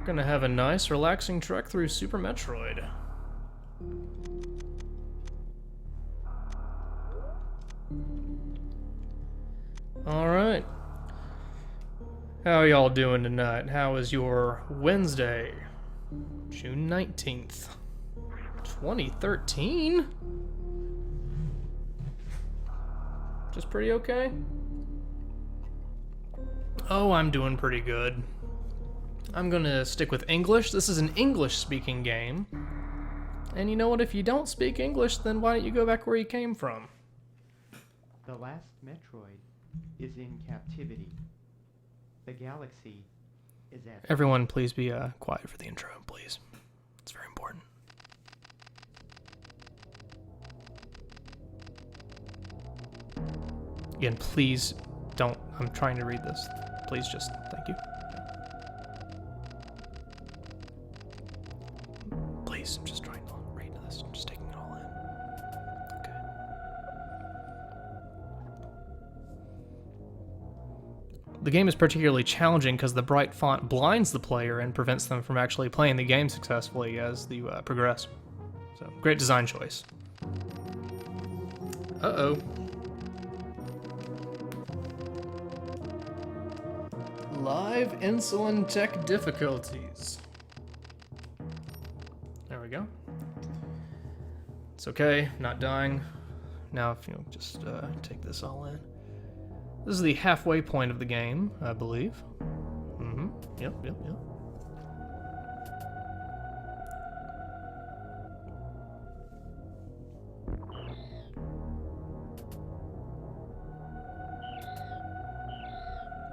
gonna have a nice, relaxing trek through Super Metroid. Alright. How are y'all doing tonight? How is your Wednesday? June 19th. 2013? Just pretty okay? Oh, I'm doing pretty good. I'm gonna stick with English. This is an English-speaking game. And you know what? If you don't speak English, then why don't you go back where you came from? The last Metroid is in captivity. The galaxy is at... Everyone, please be quiet for the intro, please. It's very important. Again, please don't... I'm trying to read this. Please just... Thank you. Please, I'm just trying to read this. I'm just taking it all in. Okay. The game is particularly challenging because the bright font blinds the player and prevents them from actually playing the game successfully as you progress. So, great design choice. Uh-oh. Live insulin tech difficulties. There we go. It's okay, not dying. Now if you just take this all in. This is the halfway point of the game, I believe. Mm-hmm. Yep.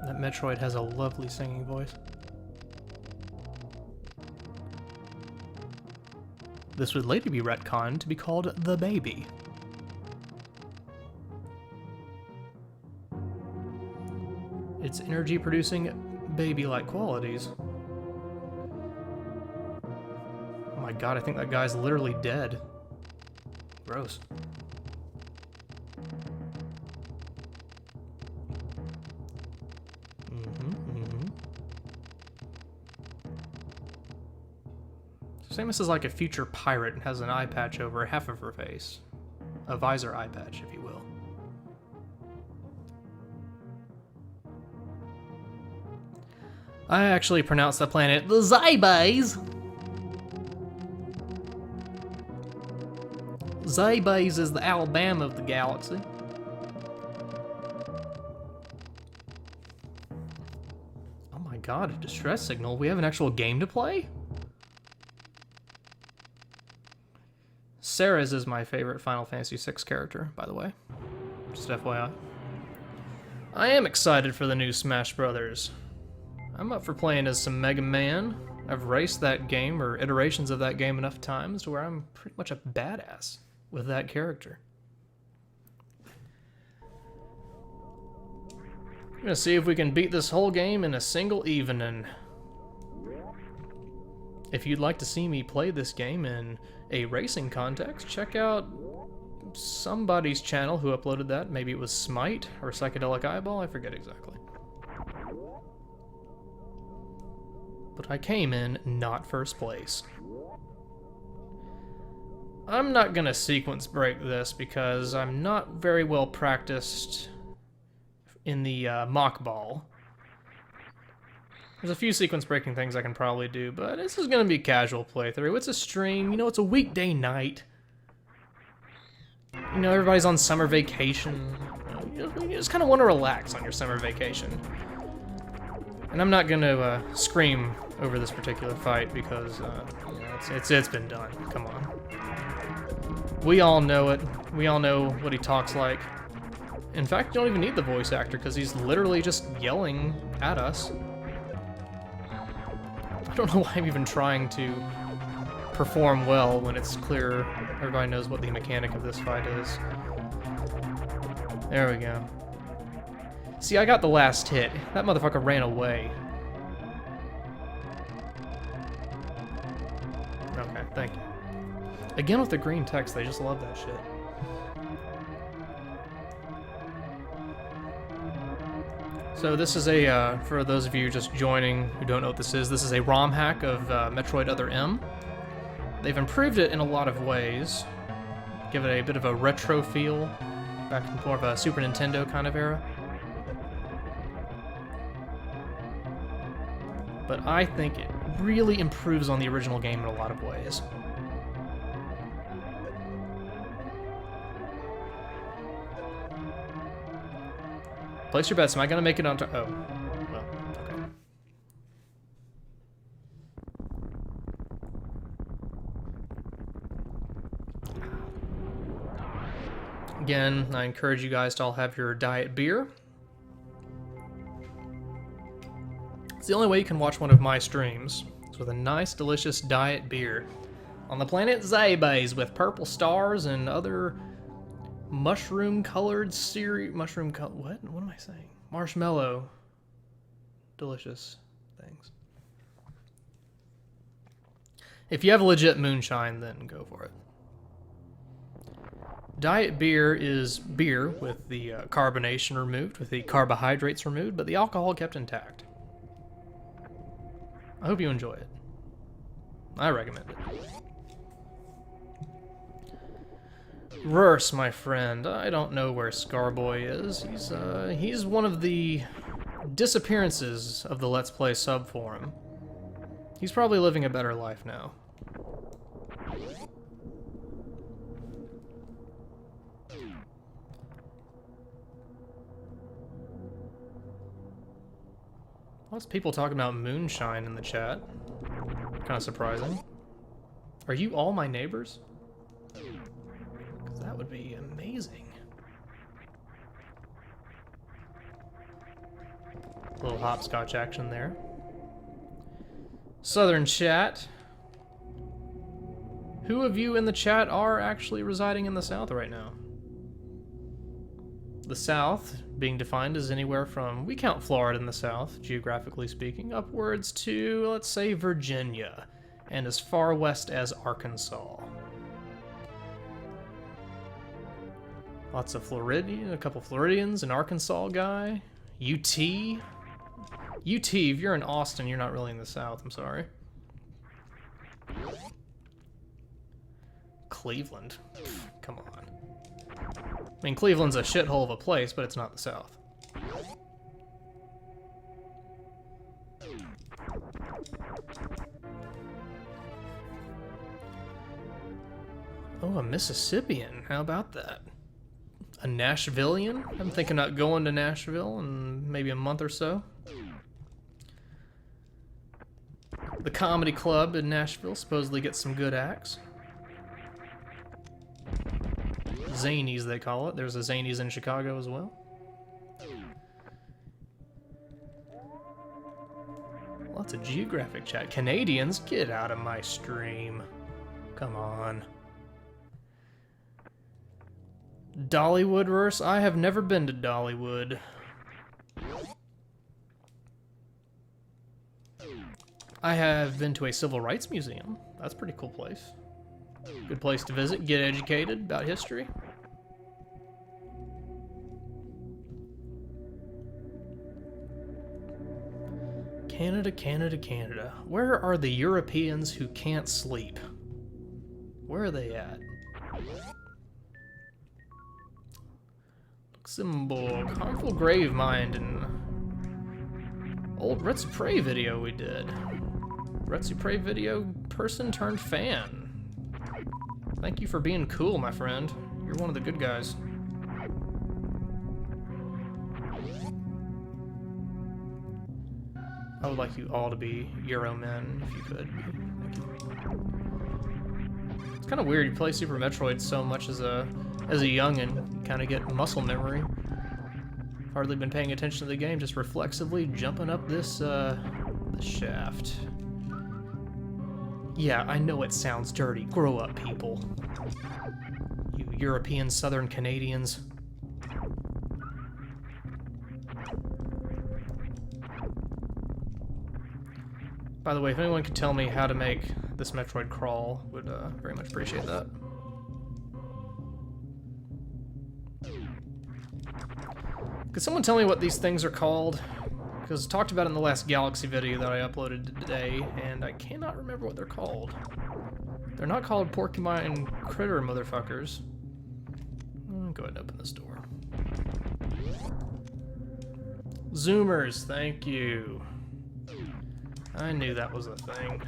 That Metroid has a lovely singing voice. This would later be retconned to be called The Baby. Its energy-producing baby-like qualities. Oh my god, I think that guy's literally dead. Gross. Samus is like a future pirate and has an eye patch over half of her face. A visor eye patch, if you will. I actually pronounced the planet the Zybase. Zybase is the Alabama of the galaxy. Oh my god, a distress signal. We have an actual game to play? Ceres is my favorite Final Fantasy VI character, by the way. Just FYI. I am excited for the new Smash Brothers. I'm up for playing as some Mega Man. I've raced that game, or iterations of that game, enough times to where I'm pretty much a badass with that character. I'm gonna see if we can beat this whole game in a single evening. If you'd like to see me play this game in a racing context, check out somebody's channel who uploaded that. Maybe it was Smite or Psychedelic Eyeball, I forget exactly. But I came in not first place. I'm not gonna sequence break this because I'm not very well practiced in the mock ball. There's a few sequence breaking things I can probably do, but this is gonna be a casual playthrough. It's a stream, you know, it's a weekday night. You know, everybody's on summer vacation. You just kind of want to relax on your summer vacation. And I'm not gonna scream over this particular fight because you know, it's been done. Come on. We all know it. We all know what he talks like. In fact, you don't even need the voice actor because he's literally just yelling at us. I don't know why I'm even trying to perform well when it's clear everybody knows what the mechanic of this fight is. There we go. See, I got the last hit. That motherfucker ran away. Okay, thank you. Again with the green text, they just love that shit. So this is a, for those of you just joining who don't know what this is a ROM hack of Metroid Other M. They've improved it in a lot of ways. Give it a bit of a retro feel, back in more of a Super Nintendo kind of era. But I think it really improves on the original game in a lot of ways. Place your bets. Am I gonna make it onto? Oh, well, okay. Again, I encourage you guys to all have your diet beer. It's the only way you can watch one of my streams. It's with a nice, delicious diet beer on the planet Zaybase with purple stars and other mushroom-colored what am I saying? Marshmallow. Delicious things. If you have legit moonshine, then go for it. Diet beer is beer with the carbonation removed, with the carbohydrates removed, but the alcohol kept intact. I hope you enjoy it. I recommend it. Rurse, my friend. I don't know where Scarboy is. He's one of the disappearances of the Let's Play subforum. He's probably living a better life now. Lots of people talking about moonshine in the chat. Kind of surprising. Are you all my neighbors? That would be amazing. A little hopscotch action there. Southern chat. Who of you in the chat are actually residing in the South right now? The South being defined as anywhere from, we count Florida in the South, geographically speaking, upwards to, let's say, Virginia, and as far west as Arkansas. Lots of Floridian, a couple Floridians, an Arkansas guy, UT. UT, if you're in Austin, you're not really in the South, I'm sorry. Cleveland, come on. I mean, Cleveland's a shithole of a place, but it's not the South. Oh, a Mississippian, how about that? A Nashvilleian? I'm thinking about going to Nashville in maybe a month or so. The comedy club in Nashville supposedly gets some good acts. Zanies, they call it. There's a Zanies in Chicago as well. Lots of geographic chat. Canadians, get out of my stream. Come on. Dollywood-verse? I have never been to Dollywood. I have been to a civil rights museum. That's a pretty cool place. Good place to visit, get educated about history. Canada, Canada, Canada. Where are the Europeans who can't sleep? Where are they at? Luxembourg, Harmful Grave Mind, and old Retsu Prey video we did. Retsu Prey video person turned fan. Thank you for being cool, my friend. You're one of the good guys. I would like you all to be Euromen, if you could. Thank you. It's kind of weird. You play Super Metroid so much as a youngin', you kind of get muscle memory. Hardly been paying attention to the game, just reflexively jumping up this shaft. Yeah, I know it sounds dirty. Grow up, people. You European Southern Canadians. By the way, if anyone could tell me how to make this Metroid crawl, would very much appreciate that. Could someone tell me what these things are called? Because talked about it in the last Galaxy video that I uploaded today, and I cannot remember what they're called. They're not called Porcupine Critter motherfuckers. Go ahead and open this door. Zoomers, thank you. I knew that was a thing.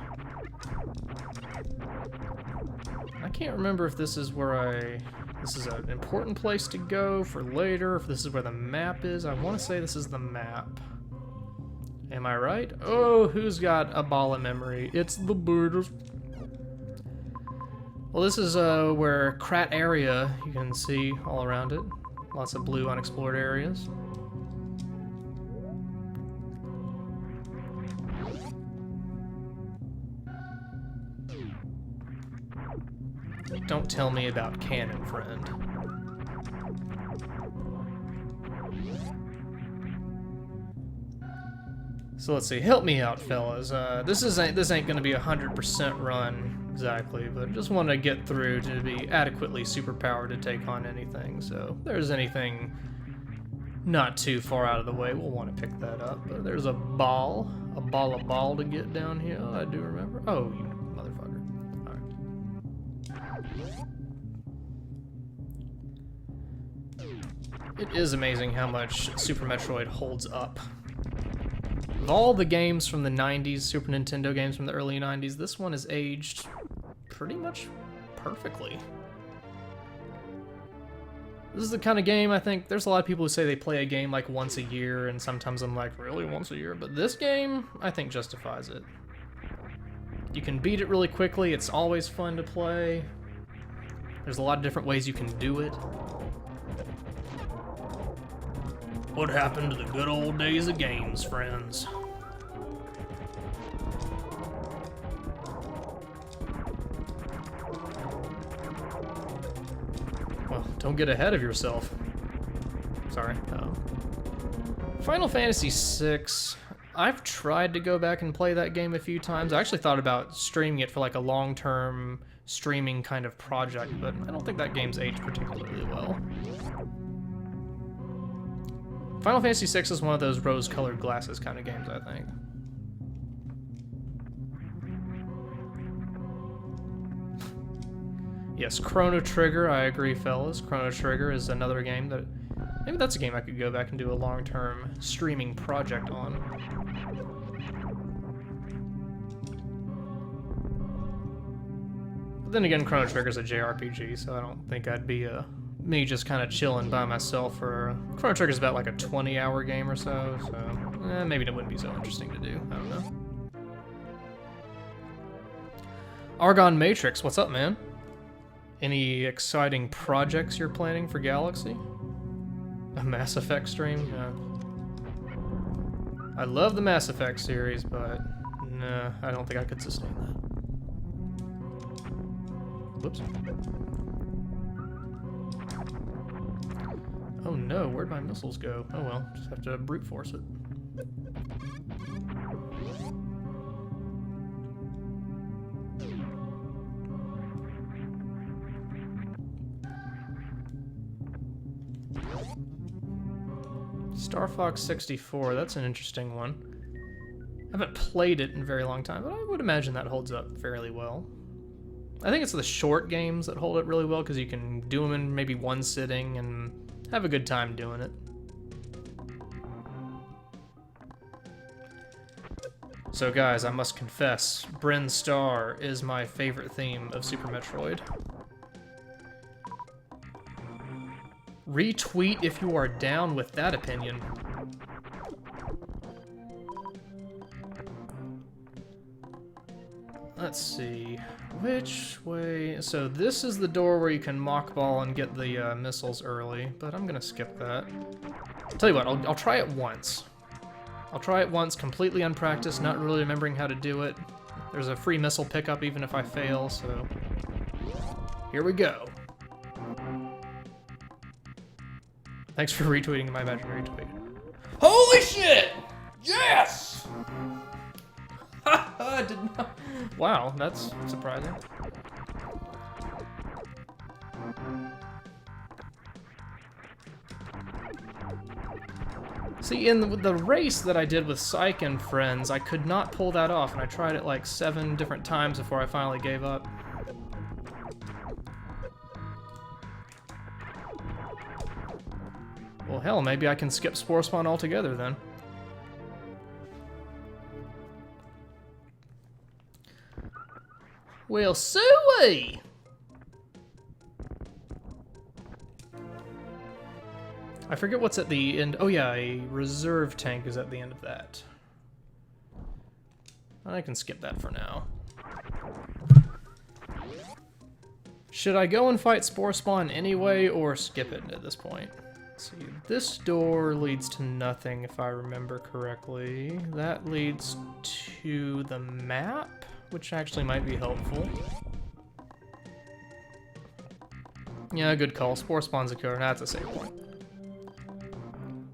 I can't remember if this is where this is an important place to go for later, if this is where the map is. I want to say this is the map. Am I right? Oh, who's got a ball of memory? It's the Betus. Well, this is where Kraid area, you can see all around it. Lots of blue unexplored areas. Don't tell me about canon, friend. So let's see. Help me out, fellas. This ain't gonna be 100% run exactly, but just want to get through to be adequately superpowered to take on anything. So if there's anything not too far out of the way, we'll want to pick that up. But there's a ball to get down here. I do remember. Oh, you motherfucker. It is amazing how much Super Metroid holds up. Of all the games from the 90s, Super Nintendo games from the early 90s, this one has aged pretty much perfectly. This is the kind of game, I think, there's a lot of people who say they play a game like once a year, and sometimes I'm like, really, once a year? But this game, I think, justifies it. You can beat it really quickly, it's always fun to play. There's a lot of different ways you can do it. What happened to the good old days of games, friends? Well, don't get ahead of yourself. Sorry. Final Fantasy VI. I've tried to go back and play that game a few times. I actually thought about streaming it for like a long-term streaming kind of project, but I don't think that game's aged particularly well. Final Fantasy VI is one of those rose-colored glasses kind of games, I think. Yes, Chrono Trigger, I agree, fellas. Chrono Trigger is another game that... Maybe that's a game I could go back and do a long-term streaming project on. But then again, Chrono Trigger's a JRPG, so I don't think I'd be me just kind of chilling by myself for... Chrono Trigger's about like a 20-hour game or so maybe it wouldn't be so interesting to do. I don't know. Argon Matrix, what's up, man? Any exciting projects you're planning for Galaxy? A Mass Effect stream? Yeah. I love the Mass Effect series, but nah, I don't think I could sustain that. Whoops. Oh no, where'd my missiles go? Oh well, just have to brute force it. Star Fox 64, that's an interesting one. I haven't played it in a very long time, but I would imagine that holds up fairly well. I think it's the short games that hold it really well, because you can do them in maybe one sitting and have a good time doing it. So guys, I must confess, Brinstar is my favorite theme of Super Metroid. Retweet if you are down with that opinion. Let's see, which way? So this is the door where you can mock ball and get the missiles early, but I'm gonna skip that. Tell you what, I'll try it once. I'll try it once, completely unpracticed, not really remembering how to do it. There's a free missile pickup even if I fail, so here we go. Thanks for retweeting my imaginary tweet. Holy shit! Yes! I did not. Wow, that's surprising. See, in the race that I did with Psych and friends, I could not pull that off, and I tried it like 7 different times before I finally gave up. Well, hell, maybe I can skip Spore Spawn altogether then. Well, suey! I forget what's at the end. Oh yeah, a reserve tank is at the end of that. I can skip that for now. Should I go and fight Spore Spawn anyway, or skip it at this point? Let's see, this door leads to nothing if I remember correctly. That leads to the map, which actually might be helpful. Yeah, good call. Spore Spawn's a killer. That's a save point.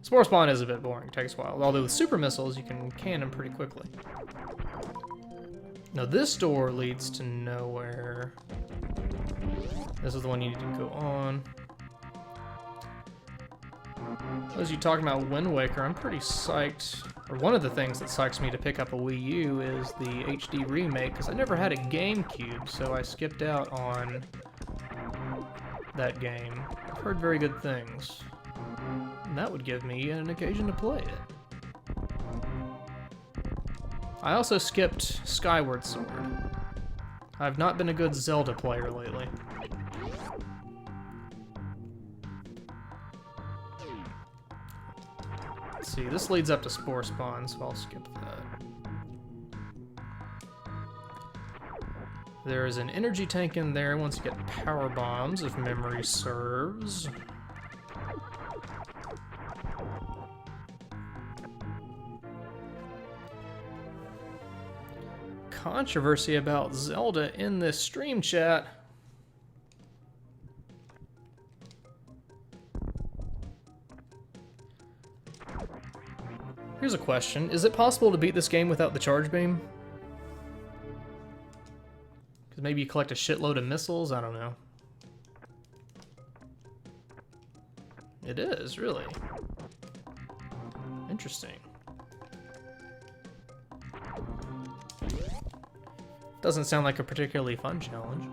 Spore Spawn is a bit boring, takes a while. Although with super missiles, you can cannon pretty quickly. Now this door leads to nowhere. This is the one you need to go on. As you talking about Wind Waker, I'm pretty psyched. Or one of the things that psychs me to pick up a Wii U is the HD remake, because I never had a GameCube, so I skipped out on that game. I've heard very good things. And that would give me an occasion to play it. I also skipped Skyward Sword. I've not been a good Zelda player lately. Let's see, this leads up to Spore Spawn, so I'll skip that. There is an energy tank in there once you get power bombs, if memory serves. Controversy about Zelda in this stream chat. Here's a question. Is it possible to beat this game without the charge beam? Because maybe you collect a shitload of missiles? I don't know. It is, really. Interesting. Doesn't sound like a particularly fun challenge.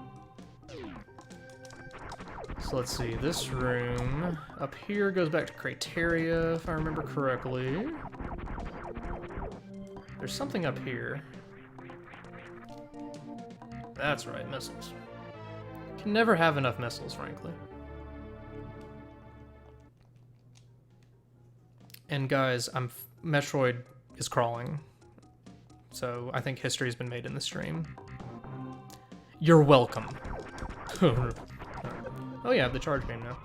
So let's see, this room up here goes back to Criteria, if I remember correctly. There's something up here. That's right, missiles. Can never have enough missiles, frankly. And guys, Metroid is crawling. So I think history's been made in the stream. You're welcome. Oh yeah, I have the charge beam now.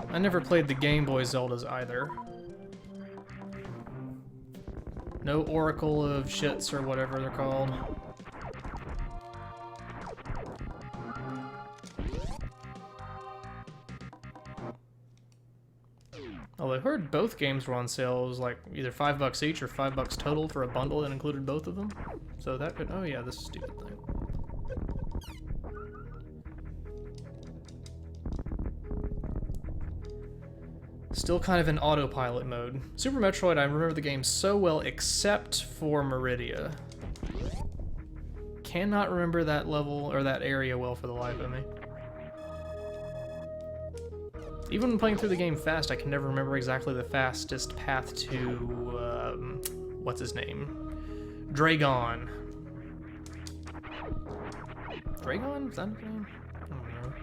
I never played the Game Boy Zeldas either. No Oracle of Shits or whatever they're called. Although I heard both games were on sale. It was like either $5 each or $5 total for a bundle that included both of them. So that could, oh yeah, this stupid thing. Still kind of in autopilot mode. Super Metroid, I remember the game so well except for Maridia. Cannot remember that level or that area well for the life of me. Even when playing through the game fast, I can never remember exactly the fastest path to, what's his name? Draygon. Draygon? Is that his name? I don't know.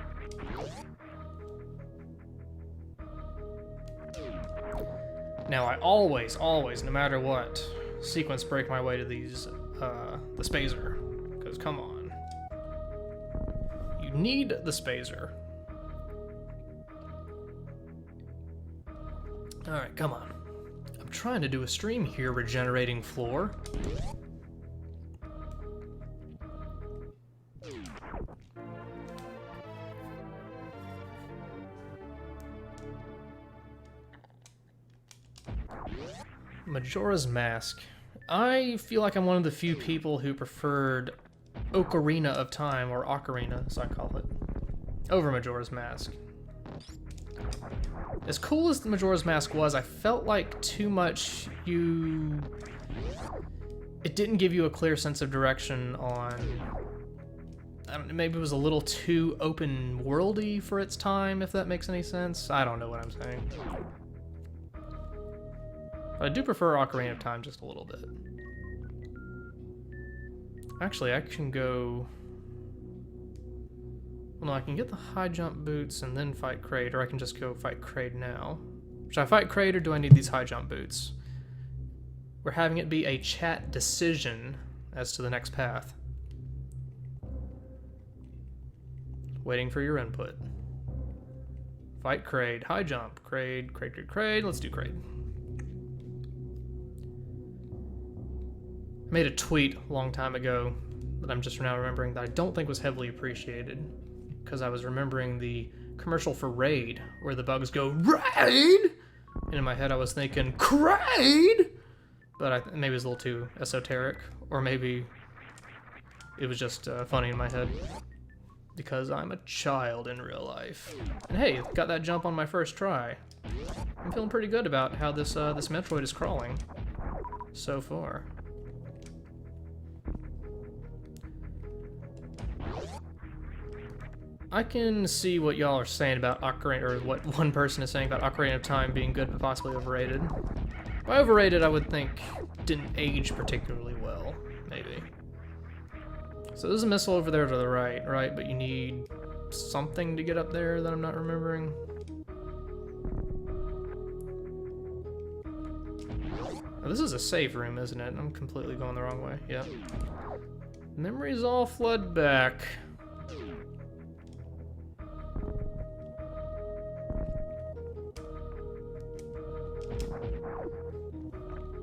Now I always, no matter what, sequence break my way to these, the Spazer. Because come on. You need the Spazer. Alright, come on. I'm trying to do a stream here, regenerating floor. Majora's Mask. I feel like I'm one of the few people who preferred Ocarina of Time, or Ocarina as I call it, over Majora's Mask. As cool as the Majora's Mask was, I felt like too much it didn't give you a clear sense of direction on, I don't know, maybe it was a little too open worldy for its time, if that makes any sense. I don't know what I'm saying. But I do prefer Ocarina of Time just a little bit. Actually, I can go... Well, no, I can get the high jump boots and then fight Kraid, or I can just go fight Kraid now. Should I fight Kraid, or do I need these high jump boots? We're having it be a chat decision as to the next path. Waiting for your input. Fight Kraid. High jump. Kraid, Kraid, Kraid, Kraid. Let's do Kraid. I made a tweet a long time ago that I'm just now remembering that I don't think was heavily appreciated, because I was remembering the commercial for Raid, where the bugs go, Raid! And in my head I was thinking, Kraid! But maybe it was a little too esoteric, or maybe it was just funny in my head, because I'm a child in real life. And hey, got that jump on my first try. I'm feeling pretty good about how this Metroid is crawling so far. I can see what y'all are saying about Ocarina, or what one person is saying about Ocarina of Time being good but possibly overrated. By overrated, I would think didn't age particularly well, maybe. So there's a missile over there to the right? But you need something to get up there that I'm not remembering. Oh, this is a save room, isn't it? I'm completely going the wrong way. Yep. Memories all flood back.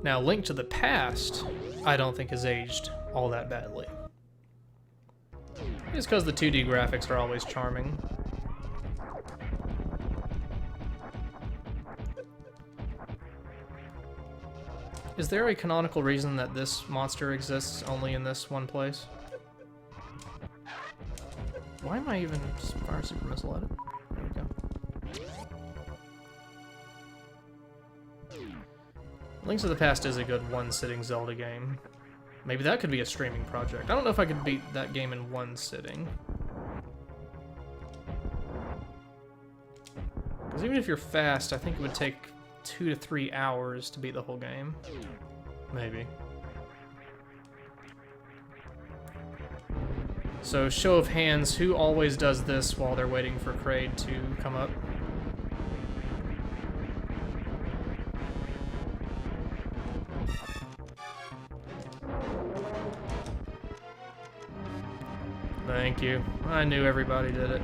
Now, Link to the Past, I don't think has aged all that badly. It's because the 2D graphics are always charming. Is there a canonical reason that this monster exists only in this one place? Why am I even just fire super missile at it? There we go. Link to the Past is a good one-sitting Zelda game. Maybe that could be a streaming project. I don't know if I could beat that game in one sitting. Because even if you're fast, I think it would take 2 to 3 hours to beat the whole game. Maybe. So, show of hands, who always does this while they're waiting for Kraid to come up? Thank you. I knew everybody did it.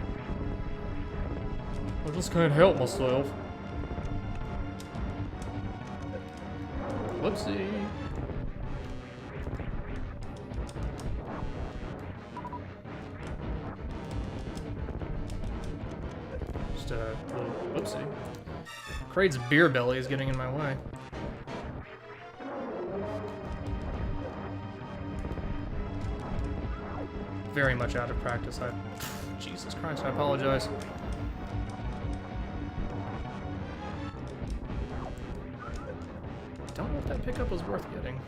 I just can't help myself. Whoopsie. Just a little whoopsie. Kraid's beer belly is getting in my way. Very much out of practice. Jesus Christ, I apologize. Don't know if that pickup was worth getting.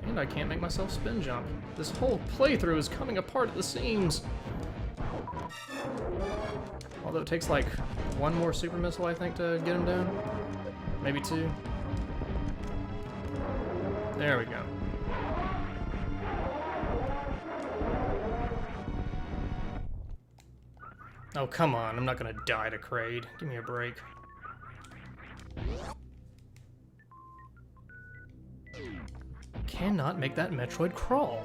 And I can't make myself spin jump. This whole playthrough is coming apart at the seams. Although it takes like one more super missile, I think, to get him down. Maybe 2. There we go. Oh, come on. I'm not gonna die to Kraid. Give me a break. Cannot make that Metroid crawl.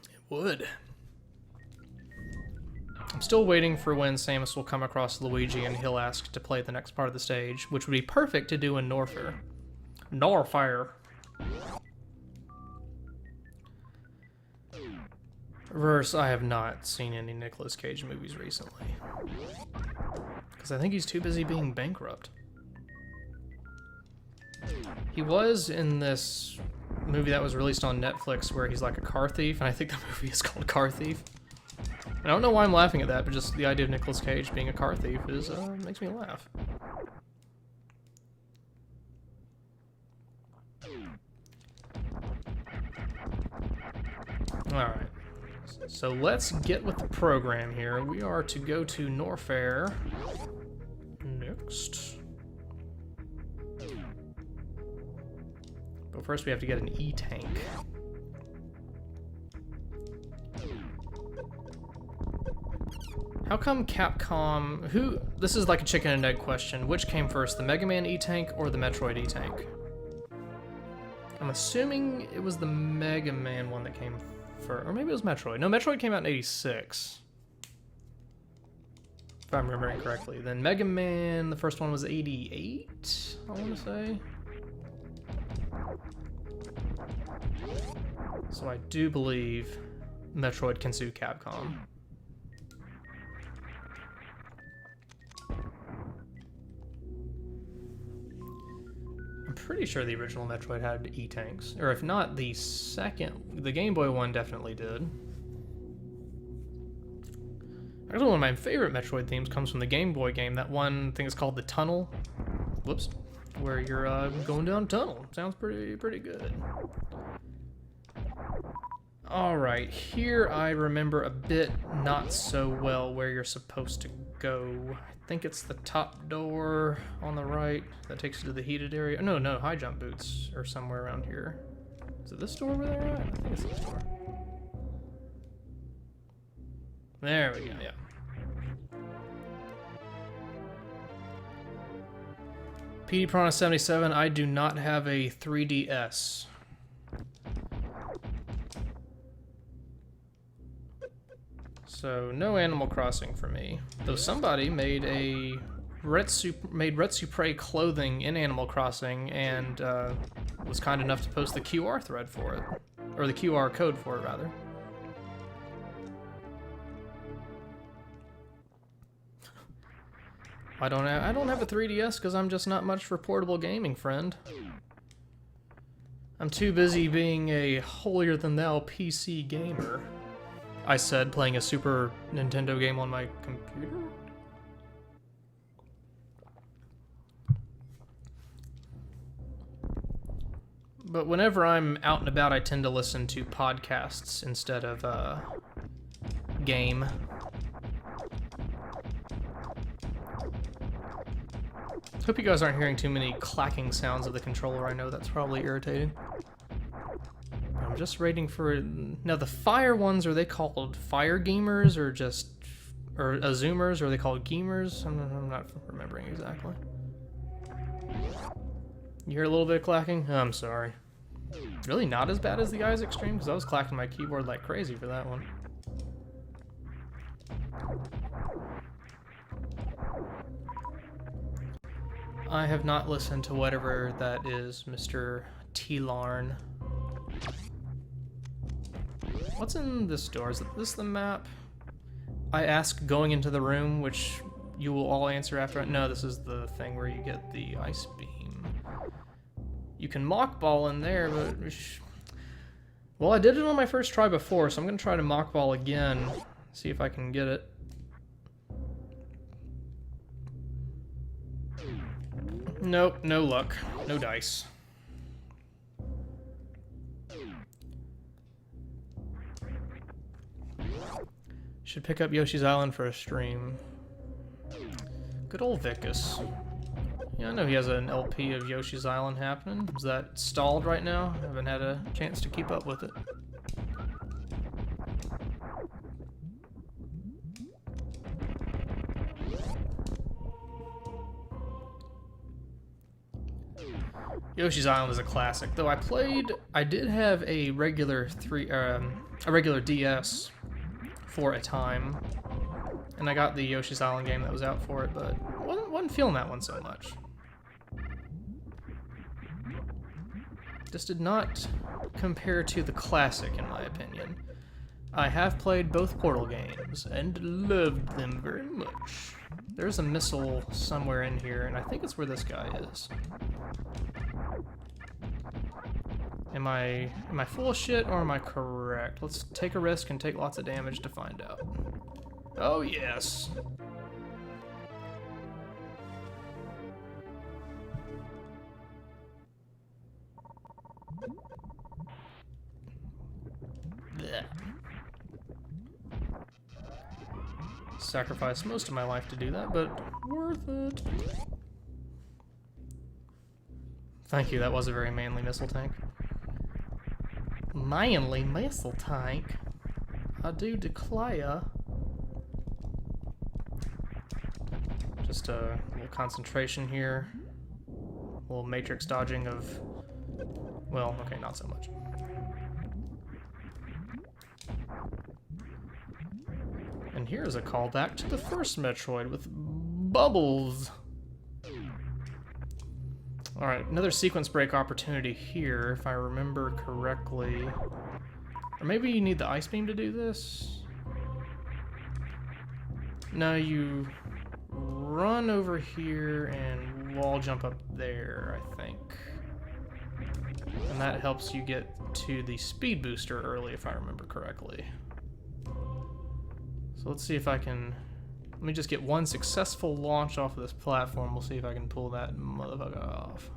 It would. I'm still waiting for when Samus will come across Luigi and he'll ask to play the next part of the stage, which would be perfect to do in Norfair. Norfair. Reverse, I have not seen any Nicolas Cage movies recently. Because I think he's too busy being bankrupt. He was in this movie that was released on Netflix where he's like a car thief, and I think the movie is called Car Thief. I don't know why I'm laughing at that, but just the idea of Nicolas Cage being a car thief is makes me laugh. Alright, so let's get with the program here. We are to go to Norfair next. But first we have to get an E-tank. How come Capcom... This is like a chicken and egg question. Which came first, the Mega Man E-tank or the Metroid E-tank? I'm assuming it was the Mega Man one that came first. Or maybe it was Metroid. No, Metroid came out in 86. If I'm remembering correctly. Then Mega Man, the first one was 88, I want to say. So I do believe Metroid can sue Capcom. I'm pretty sure the original Metroid had E-tanks. Or if not, the Game Boy one definitely did. Actually, one of my favorite Metroid themes comes from the Game Boy game. That one thing is called The Tunnel. Whoops. Where you're going down a tunnel. Sounds pretty good. Alright, here I remember a bit not so well where you're supposed to go. I think it's the top door on the right that takes you to the heated area. Oh, no, high jump boots are somewhere around here. Is it this door where they're at? I think it's this door. There we go, yeah. PD Piranha 77, I do not have a 3DS. So no Animal Crossing for me. Though somebody made Retsu clothing in Animal Crossing and was kind enough to post the QR thread for it. Or the QR code for it, rather. I don't have a 3DS because I'm just not much for portable gaming, friend. I'm too busy being a holier-than-thou PC gamer. I said, playing a Super Nintendo game on my computer? But whenever I'm out and about, I tend to listen to podcasts instead of game. Hope you guys aren't hearing too many clacking sounds of the controller. I know that's probably irritating. I'm just waiting for... Now, the fire ones, are they called fire gamers or just... or Azumers, or are they called gamers? I'm not remembering exactly. You hear a little bit of clacking? Oh, I'm sorry. Really not as bad as the Eyes Extreme, because I was clacking my keyboard like crazy for that one. I have not listened to whatever that is, Mr. T-Larn. What's in this door? Is this the map? I ask going into the room, which you will all answer after. No, this is the thing where you get the ice beam. You can mock ball in there, but... Well, I did it on my first try before, so I'm going to try to mock ball again. See if I can get it. Nope, no luck. No dice. Should pick up Yoshi's Island for a stream. Good old Betus. Yeah, I know he has an LP of Yoshi's Island happening. Is that stalled right now? I haven't had a chance to keep up with it. Yoshi's Island is a classic, though I did have a regular DS for a time, and I got the Yoshi's Island game that was out for it, but wasn't feeling that one so much. Just did not compare to the classic, in my opinion. I have played both Portal games, and loved them very much. There's a missile somewhere in here, and I think it's where this guy is. Am I full of shit, or am I correct? Let's take a risk and take lots of damage to find out. Oh, yes. Blech. Sacrificed most of my life to do that, but worth it. Thank you, that was a very manly missile tank. Manly missile tank? I do declare. Just a little concentration here. A little matrix dodging of... Well, okay, not so much. And here's a callback to the first Metroid with bubbles. Alright, another sequence break opportunity here, if I remember correctly. Or maybe you need the ice beam to do this? No, you run over here and wall jump up there, I think. And that helps you get to the speed booster early, if I remember correctly. So let's see if I can... Let me just get one successful launch off of this platform. We'll see if I can pull that motherfucker off.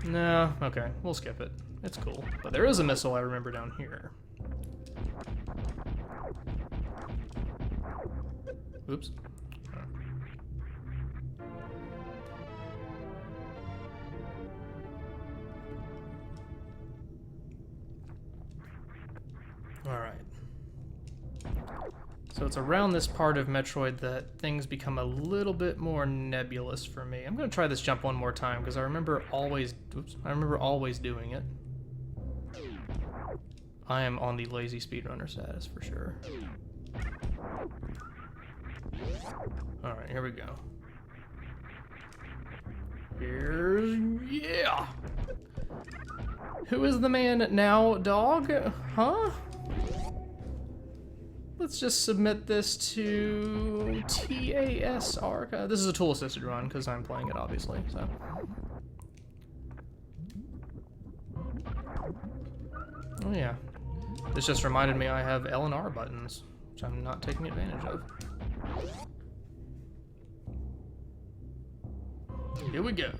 No, okay, we'll skip it. It's cool. But there is a missile I remember down here. Oops. Alright. So it's around this part of Metroid that things become a little bit more nebulous for me. I'm gonna try this jump one more time because I remember always doing it. I am on the lazy speedrunner status for sure. Alright, here we go. Yeah! Who is the man now, dog? Huh? Let's just submit this to TAS ARC. This is a tool-assisted run, because I'm playing it, obviously, so. Oh yeah. This just reminded me I have L and R buttons, which I'm not taking advantage of. Here we go.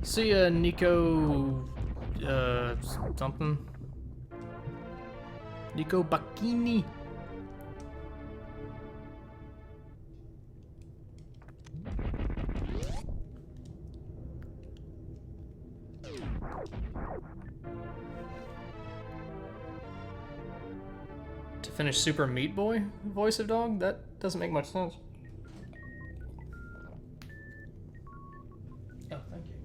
See ya, Nico... something. Nico Bacchini. To finish Super Meat Boy voice of dog? That doesn't make much sense. Oh, thank you.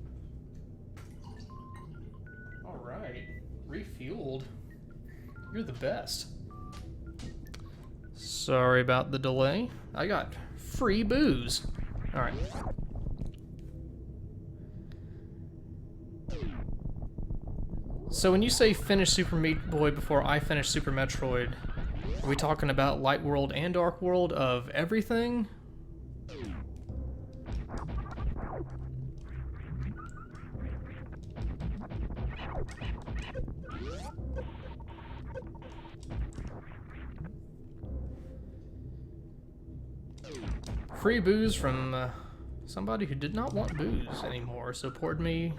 Alright. Refueled. You're the best. Sorry about the delay. I got free booze. Alright. So when you say finish Super Meat Boy before I finish Super Metroid, are we talking about Light World and Dark World of everything? Free booze from somebody who did not want booze anymore, so poured me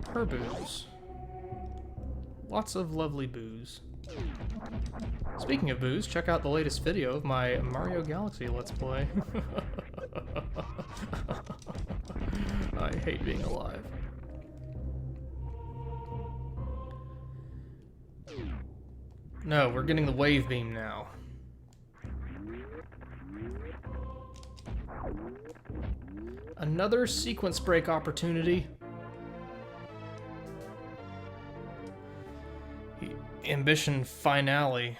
her booze. Lots of lovely booze. Speaking of booze, check out the latest video of my Mario Galaxy Let's Play. I hate being alive. No, we're getting the wave beam now. Another sequence break opportunity. Ambition finale.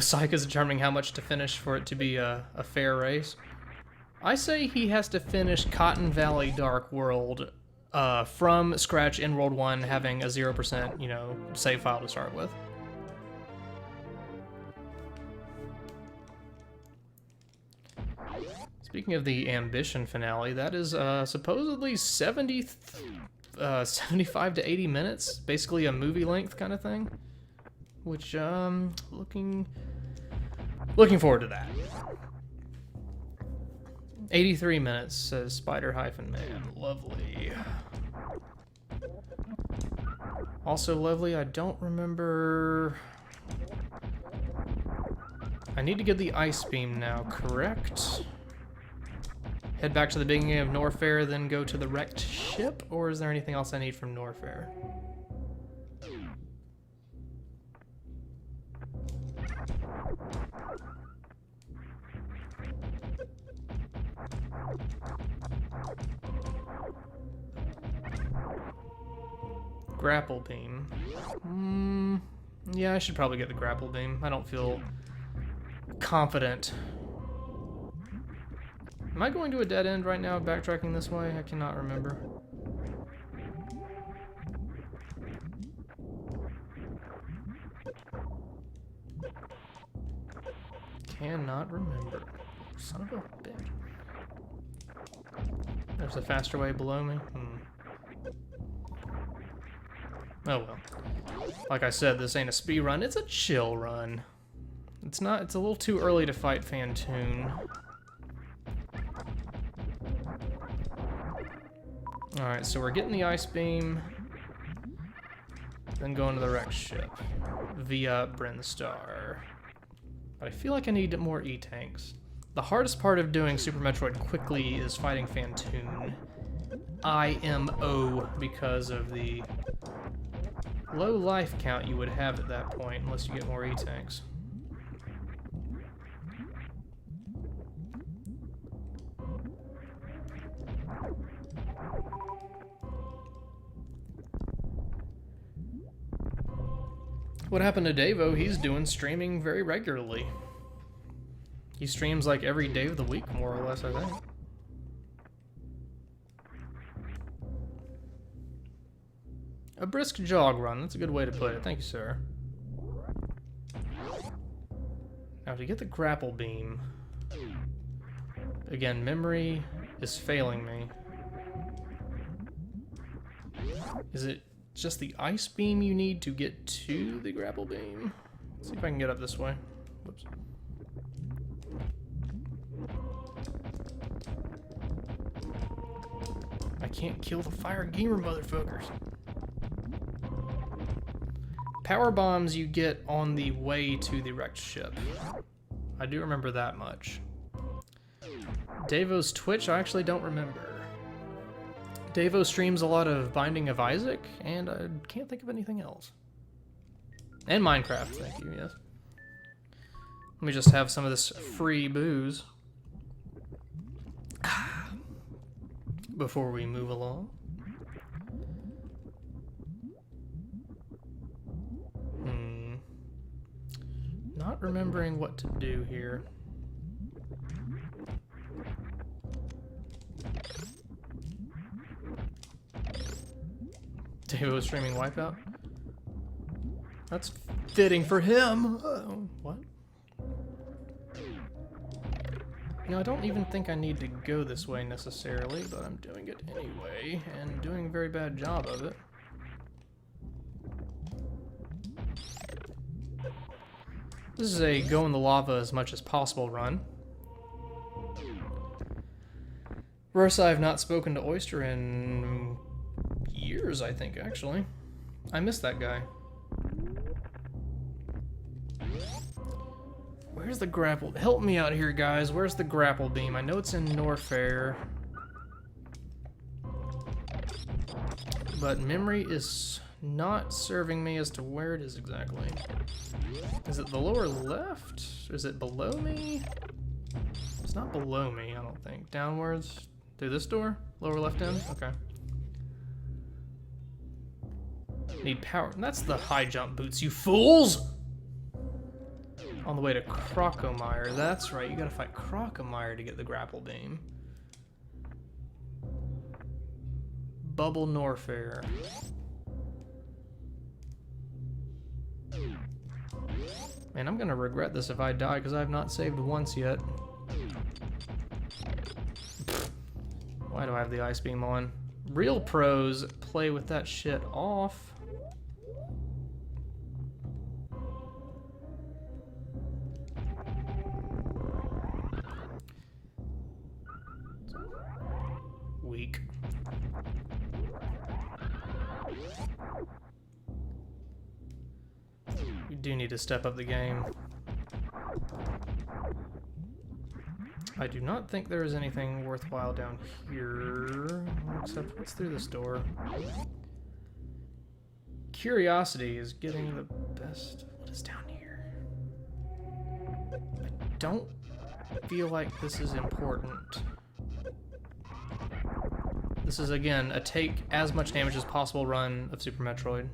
Psych is determining how much to finish for it to be a fair race. I say he has to finish Cotton Valley Dark World from scratch in World 1 having a 0%, you know, save file to start with. Speaking of the Ambition finale, that is supposedly 75 to 80 minutes, basically a movie length kind of thing, which looking forward to that. 83 minutes, says Spider-Man. Lovely. Also lovely, I don't remember... I need to get the Ice Beam now, correct? Head back to the beginning of Norfair, then go to the wrecked ship? Or is there anything else I need from Norfair? Grapple Beam. Yeah, I should probably get the Grapple Beam. I don't feel confident. Am I going to a dead end right now, backtracking this way? I cannot remember. Cannot remember. Son of a bitch. There's a faster way below me. Oh well. Like I said, this ain't a speed run, it's a chill run. It's a little too early to fight Phantoon. Alright, so we're getting the Ice Beam, then going to the wrecked ship via Brinstar. But I feel like I need more E-tanks. The hardest part of doing Super Metroid quickly is fighting Phantoon. IMO, because of the low life count you would have at that point, unless you get more E-tanks. What happened to Davo? He's doing streaming very regularly. He streams like every day of the week, more or less, I think. A brisk jog run, that's a good way to put it. Thank you, sir. Now to get the Grapple Beam, again, memory is failing me. Is it just the Ice Beam you need to get to the Grapple Beam? Let's see if I can get up this way. Whoops. I can't kill the fire gamer motherfuckers. Power bombs you get on the way to the wrecked ship. I do remember that much. Davo's Twitch, I actually don't remember. Davo streams a lot of Binding of Isaac, and I can't think of anything else. And Minecraft, thank you, yes. Let me just have some of this free booze before we move along. Not remembering what to do here. Davo was streaming Wipeout? That's fitting for him. What? You know, I don't even think I need to go this way necessarily, but I'm doing it anyway, and doing a very bad job of it. This is a go in the lava as much as possible run. Versa, I've not spoken to Oyster in years, I think, actually. I miss that guy. Where's the grapple? Help me out here, guys. Where's the grapple beam? I know it's in Norfair, but memory is not serving me as to where it is exactly. Is it the lower left? Is it below me? It's not below me, I don't think. Downwards? Through this door? Lower left end? Okay. Need power. That's the high jump boots, you fools! On the way to Crocomire. That's right, you gotta fight Crocomire to get the grapple beam. Bubble Norfair. Man, I'm gonna regret this if I die because I have not saved once yet. Why do I have the ice beam on? Real pros play with that shit off. Weak. We do need to step up the game. I do not think there is anything worthwhile down here, except what's through this door. Curiosity is getting the best. What is down here? I don't feel like this is important. This is, again, a take as much damage as possible run of Super Metroid.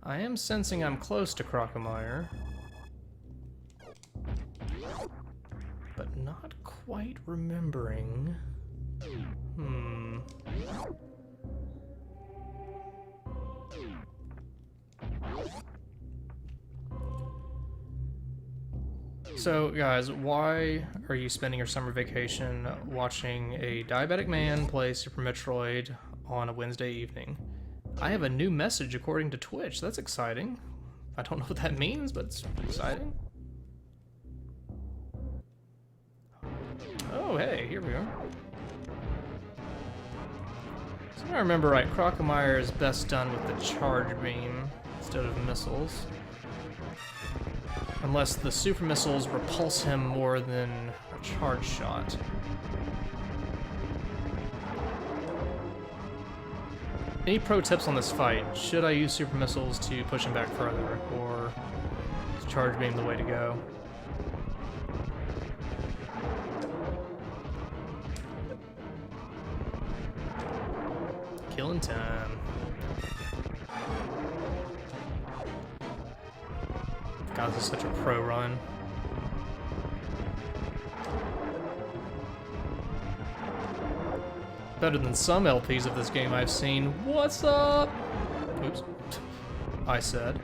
I am sensing I'm close to Crocomire, but not quite remembering. So, guys, why are you spending your summer vacation watching a diabetic man play Super Metroid on a Wednesday evening? I have a new message according to Twitch. That's exciting. I don't know what that means, but it's exciting. Oh, hey, here we are. So if I remember right, Crocomire is best done with the charge beam instead of missiles. Unless the super missiles repulse him more than a charge shot. Any pro tips on this fight? Should I use super missiles to push him back further, or is charge beam the way to go? Killing time. God, this is such a pro run. Better than some LPs of this game I've seen. What's up? Oops. I said.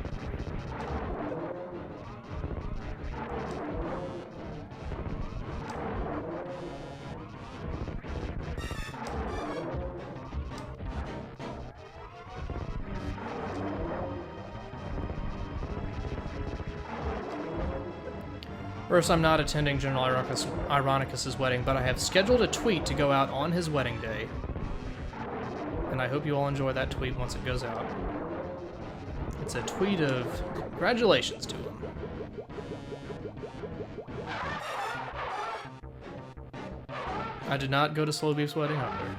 First, I'm not attending General Ironicus's wedding, but I have scheduled a tweet to go out on his wedding day. And I hope you all enjoy that tweet once it goes out. It's a tweet of congratulations to him. I did not go to Slow Beef's wedding either.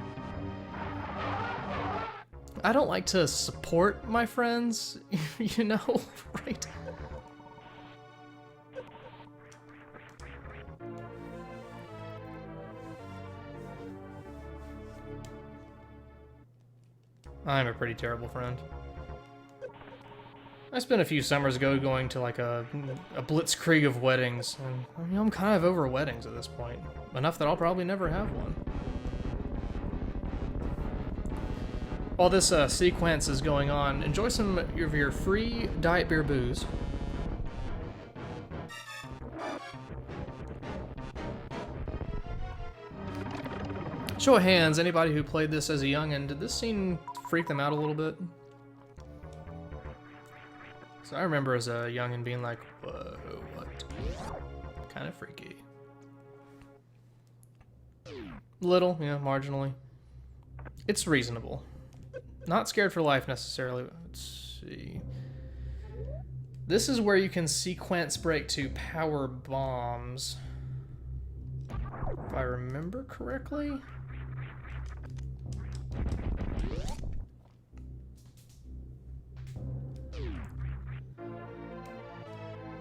I don't like to support my friends, you know, right? I'm a pretty terrible friend. I spent a few summers ago going to like a blitzkrieg of weddings, and I'm kind of over weddings at this point. Enough that I'll probably never have one. While this sequence is going on, enjoy some of your free diet beer booze. Show of hands, anybody who played this as a youngin', did this scene freak them out a little bit? So I remember as a youngin' being like, whoa, what? Kind of freaky. Little, yeah, marginally. It's reasonable. Not scared for life necessarily. Let's see. This is where you can sequence break to power bombs. If I remember correctly.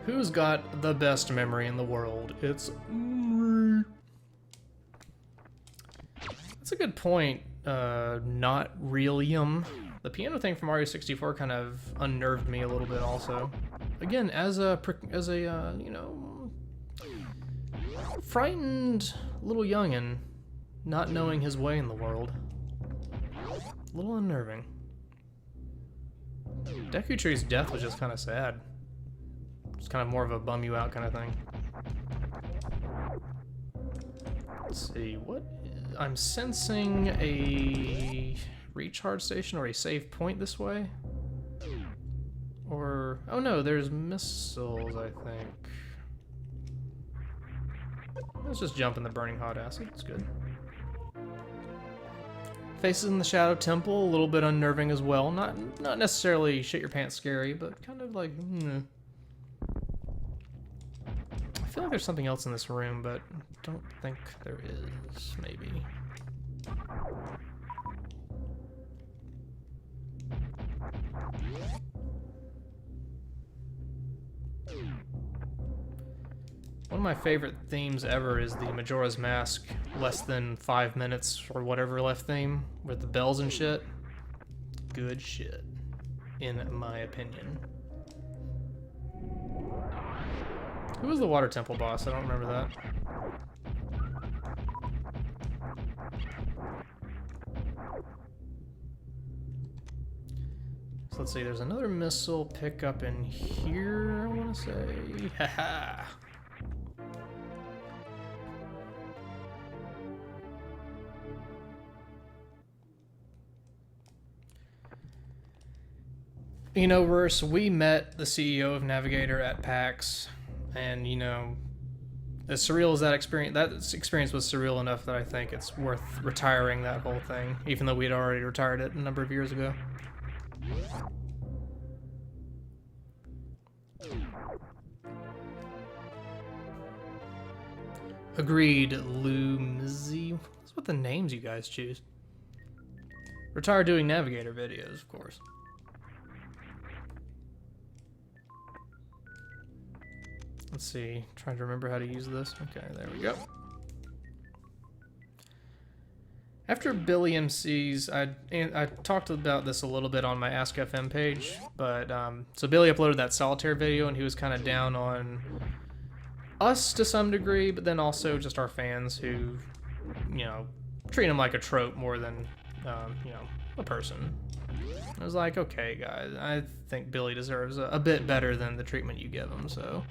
Who's got the best memory in the world? It's me. That's a good point. Not Realium. The piano thing from Mario 64 kind of unnerved me a little bit also. Again, as a you know, frightened little youngin', not knowing his way in the world. A little unnerving. Deku Tree's death was just kind of sad. It's kind of more of a bum you out kind of thing. Let's see, I'm sensing a recharge station or a save point this way. Or, oh no, there's missiles, I think. Let's just jump in the burning hot acid, it's good. Faces in the Shadow Temple, a little bit unnerving as well. Not necessarily shit your pants scary, but kind of like, I feel like there's something else in this room, but I don't think there is, maybe. One of my favorite themes ever is the Majora's Mask less than 5 minutes or whatever left theme with the bells and shit. Good shit, in my opinion. Who was the Water Temple boss? I don't remember that. So let's see, there's another missile pickup in here, I want to say. Haha. You know, Verse, we met the CEO of Navigator at PAX, and, you know, as surreal as that experience was surreal enough that I think it's worth retiring that whole thing, even though we'd already retired it a number of years ago. Agreed, Lumzy. What's with the names you guys choose? Retire doing Navigator videos, of course. Let's see, trying to remember how to use this. Okay, there we go. After Billy MCs, I talked about this a little bit on my Ask FM page, but so Billy uploaded that solitaire video and he was kind of down on us to some degree, but then also just our fans who, you know, treat him like a trope more than, you know, a person. I was like, okay, guys, I think Billy deserves a bit better than the treatment you give him, so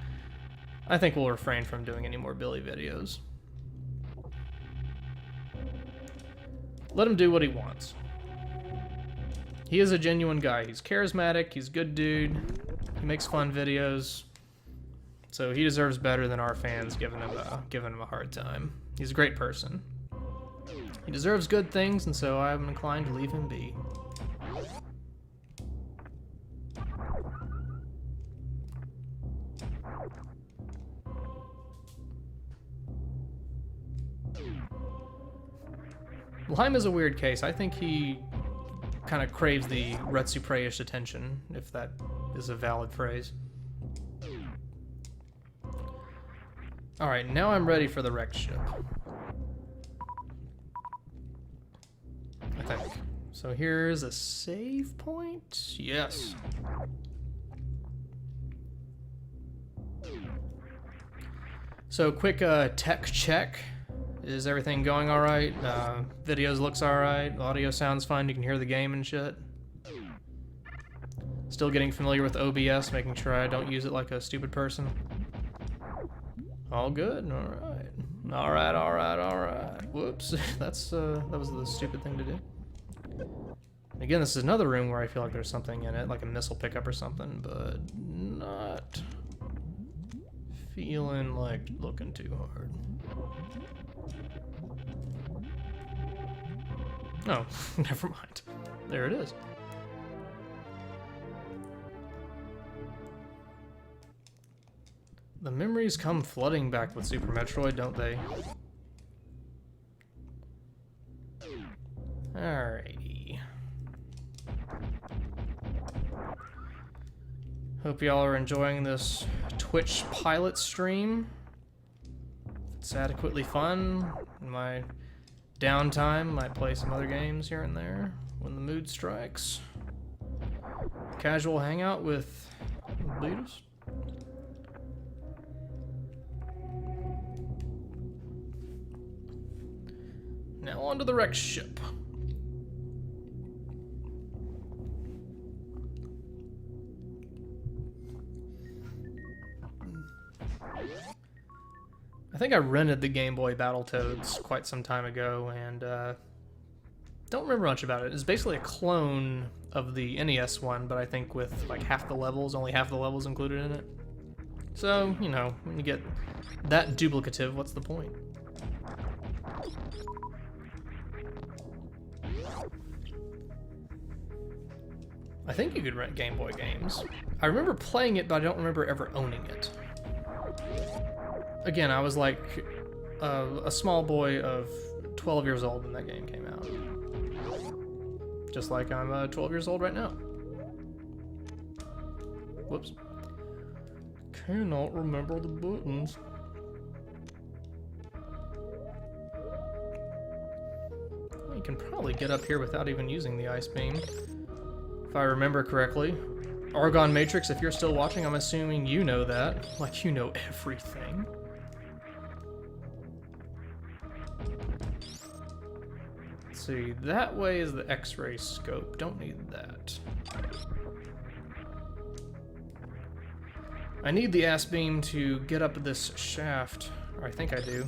I think we'll refrain from doing any more Billy videos. Let him do what he wants. He is a genuine guy. He's charismatic, he's a good dude, he makes fun videos, so he deserves better than our fans giving him a hard time. He's a great person. He deserves good things, and so I'm inclined to leave him be. Lime is a weird case. I think he kind of craves the Retsuprey-ish attention, if that is a valid phrase. Alright, now I'm ready for the wrecked ship. I think. So here's a save point? Yes. So quick tech check. Is everything going alright? Videos looks alright, audio sounds fine, you can hear the game and shit. Still getting familiar with OBS, making sure I don't use it like a stupid person. All good, alright. Alright. Whoops, that was the stupid thing to do. Again, this is another room where I feel like there's something in it, like a missile pickup or something, but not feeling like looking too hard. Oh, never mind. There it is. The memories come flooding back with Super Metroid, don't they? Alrighty. Hope y'all are enjoying this Twitch pilot stream. It's adequately fun. In my downtime, might play some other games here and there when the mood strikes. Casual hangout with Betus. Now onto the wrecked ship. I think I rented the Game Boy Battletoads quite some time ago, and don't remember much about it. It's basically a clone of the NES one, but I think with like half the levels, only half the levels included in it. So, you know, when you get that duplicative, what's the point? I think you could rent Game Boy games. I remember playing it, but I don't remember ever owning it. Again, I was like a small boy of 12 years old when that game came out. Just like I'm 12 years old right now. Whoops. Cannot remember the buttons. Well, you can probably get up here without even using the ice beam. If I remember correctly. Argon Matrix, if you're still watching, I'm assuming you know that. Like you know everything. Let's see, that way is the X-ray scope. Don't need that. I need the ass beam to get up this shaft, or I think I do.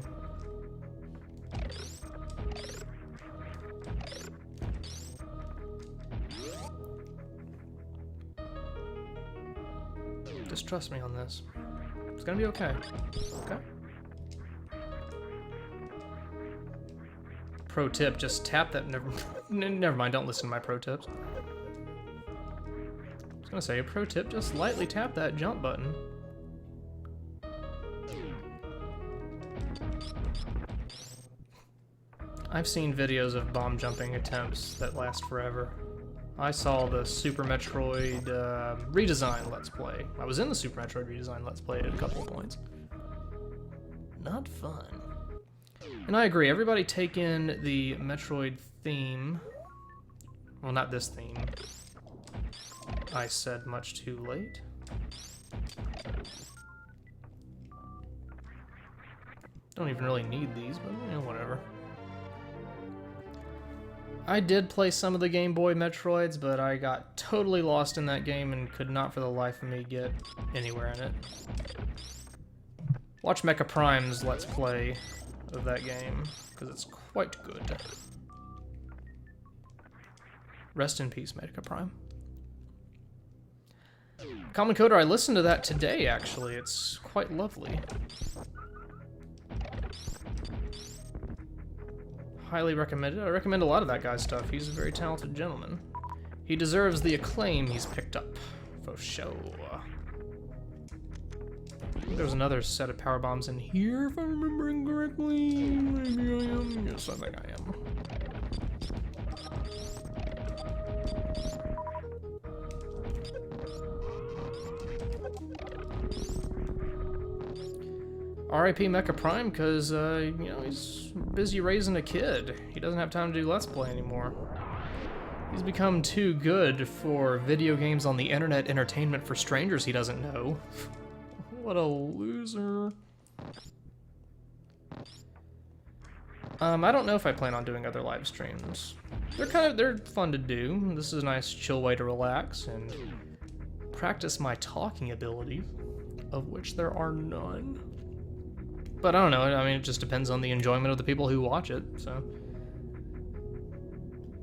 Just trust me on this. It's gonna be okay. Okay? Pro tip, just tap that. Never mind, don't listen to my pro tips. I was gonna say, a pro tip, just lightly tap that jump button. I've seen videos of bomb jumping attempts that last forever. I saw the Super Metroid redesign Let's Play. I was in the Super Metroid redesign Let's Play at a couple of points. Not fun. And I agree, everybody take in the Metroid theme. Well, not this theme. I said much too late. Don't even really need these, but you know, whatever. I did play some of the Game Boy Metroids, but I got totally lost in that game and could not for the life of me get anywhere in it. Watch Mecha Prime's Let's Play of that game, because it's quite good. Rest in peace, Mecha Prime. Common Coder, I listened to that today, actually. It's quite lovely. Highly recommended. I recommend a lot of that guy's stuff. He's a very talented gentleman. He deserves the acclaim he's picked up. For sure. I think there's another set of power bombs in here, if I'm remembering correctly. Maybe I am. Yes, I think I am. R.I.P. Mecha Prime, because, you know, he's busy raising a kid. He doesn't have time to do Let's Play anymore. He's become too good for video games on the internet entertainment for strangers he doesn't know. What a loser. I don't know if I plan on doing other live streams. They're fun to do. This is a nice chill way to relax and practice my talking ability, of which there are none. But I don't know, I mean, it just depends on the enjoyment of the people who watch it, so.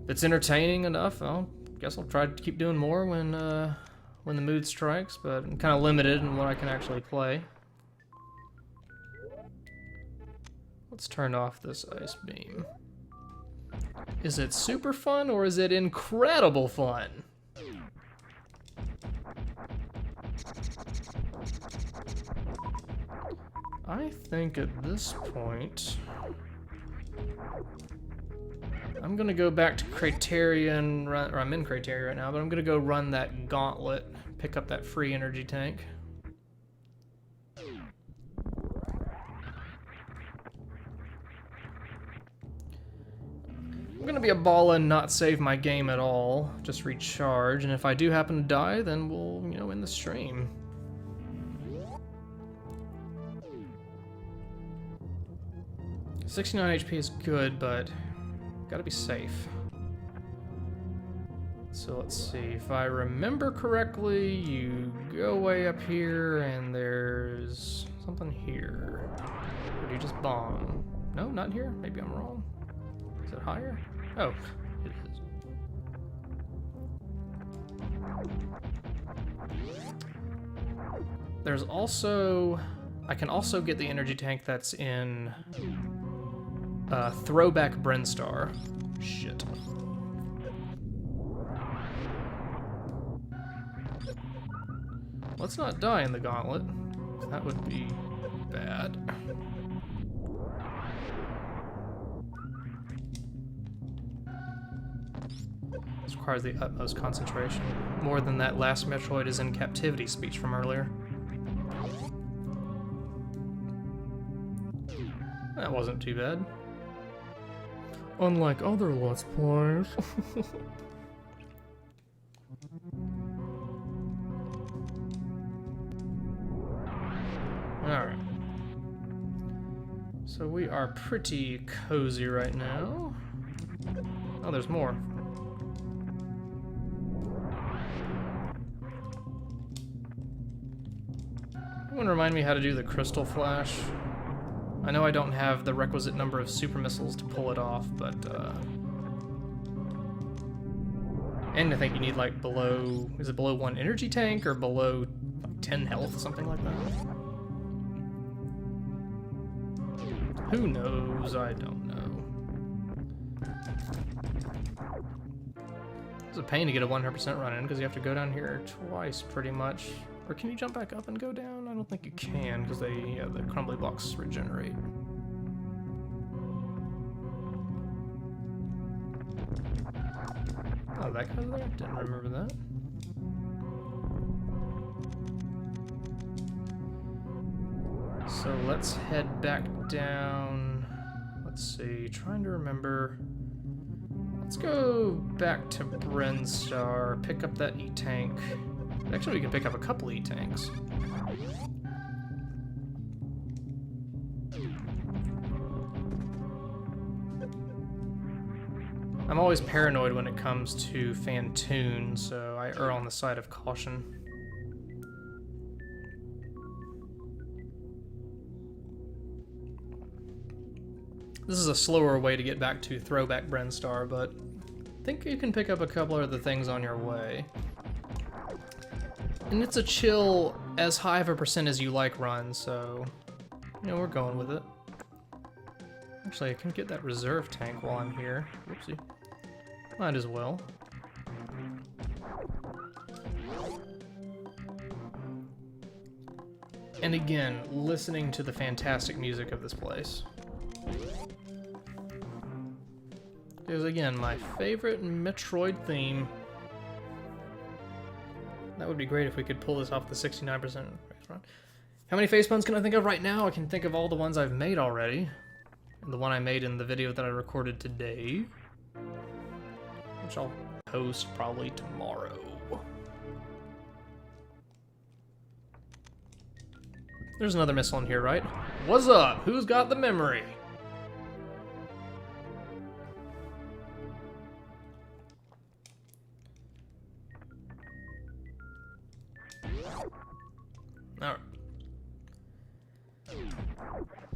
If it's entertaining enough, I guess I'll try to keep doing more when the mood strikes, but I'm kind of limited in what I can actually play. Let's turn off this ice beam. Is it super fun, or is it incredible fun? I think at this point, I'm gonna go back to Criterion, or I'm in Criterion right now, but I'm gonna go run that gauntlet, pick up that free energy tank. I'm gonna be a ball and not save my game at all, just recharge, and if I do happen to die, then we'll, you know, end the stream. .69 HP is good, but Gotta be safe. So let's see, if I remember correctly, you go way up here and there's something here. Or do you just bomb? No, not here? Maybe I'm wrong. Is it higher? Oh, it is. There's also... I can also get the energy tank that's in Throwback Brinstar. Shit. Let's not die in the gauntlet. That would be bad. This requires the utmost concentration. More than that last Metroid is in captivity speech from earlier. That wasn't too bad. Unlike other Let's Plays. Alright. So we are pretty cozy right now. Oh, there's more. Anyone remind me how to do the crystal flash? I know I don't have the requisite number of super missiles to pull it off, but and I think you need like below, is it below 1 energy tank or below like 10 health, something like that? Who knows? I don't know. It's a pain to get a 100% run in because you have to go down here twice pretty much. Or can you jump back up and go down? I don't think you can because the crumbly blocks regenerate. Oh, that guy's there? Didn't remember that. So let's head back down. Let's see, trying to remember. Let's go back to Brinstar, pick up that E-Tank. Actually, we can pick up a couple E-Tanks. I'm always paranoid when it comes to Phantoon, so I err on the side of caution. This is a slower way to get back to Throwback Brinstar, but I think you can pick up a couple of the things on your way. And it's a chill, as high of a percent as you like run, so, you know, we're going with it. Actually, I can get that reserve tank while I'm here. Whoopsie. Might as well. And again, listening to the fantastic music of this place. Because again, my favorite Metroid theme. That would be great if we could pull this off the 69% run. How many face puns can I think of right now? I can think of all the ones I've made already. And the one I made in the video that I recorded today. Which I'll post probably tomorrow. There's another missile in here, right? What's up? Who's got the memory? Alright.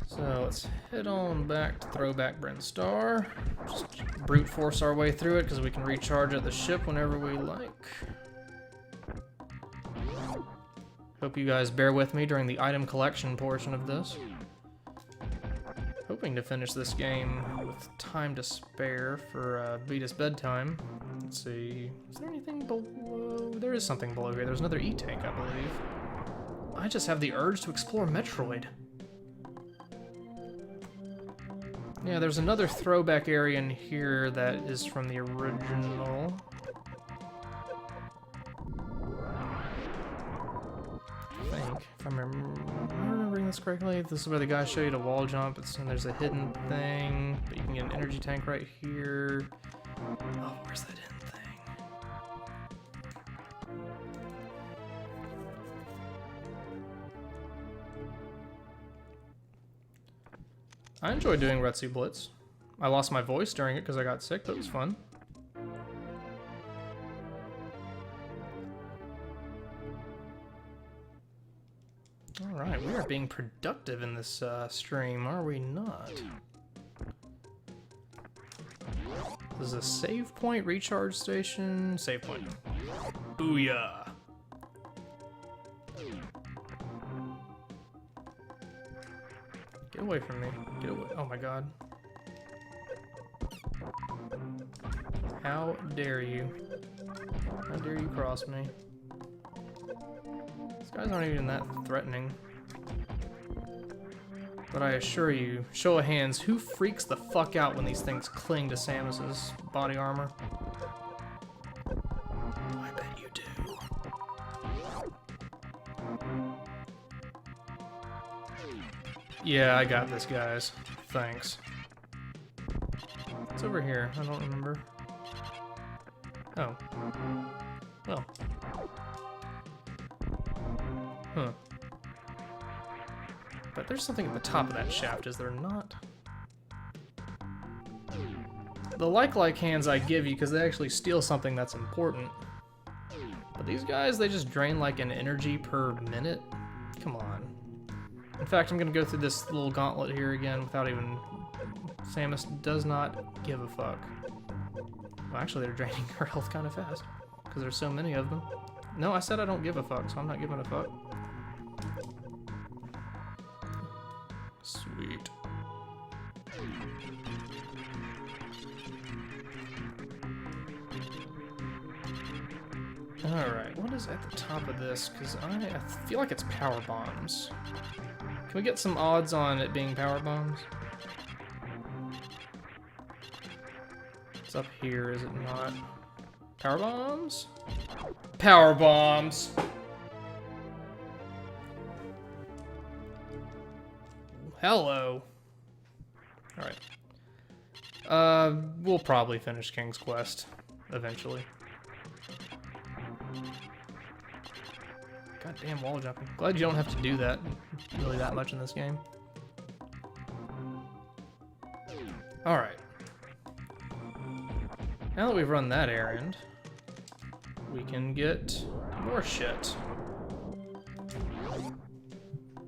So let's head on back to Throwback Brinstar. Just brute force our way through it because we can recharge at the ship whenever we like. Hope you guys bear with me during the item collection portion of this. Hoping to finish this game with time to spare for Betus bedtime. Let's see. Is there anything below? There is something below here. There's another E-Tank, I believe. I just have the urge to explore Metroid. Yeah, there's another throwback area in here that is from the original. I think, if I'm remembering this correctly, this is where the guys show you to wall jump. And there's a hidden thing, but you can get an energy tank right here. Oh, where's that hidden thing? I enjoy doing Retsu Blitz. I lost my voice during it because I got sick, but it was fun. Alright, we are being productive in this stream, are we not? This is a save point, recharge station, save point. Booyah! Get away from me. Get away. Oh my god. How dare you? How dare you cross me? These guys aren't even that threatening. But I assure you, show of hands, who freaks the fuck out when these things cling to Samus's body armor? I bet you do. Yeah, I got this, guys. Thanks. What's over here? I don't remember. Oh. Well. Huh. But there's something at the top of that shaft, is there not? The like hands I give you because they actually steal something that's important. But these guys, they just drain like an energy per minute. Come on. In fact, I'm gonna go through this little gauntlet here again without even... Samus does not give a fuck. Well, actually, they're draining her health kind of fast because there's so many of them. No, I said I don't give a fuck, so I'm not giving a fuck. Sweet. Alright, what is at the top of this? Because I feel like it's power bombs. Can we get some odds on it being power bombs? It's up here, is it not? Power bombs? Power bombs! Hello. Alright. We'll probably finish King's Quest eventually. Goddamn wall jumping. Glad you don't have to do that really that much in this game. Alright. Now that we've run that errand, we can get more shit.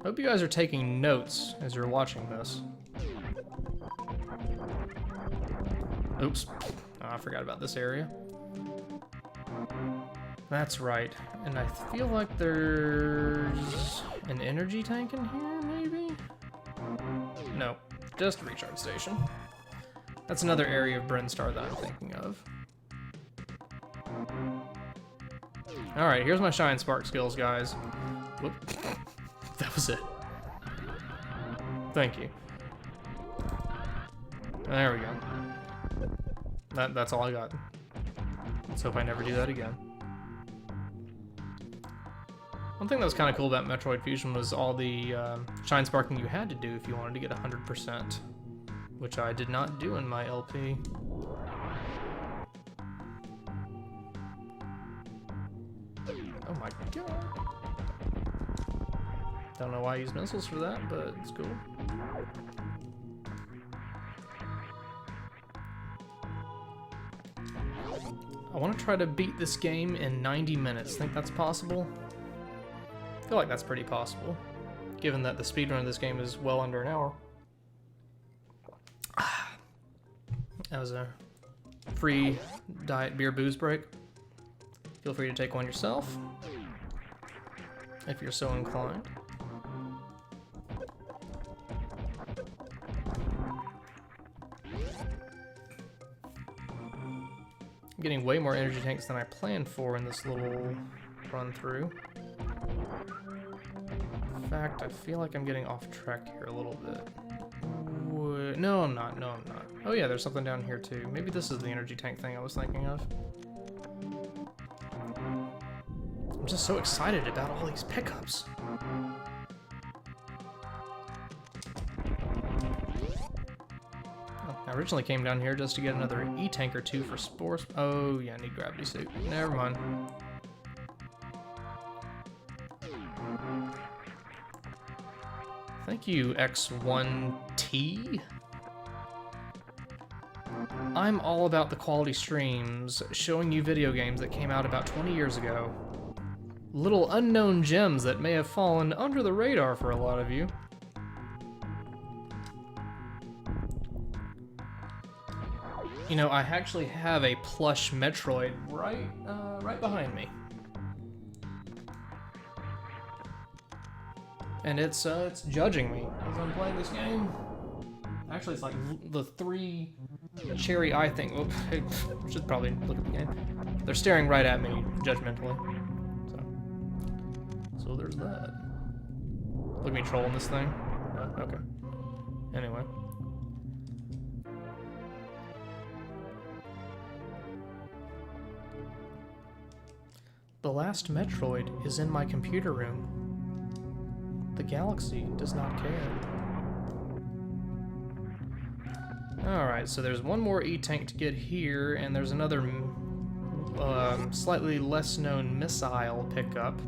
Hope you guys are taking notes as you're watching this. Oops. Oh, I forgot about this area. That's right. And I feel like there's an energy tank in here, maybe? No, just a recharge station. That's another area of Brinstar that I'm thinking of. Alright, here's my Shine Spark skills, guys. Whoop. That was it. Thank you. There we go. That's all I got. Let's hope I never do that again. One thing that was kind of cool about Metroid Fusion was all the shine sparking you had to do if you wanted to get 100%, which I did not do in my LP. Oh my god. Don't know why I use missiles for that, but it's cool. I want to try to beat this game in 90 minutes. Think that's possible? I feel like that's pretty possible, given that the speedrun of this game is well under an hour. That was a free diet beer booze break. Feel free to take one yourself, if you're so inclined. I'm getting way more energy tanks than I planned for in this little run through. In fact, I feel like I'm getting off track here a little bit. No, I'm not. No, I'm not. Oh yeah, there's something down here too. Maybe this is the energy tank thing I was thinking of. I'm just so excited about all these pickups. I originally came down here just to get another E-tank or two for spores. Oh yeah, I need gravity suit. Never mind. Thank you, X1T. I'm all about the quality streams, showing you video games that came out about 20 years ago. Little unknown gems that may have fallen under the radar for a lot of you. You know, I actually have a plush Metroid right behind me. And it's judging me as I'm playing this game. Actually, it's like the 3 cherry eye thing. Oh, I should probably look at the game. They're staring right at me, judgmentally. So there's that. Look at me trolling this thing. Okay. Anyway. The last Metroid is in my computer room. The galaxy does not care. Alright, so there's one more E-tank to get here, and there's another slightly less known missile pickup.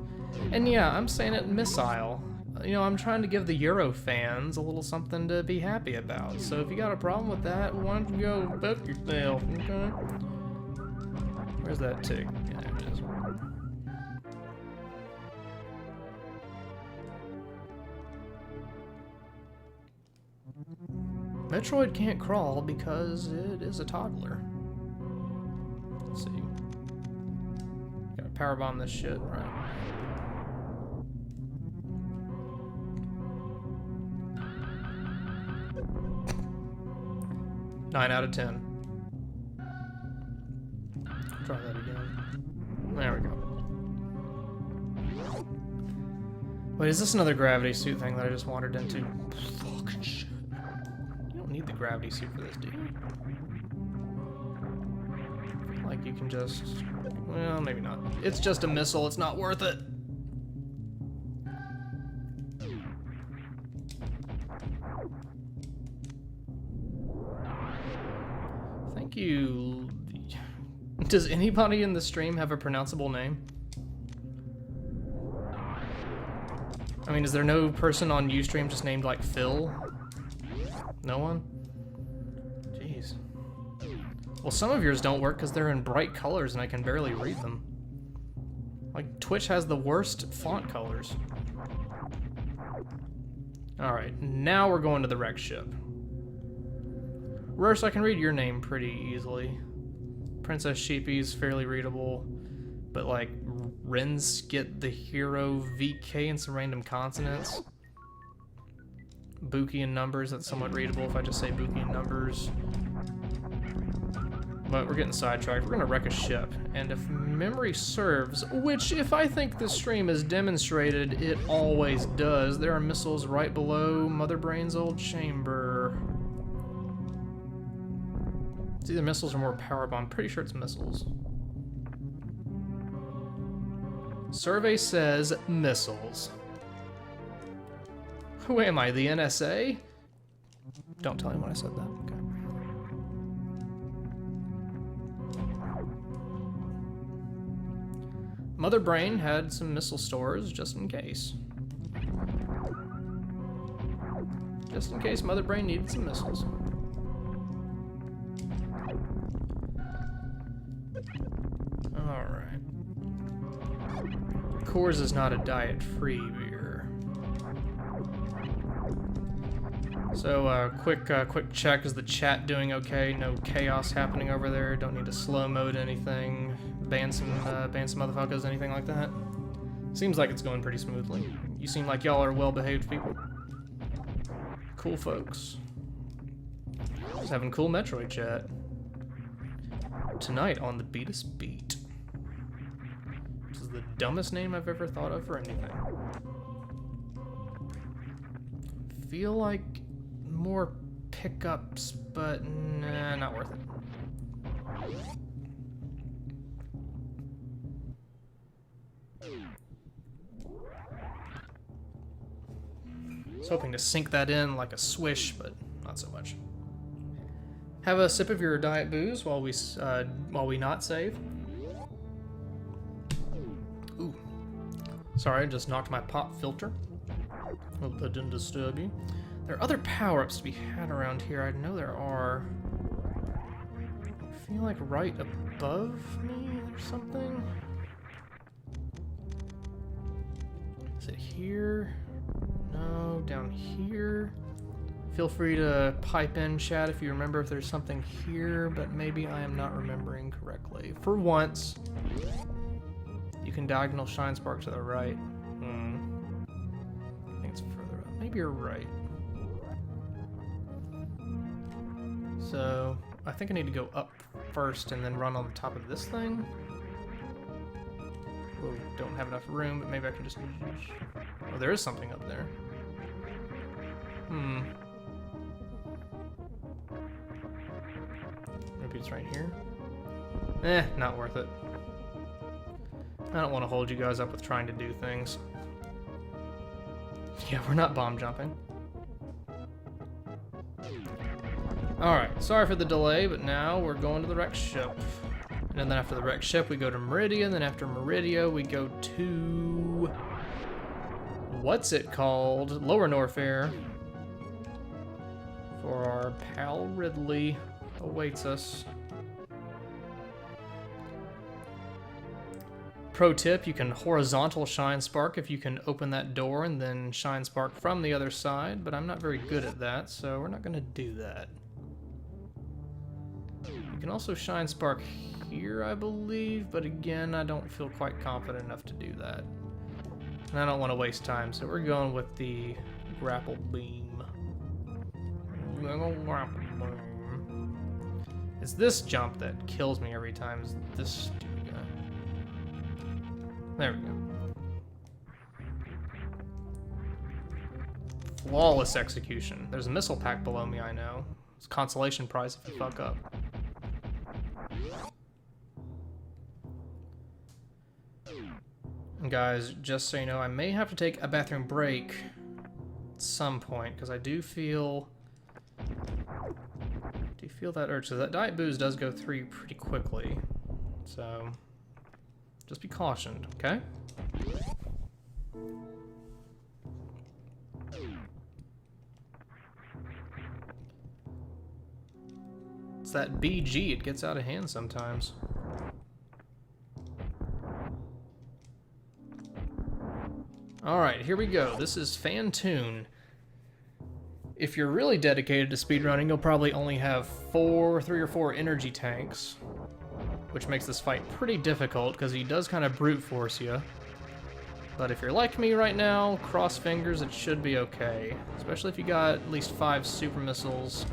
And yeah, I'm saying it missile. You know, I'm trying to give the Euro fans a little something to be happy about. So if you got a problem with that, why don't you go book yourself, okay? Where's that tick? Yeah, there it is. Metroid can't crawl because it is a toddler. Let's see. Gotta powerbomb this shit, right? Nine out of 10. Try that again. There we go. Wait, is this another gravity suit thing that I just wandered into? Fucking shit. You don't need the gravity suit for this, do you? Like you can just... Well, maybe not. It's just a missile, it's not worth it. Thank you. Does anybody in the stream have a pronounceable name? I mean, is there no person on Ustream just named like Phil? No one? Jeez. Well, some of yours don't work because they're in bright colors and I can barely read them. Like, Twitch has the worst font colors. Alright, now we're going to the wreck ship. Rurse, I can read your name pretty easily. Princess Sheepy's fairly readable, but like Renskit the Hero VK and some random consonants. Buki and numbers, that's somewhat readable if I just say Buki and numbers. But we're getting sidetracked. We're gonna wreck a ship, and if memory serves, which if I think the stream has demonstrated, it always does, there are missiles right below Mother Brain's old chamber. It's either missiles or more power bomb. Pretty sure it's missiles. Survey says missiles. Who am I, the NSA? Don't tell anyone I said that. Okay. Mother Brain had some missile stores just in case. Just in case Mother Brain needed some missiles. Alright. Coors is not a diet-free beer. So, quick check. Is the chat doing okay? No chaos happening over there? Don't need to slow mode anything? Ban some motherfuckers, anything like that? Seems like it's going pretty smoothly. You seem like y'all are well-behaved people. Cool folks. Just having cool Metroid chat. Tonight on the Betus Beat. This is the dumbest name I've ever thought of for anything. Feel like more pickups, but nah, not worth it. I was hoping to sink that in like a swish, but not so much. Have a sip of your diet booze while we not save. Ooh. Sorry, I just knocked my pop filter. Hope that didn't disturb you. There are other power-ups to be had around here. I know there are. feel like right above me or something? Is it here? No, down here. Feel free to pipe in, chat, if you remember if there's something here, but maybe I am not remembering correctly. For once, you can diagonal Shine Spark to the right. I think it's further up. Maybe you're right. So, I think I need to go up first and then run on the top of this thing. Oh, don't have enough room, but maybe I can just... Oh, there is something up there. Maybe it's right here. Not worth it. I don't want to hold you guys up with trying to do things. Yeah, we're not bomb jumping. Alright, sorry for the delay, but now we're going to the wrecked ship. And then after the wrecked ship, we go to Maridia, and then after Maridia, we go to... what's it called? Lower Norfair. For our pal Ridley awaits us. Pro tip, you can horizontal Shine Spark if you can open that door and then Shine Spark from the other side, but I'm not very good at that, so we're not going to do that. You can also Shine Spark here, I believe, but again, I don't feel quite confident enough to do that. And I don't want to waste time, so we're going with the Grapple Beam. It's this jump that kills me every time, is this stupid guy. There we go. Flawless execution. There's a missile pack below me, I know. It's a consolation prize if you fuck up. And guys, just so you know, I may have to take a bathroom break at some point, because I do feel that urge. So that diet booze does go through pretty quickly. So just be cautioned, okay? It's that BG, it gets out of hand sometimes. Alright, here we go. This is Phantoon. If you're really dedicated to speedrunning, you'll probably only have 3 or 4 energy tanks, which makes this fight pretty difficult because he does kind of brute force you. But if you're like me right now, cross fingers, it should be okay. Especially if you got at least 5 super missiles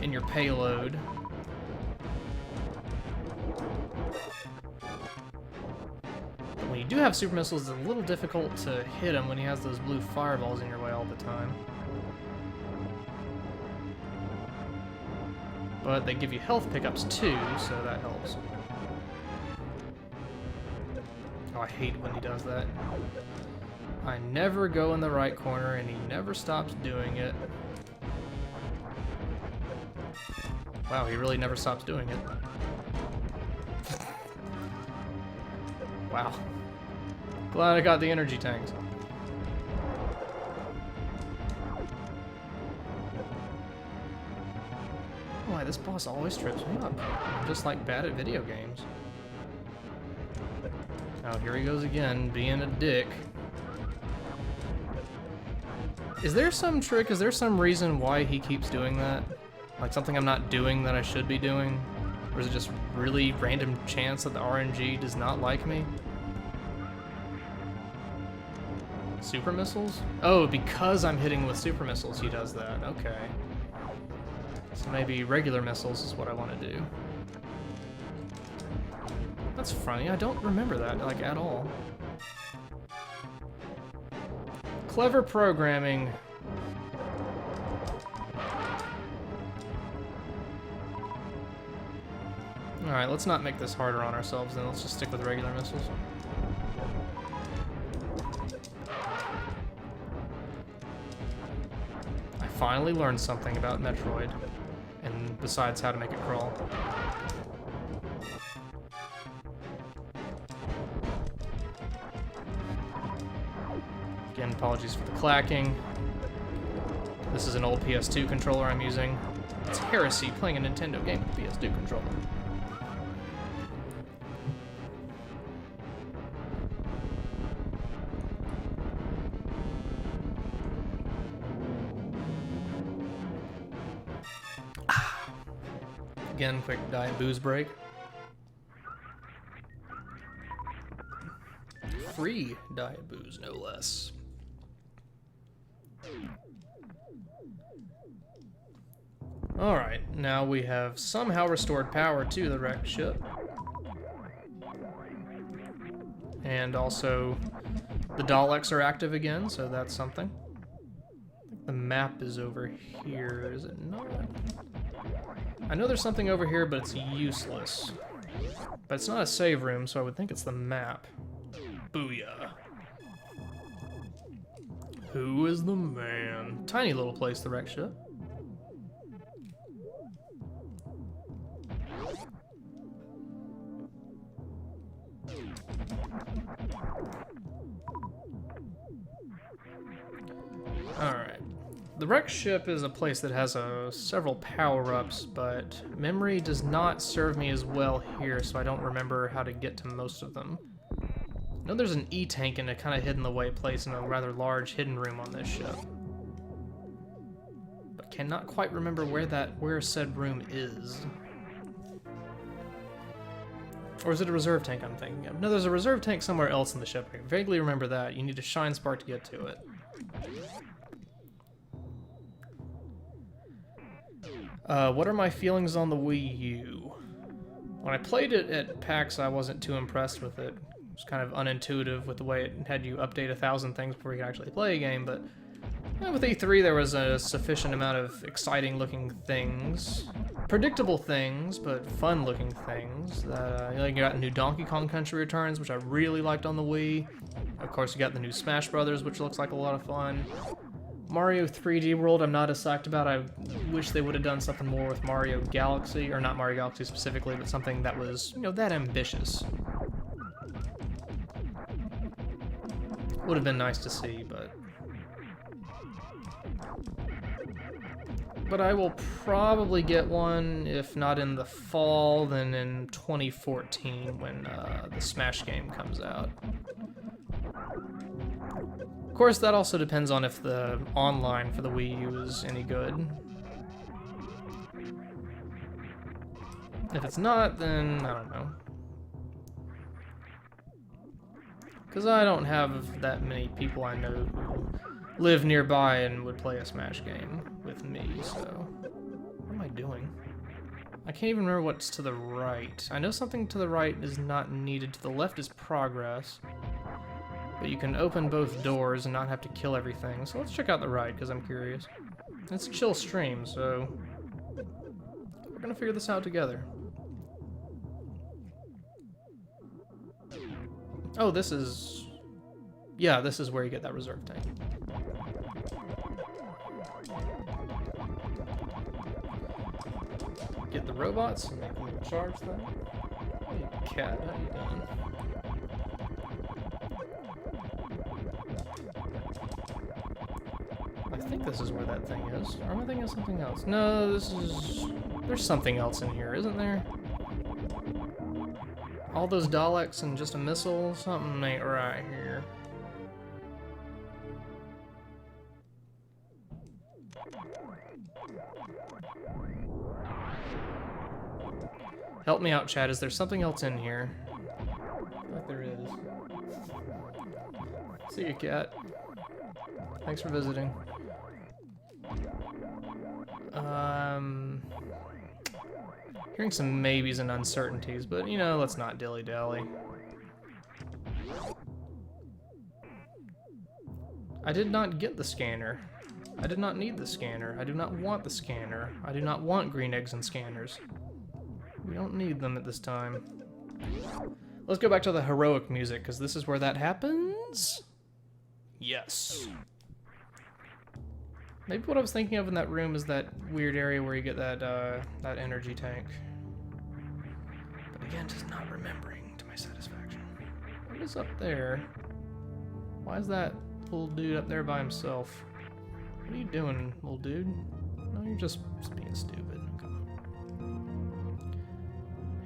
in your payload. But when you do have super missiles, it's a little difficult to hit him when he has those blue fireballs in your way all the time. But they give you health pickups too, so that helps. Oh, I hate when he does that. I never go in the right corner, and he never stops doing it. Wow, he really never stops doing it. Wow. Glad I got the energy tanks. Why, this boss always trips me up. I'm just like bad at video games. Oh, here he goes again, being a dick. Is there some trick, is there some reason why he keeps doing that? Like something I'm not doing that I should be doing? Or is it just really random chance that the RNG does not like me? Super missiles? Oh, because I'm hitting with super missiles he does that, okay. So maybe regular missiles is what I want to do. That's funny, I don't remember that, like, at all. Clever programming. Alright, let's not make this harder on ourselves then, let's just stick with regular missiles. I finally learned something about Metroid. And besides how to make it crawl. Again, apologies for the clacking. This is an old PS2 controller I'm using. It's heresy playing a Nintendo game with a PS2 controller. Again, quick diet booze break. Free diet booze, no less. Alright, now we have somehow restored power to the wrecked ship. And also, the Daleks are active again, so that's something. The map is over here, is it not? I know there's something over here, but it's useless. But it's not a save room, so I would think it's the map. Booyah. Who is the man? Tiny little place, the wrecked ship. Alright. The wrecked ship is a place that has several power-ups, but memory does not serve me as well here, so I don't remember how to get to most of them. I know there's an E-tank in a kind of hidden-away place in a rather large hidden room on this ship. But cannot quite remember where said room is. Or is it a reserve tank I'm thinking of? No, there's a reserve tank somewhere else in the ship. I vaguely remember that. You need a shine spark to get to it. What are my feelings on the Wii U? When I played it at PAX, I wasn't too impressed with it. It was kind of unintuitive with the way it had you update 1,000 things before you could actually play a game, but with E3 there was a sufficient amount of exciting-looking things. Predictable things, but fun-looking things. You got new Donkey Kong Country Returns, which I really liked on the Wii. Of course, you got the new Smash Brothers, which looks like a lot of fun. Mario 3D World, I'm not as psyched about. I wish they would have done something more with Mario Galaxy, or not Mario Galaxy specifically, but something that was, that ambitious. Would have been nice to see, but I will probably get one, if not in the fall, then in 2014 when the Smash game comes out. Of course, that also depends on if the online for the Wii U is any good. If it's not, then I don't know. Because I don't have that many people I know who live nearby and would play a Smash game with me, so... What am I doing? I can't even remember what's to the right. I know something to the right is not needed. To the left is progress. But you can open both doors and not have to kill everything. So let's check out the right, because I'm curious. It's a chill stream, so... we're gonna figure this out together. Oh, this is... yeah, this is where you get that reserve tank. Get the robots and make them charge them. Hey, cat, how you doing? I think this is where that thing is. Or am I thinking of something else? No, this is... there's something else in here, isn't there? All those Daleks and just a missile? Something ain't right here. Help me out, chat. Is there something else in here? I feel like there is. See you, cat. Thanks for visiting. Hearing some maybes and uncertainties, but let's not dilly-dally. I did not get the scanner. I did not need the scanner. I do not want the scanner. I do not want green eggs and scanners. We don't need them at this time. Let's go back to the heroic music, because this is where that happens? Yes. Maybe what I was thinking of in that room is that weird area where you get that that energy tank. But again, just not remembering to my satisfaction. What is up there? Why is that little dude up there by himself? What are you doing, little dude? No, you're just being stupid.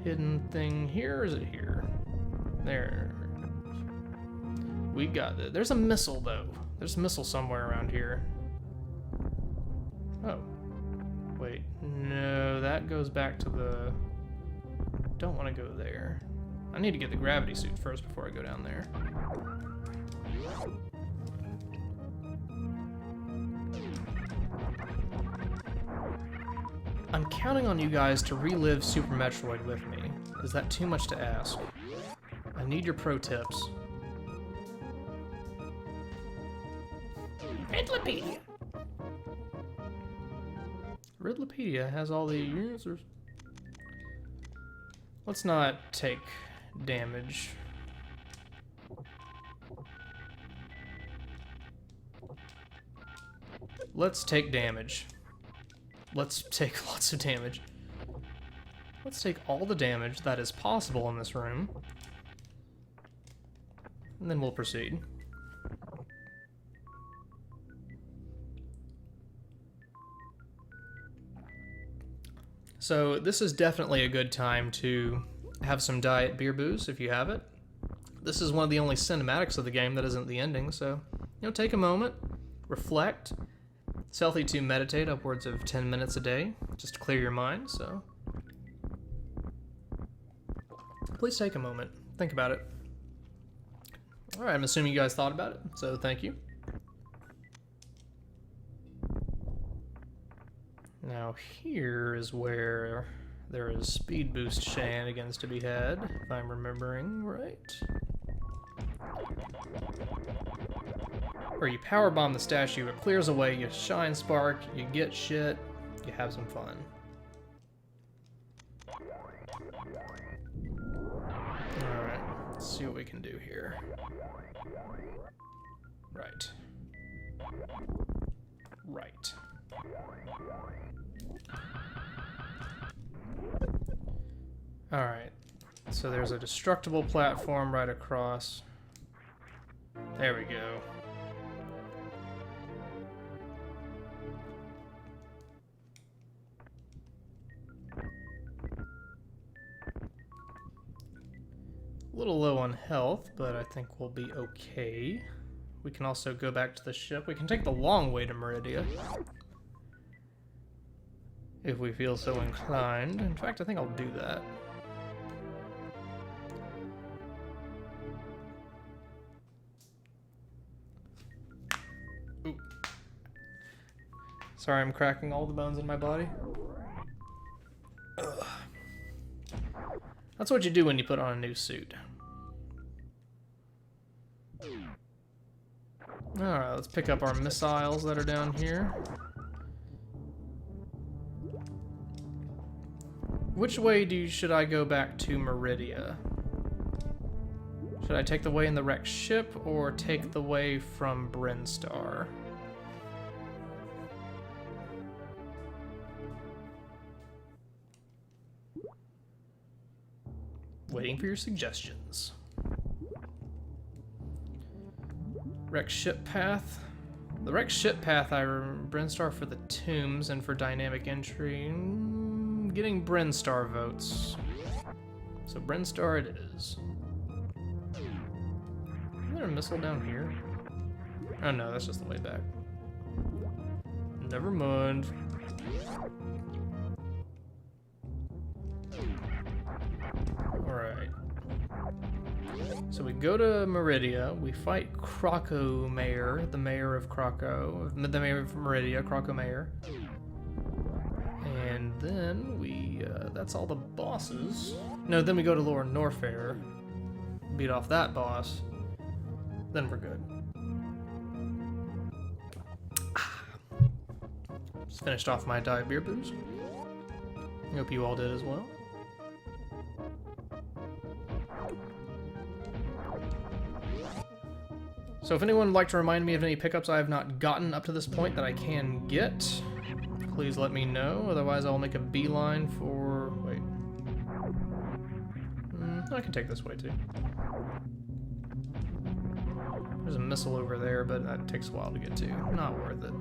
hidden thing here, or is it here? There. We got it. There's a missile, though. There's a missile somewhere around here. Oh. Wait. No, that goes back to the... Don't want to go there. I need to get the gravity suit first before I go down there. I'm counting on you guys to relive Super Metroid with me. Is that too much to ask? I need your pro tips. Ridleypedia! Ridleypedia has all the answers. Let's not take damage. Let's take damage. Let's take lots of damage. Let's take all the damage that is possible in this room. And then we'll proceed. So this is definitely a good time to have some diet beer booze if you have it. This is one of the only cinematics of the game that isn't the ending, so take a moment, reflect. It's healthy to meditate upwards of 10 minutes a day, just to clear your mind, so please take a moment, think about it. Alright, I'm assuming you guys thought about it, so thank you. Now here is where there is speed boost shenanigans to be had, if I'm remembering right. Where you powerbomb the statue, it clears away, you shine spark, you get shit, you have some fun. Alright, let's see what we can do here. Right. Right. Alright, so there's a destructible platform right across. There we go. A little low on health, but I think we'll be okay. We can also go back to the ship. We can take the long way to Maridia, if we feel so inclined. In fact, I think I'll do that. Ooh. Sorry, I'm cracking all the bones in my body. Ugh. That's what you do when you put on a new suit. Alright, let's pick up our missiles that are down here. Which way should I go back to Maridia? Should I take the way in the wrecked ship or take the way from Brinstar? Waiting for your suggestions. Wrecked ship path. The wrecked ship path, I remember Brinstar for the tombs and for dynamic entry. Getting Brinstar votes. So Brinstar it is. Is there a missile down here? Oh no, that's just the way back. Never mind. Alright. So we go to Maridia, we fight Crocomire, the mayor of the mayor of Maridia, Crocomire. And then we, that's all the bosses. No, then we go to Lord Norfair, beat off that boss, then we're good. Just finished off my diet beer booze. I hope you all did as well. So if anyone would like to remind me of any pickups I have not gotten up to this point that I can get, please let me know. Otherwise I'll make a beeline for... wait. I can take this way too. There's a missile over there, but that takes a while to get to. Not worth it.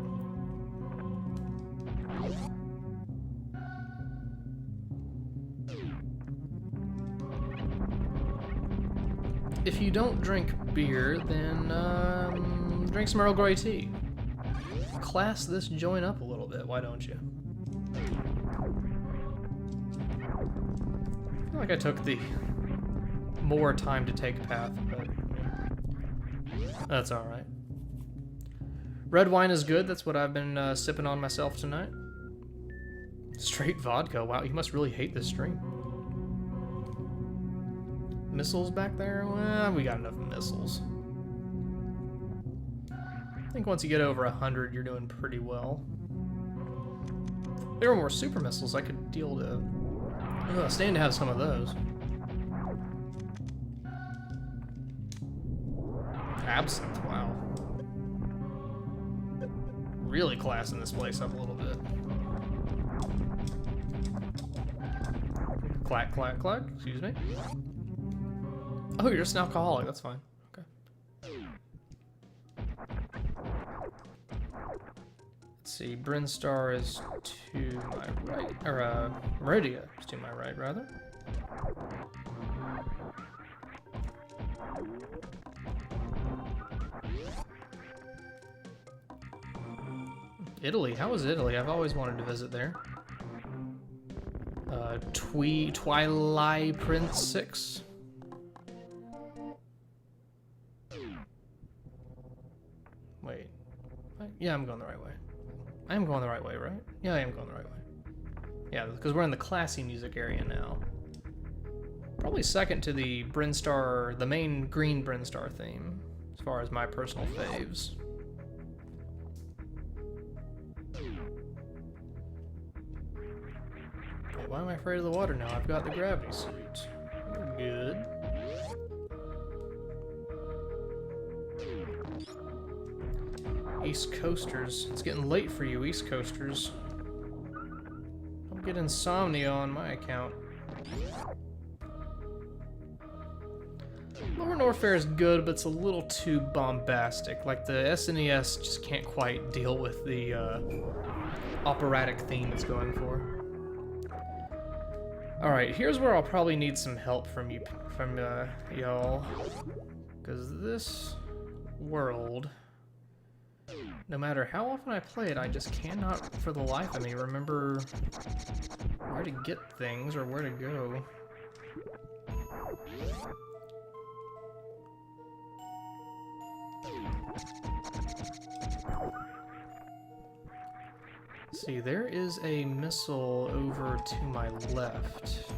if you don't drink beer, then drink some Earl Grey tea. Class this joint up a little bit, why don't you? I feel like I took the more time to take path, but that's alright. Red wine is good, that's what I've been sipping on myself tonight. Straight vodka, wow, you must really hate this stream. Missiles back there? Well, we got enough missiles. I think once you get over 100, you're doing pretty well. If there were more super missiles, I could deal to... stand to have some of those. Absinthe, wow. Really classing this place up a little bit. Clack, clack, clack, excuse me. Oh, you're just an alcoholic, that's fine. Okay. Let's see, Brinstar is to my right, or Maridia is to my right, rather. Italy, how was Italy? I've always wanted to visit there. Twilight Prince 6. Wait. Yeah, I'm going the right way. I am going the right way, right? Yeah, I am going the right way. Yeah, because we're in the classy music area now. Probably second to the Brinstar, the main green Brinstar theme, as far as my personal faves. Wait, why am I afraid of the water now? I've got the gravity suit. We're good. East Coasters. It's getting late for you, East Coasters. Don't get insomnia on my account. Lower Norfair is good, but it's a little too bombastic. Like, the SNES just can't quite deal with the operatic theme it's going for. Alright, here's where I'll probably need some help from you, y'all. Because this world... No matter how often I play it, I just cannot, for the life of me, remember where to get things or where to go. See, there is a missile over to my left.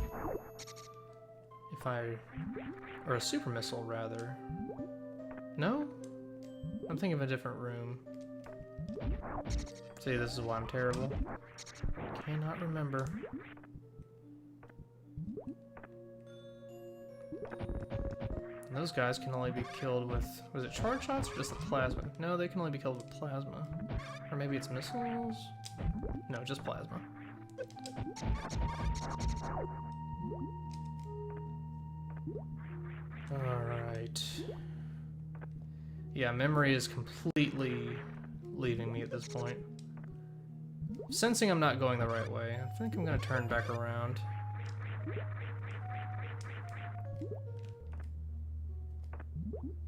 Or a super missile, rather. No? I'm thinking of a different room. See, this is why I'm terrible. Cannot remember. And those guys can only be killed with... Was it charge shots or just the plasma? No, they can only be killed with plasma. Or maybe it's missiles? No, just plasma. Alright. Yeah, memory is completely leaving me at this point. Sensing I'm not going the right way, I think I'm gonna turn back around.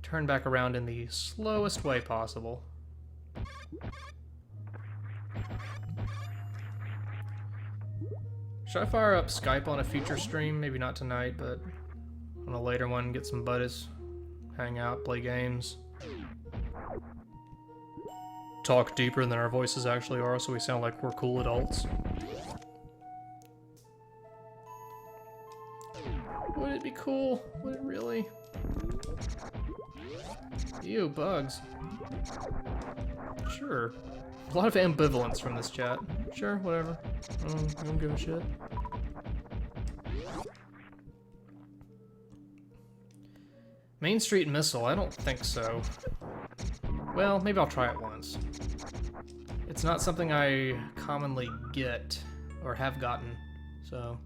Turn back around in the slowest way possible. Should I fire up Skype on a future stream? Maybe not tonight, but on a later one, get some buddies, hang out, play games. Talk deeper than our voices actually are, so we sound like we're cool adults. Would it be cool? Would it really? Ew, bugs. Sure. A lot of ambivalence from this chat. Sure, whatever. I don't give a shit. Main Street Missile, I don't think so. Well, maybe I'll try it once. It's not something I commonly get, or have gotten, so...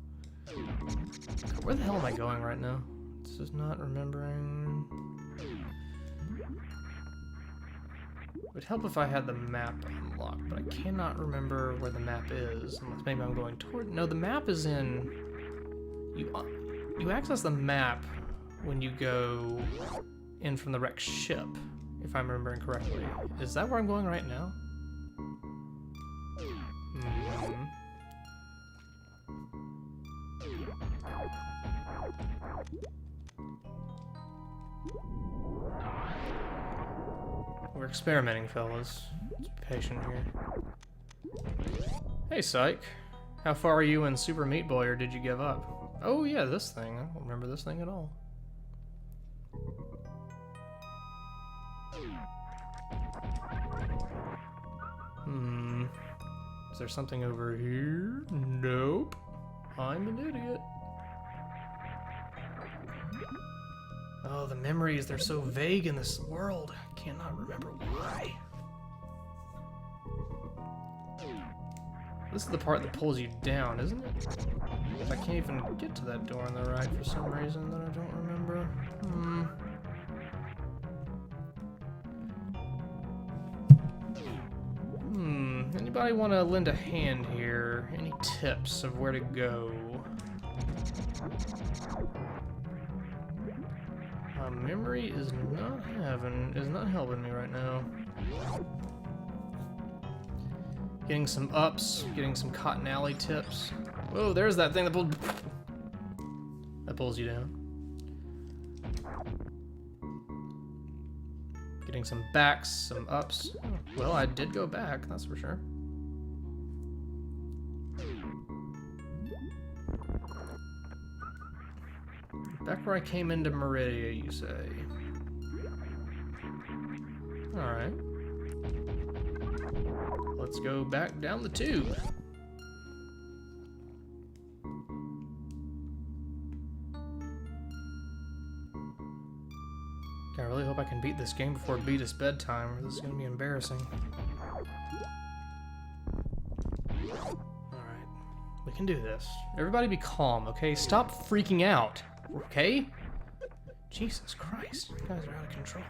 Where the hell am I going right now? This is not remembering... It would help if I had the map unlocked, but I cannot remember where the map is, unless maybe I'm going toward... No, the map is in... You access the map when you go in from the wrecked ship, if I'm remembering correctly. Is that where I'm going right now? Hmm. We're experimenting, fellas. Let's be patient here. Hey, Psych. How far are you in Super Meat Boy, or did you give up? Oh yeah, this thing. I don't remember this thing at all. Hmm. Is there something over here? Nope. I'm an idiot. Oh, the memories, they're so vague in this world. I cannot remember why. This is the part that pulls you down, isn't it? I can't even get to that door on the right for some reason that I don't remember. Anybody want to lend a hand here? Any tips of where to go? My memory is not helping me right now. Getting some ups, getting some Cotton Alley tips. Whoa, there's that thing that pulls you down. Getting some backs, some ups. Well, I did go back, that's for sure. Back where I came into Maridia, you say? Alright. Let's go back down the tube. I really hope I can beat this game before Betus bedtime, or this is gonna be embarrassing. Alright. We can do this. Everybody be calm, okay? Stop freaking out, okay? Jesus Christ, you guys are out of control.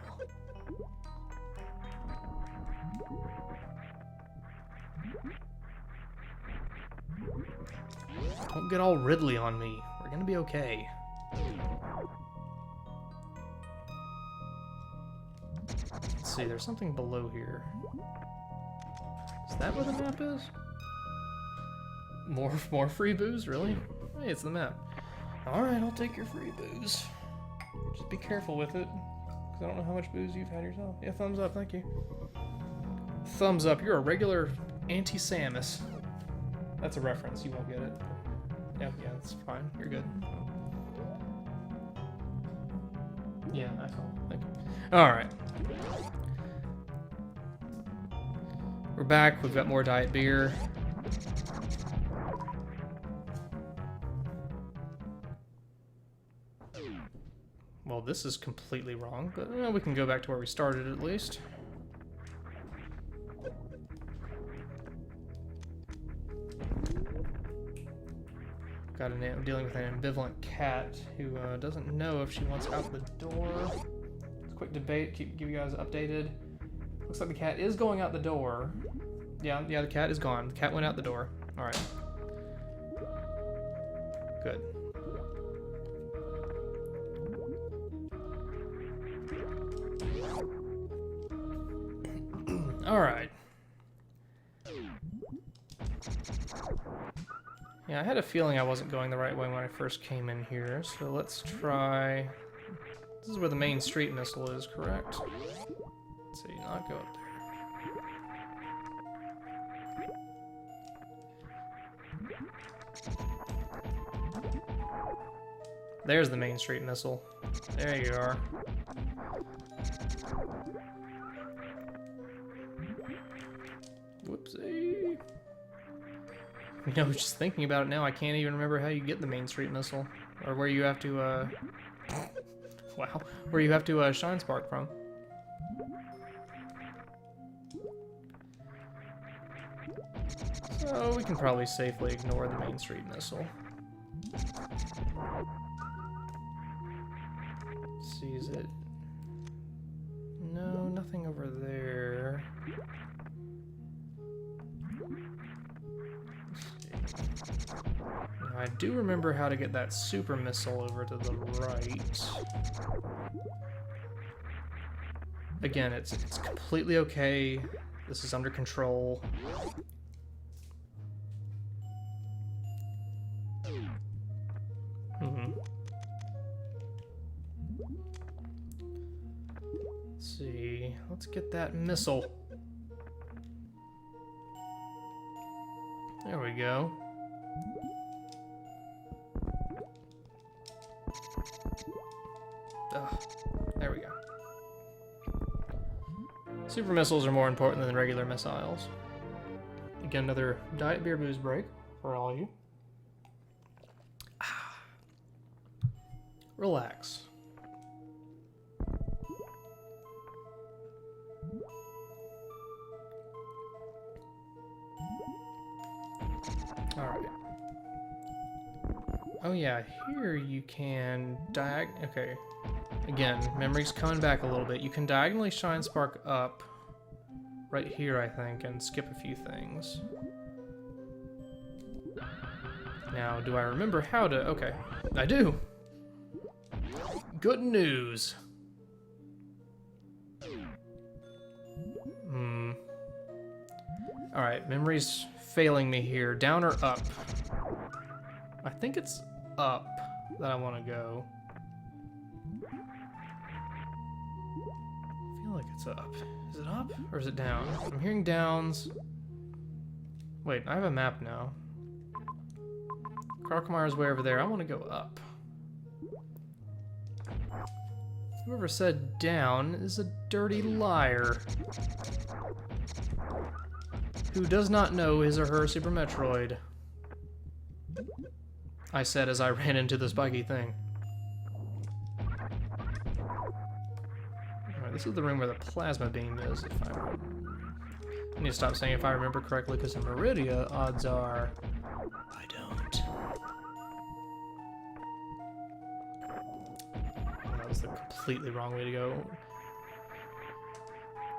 Don't get all Ridley on me. We're gonna be okay. Let's see, there's something below here. Is that where the map is? More free booze, really? Hey, it's the map. Alright, I'll take your free booze. Just be careful with it, because I don't know how much booze you've had yourself. Yeah, thumbs up, thank you. Thumbs up, you're a regular anti-Samus. That's a reference, you won't get it. Yeah, that's fine. You're good. Yeah, I saw. Thank you. Alright. We're back. We've got more diet beer. Well, this is completely wrong, but we can go back to where we started at least. Got I'm dealing with an ambivalent cat who doesn't know if she wants out the door. It's a quick debate, give you guys updated. Looks like the cat is going out the door. Yeah, the cat is gone. The cat went out the door. All right. Good. All right. Yeah, I had a feeling I wasn't going the right way when I first came in here, so let's try... This is where the main street missile is, correct? Let's see, not go up there. There's the main street missile. There you are. Whoopsie. You know, just thinking about it now, I can't even remember how you get the main street missile. Or where you have to, wow. Where you have to, shine spark from. So, we can probably safely ignore the main street missile. Let's see, is it... No, nothing over there. No, I do remember how to get that super missile over to the right. Again, it's completely okay. This is under control. Let's see. Let's get that missile. There we go. Ugh, there we go. Super missiles are more important than regular missiles. Again, another diet beer booze break for all of you. Relax. Alright. Oh yeah, here you can okay. Again, memory's coming back a little bit. You can diagonally shine spark up right here, I think, and skip a few things. Now, do I remember how to... Okay, I do! Good news! Alright, memory's failing me here. Down or up? I think it's up that I want to go. I feel like it's up. Is it up or is it down? I'm hearing downs. Wait, I have a map now. Crocomire's way over there. I want to go up. Whoever said down is a dirty liar. Who does not know his or her Super Metroid. I said as I ran into the spiky thing. Alright, this is the room where the plasma beam is. I need to stop saying if I remember correctly, because in Maridia, odds are I don't. That was the completely wrong way to go.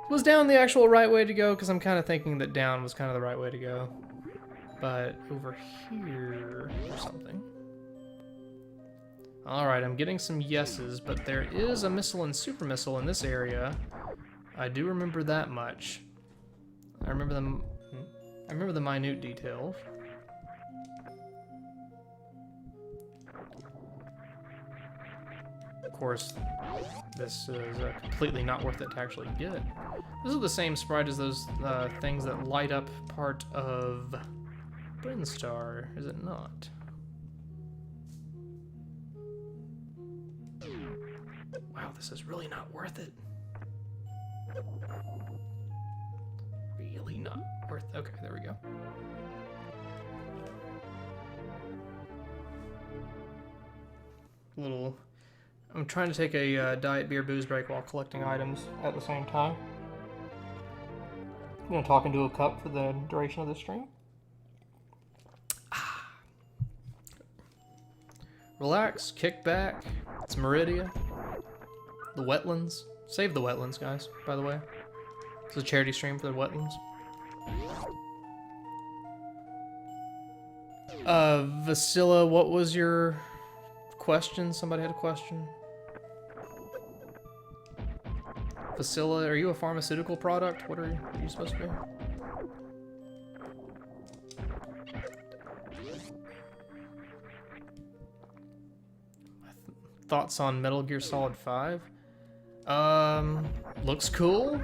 Was down the actual right way to go? Because I'm kind of thinking that down was kind of the right way to go. But over here or something. Alright, I'm getting some yeses, but there is a missile and super missile in this area. I do remember that much. I remember the minute details. Of course, this is completely not worth it to actually get. This is the same sprite as those things that light up part of Brinstar, is it not? Wow, this is really not worth it. Really not worth it. Okay, there we go. I'm trying to take a diet beer booze break while collecting items at the same time. I'm going to talk into a cup for the duration of the stream. Relax, kick back. It's Maridia. The wetlands. Save the wetlands, guys, by the way. It's a charity stream for the wetlands. Vasilla, what was your question? Somebody had a question. Vasilla, are you a pharmaceutical product? What are you supposed to be? Thoughts on Metal Gear Solid 5? Looks cool.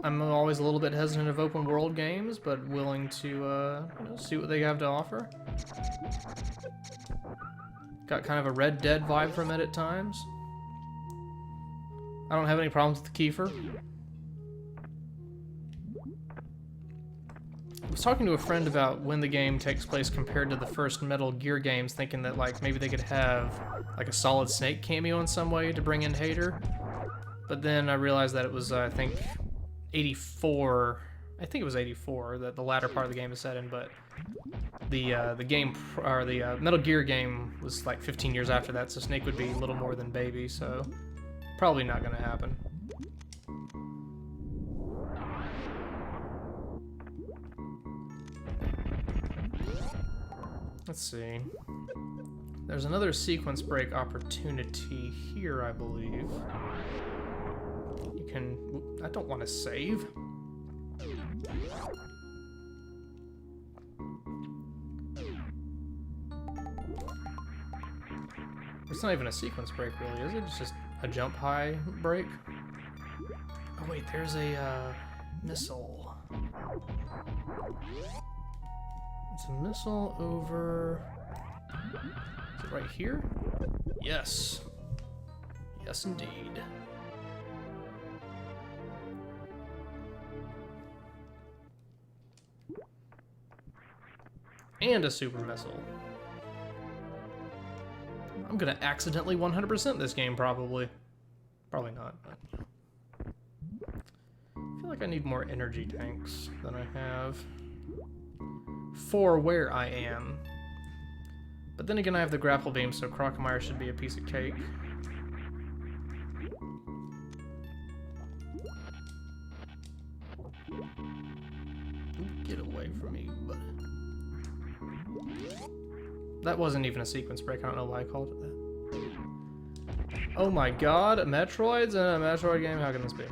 I'm always a little bit hesitant of open world games, but willing to you know, see what they have to offer. Got kind of a Red Dead vibe from it at times. I don't have any problems with Kiefer. I was talking to a friend about when the game takes place compared to the first Metal Gear games, thinking that like maybe they could have like a Solid Snake cameo in some way to bring in Hater. But then I realized that it was I think 84. I think it was 84 that the latter part of the game is set in, but the game or the Metal Gear game was like 15 years after that, so Snake would be little more than baby, so probably not gonna happen. Let's see. There's another sequence break opportunity here, I believe. You can... I don't want to save. It's not even a sequence break, really, is it? It's just a jump high break. Oh wait, there's a missile. It's a missile over... Is it right here? Yes. Yes, indeed. And a super missile. I'm gonna accidentally 100% this game, probably. Probably not, but... I feel like I need more energy tanks than I have. For where I am. But then again, I have the grapple beam, so Crocomire should be a piece of cake. Get away from me, but... That wasn't even a sequence break. I don't know why I called it that. Oh my god, Metroids in a Metroid game? How can this be?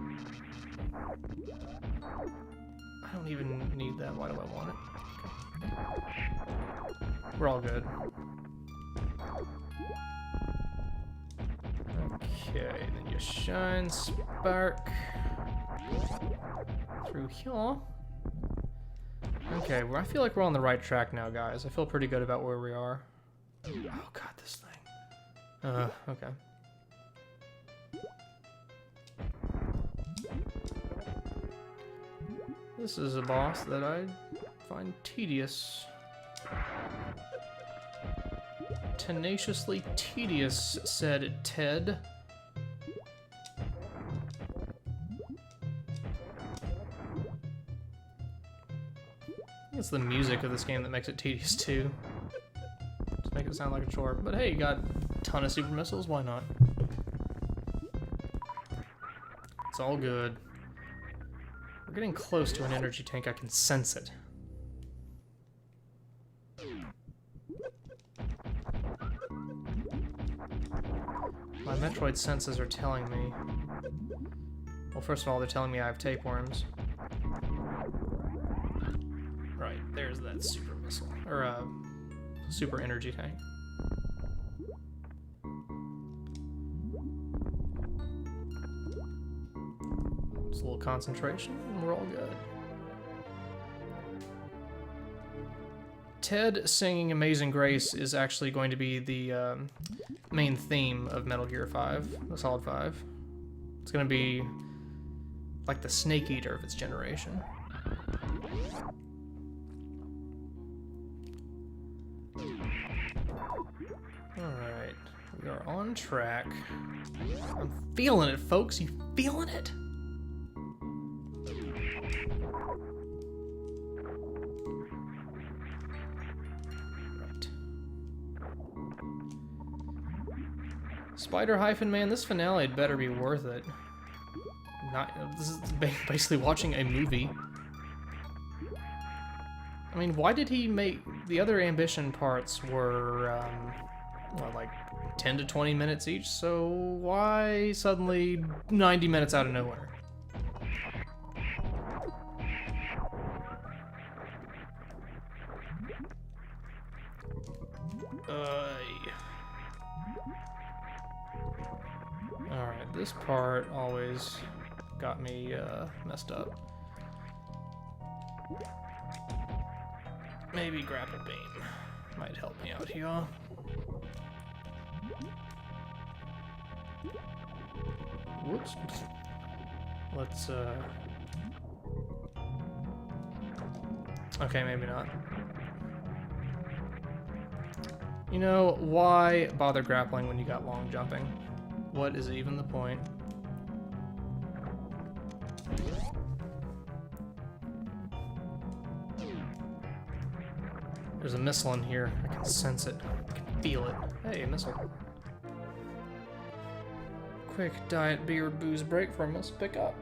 I don't even need that. Why do I want it? Okay. We're all good. Okay, then you shine spark through here. Okay, well, I feel like we're on the right track now, guys. I feel pretty good about where we are. Oh god, this thing. Okay. This is a boss that I find tedious. Tenaciously tedious, said Ted. It's the music of this game that makes it tedious too. Just make it sound like a chore. But hey, you got a ton of super missiles, why not? It's all good. We're getting close to an energy tank, I can sense it. My Metroid senses are telling me... Well, first of all, they're telling me I have tapeworms. Right, there's that super missile. Or, super energy tank. Just a little concentration, and we're all good. Ted singing Amazing Grace is actually going to be the main theme of Metal Gear 5, the Solid 5. It's going to be like the Snake Eater of its generation. Alright, we are on track. I'm feeling it, folks. You feeling it? Right. Spider-Man, this finale had better be worth it. This is basically watching a movie. I mean, why did he make... The other ambition parts were, what, like 10 to 20 minutes each, so why suddenly 90 minutes out of nowhere? Alright, this part always got me messed up. Maybe Grapple Beam might help me out here. Whoops. Let's, okay, maybe not. You know, why bother grappling when you got long jumping? What is even the point? There's a missile in here. I can sense it. I can feel it. Hey, a missile. Quick diet beer booze break for a missile pickup.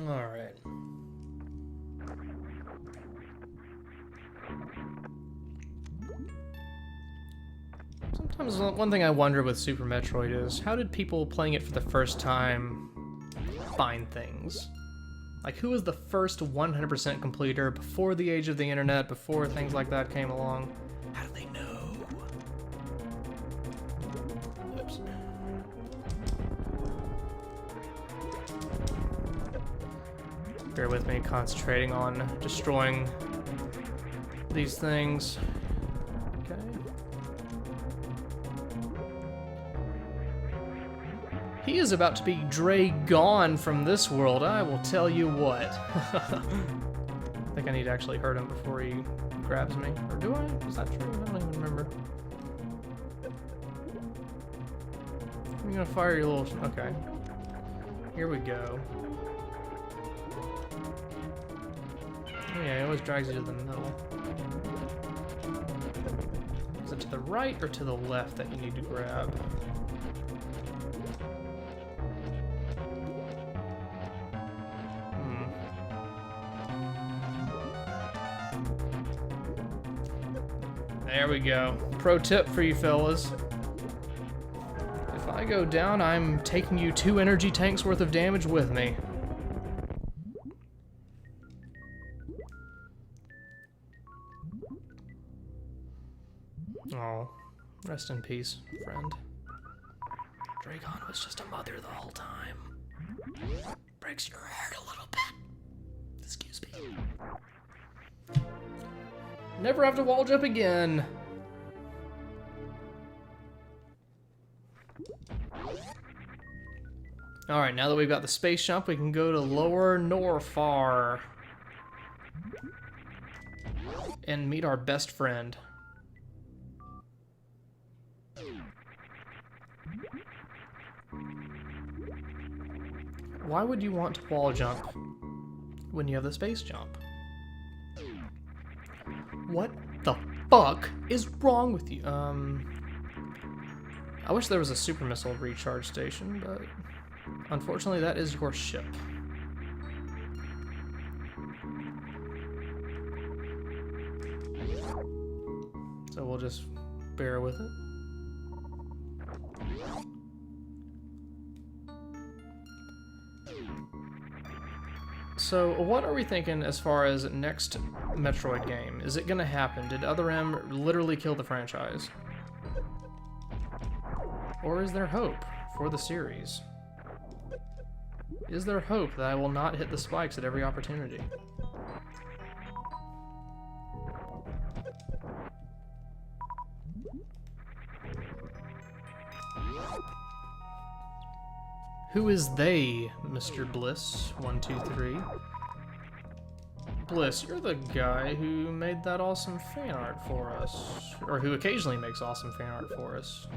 Alright. Sometimes one thing I wonder with Super Metroid is, how did people playing it for the first time find things? Like, who was the first 100% completer before the age of the internet, before things like that came along? How do they know? Oops. Bear with me, concentrating on destroying these things. Okay. He is about to be Draygon from this world, I will tell you what. I think I need to actually hurt him before he grabs me. Or do I? Is that true? I don't even remember. I'm gonna fire your little... Okay. Here we go. Oh yeah, he always drags you to the middle. Is it to the right or to the left that you need to grab? There we go. Pro tip for you fellas. If I go down, I'm taking you 2 energy tanks worth of damage with me. Oh, rest in peace, friend. Draygon was just a mother the whole time. Breaks your heart a little bit. Excuse me. Never have to wall jump again. Alright, now that we've got the space jump, we can go to Lower Norfair and meet our best friend. Why would you want to wall jump when you have the space jump? What the fuck is wrong with you? I wish there was a super missile recharge station, but unfortunately that is your ship. So we'll just bear with it. So, what are we thinking as far as next Metroid game? Is it gonna happen? Did Other M literally kill the franchise? Or is there hope for the series? Is there hope that I will not hit the spikes at every opportunity? Who is they, Mr. Bliss? 1, 2, 3. Bliss, you're the guy who made that awesome fan art for us. Or who occasionally makes awesome fan art for us.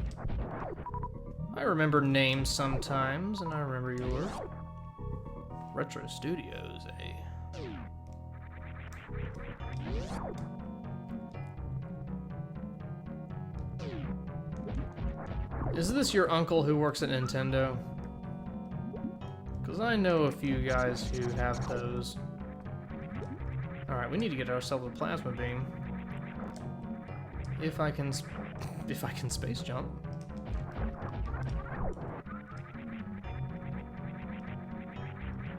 I remember names sometimes, and I remember yours. Retro Studios, eh? Is this your uncle who works at Nintendo? Because I know a few guys who have those. Alright, we need to get ourselves a plasma beam. If I can space jump.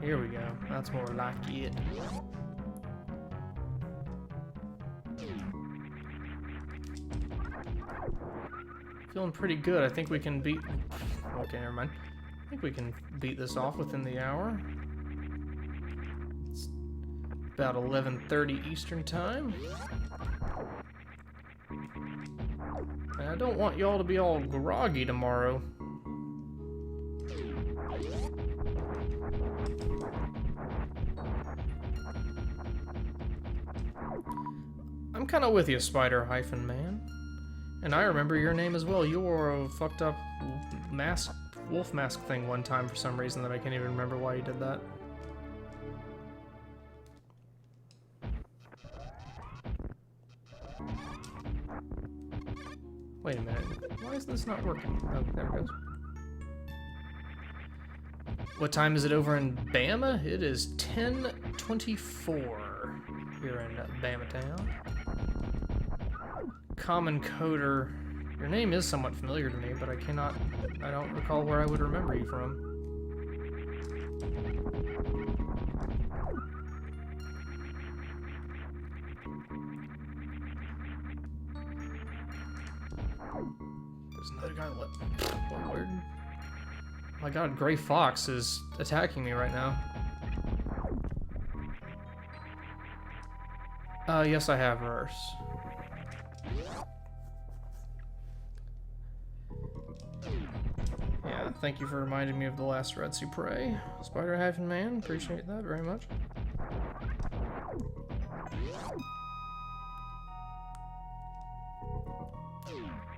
Here we go. That's more like it. Feeling pretty good. I think we can beat... Okay, never mind. I think we can beat this off within the hour. It's about 11:30 Eastern Time. And I don't want y'all to be all groggy tomorrow. I'm kind of with you, Spider-Man. And I remember your name as well. You wore a fucked up mask, wolf mask thing one time for some reason that I can't even remember why you did that. Wait a minute. Why is this not working? Oh, there it goes. What time is it over in Bama? It is 10:24 here in Bama Town. Common Coder Your name is somewhat familiar to me, but I don't recall where I would remember you from. There's another guy left. What, weird? Oh my god, Gray Fox is attacking me right now. Yes, I have verse. Yeah, thank you for reminding me of the last Red Supre. Spider-Man, appreciate that very much.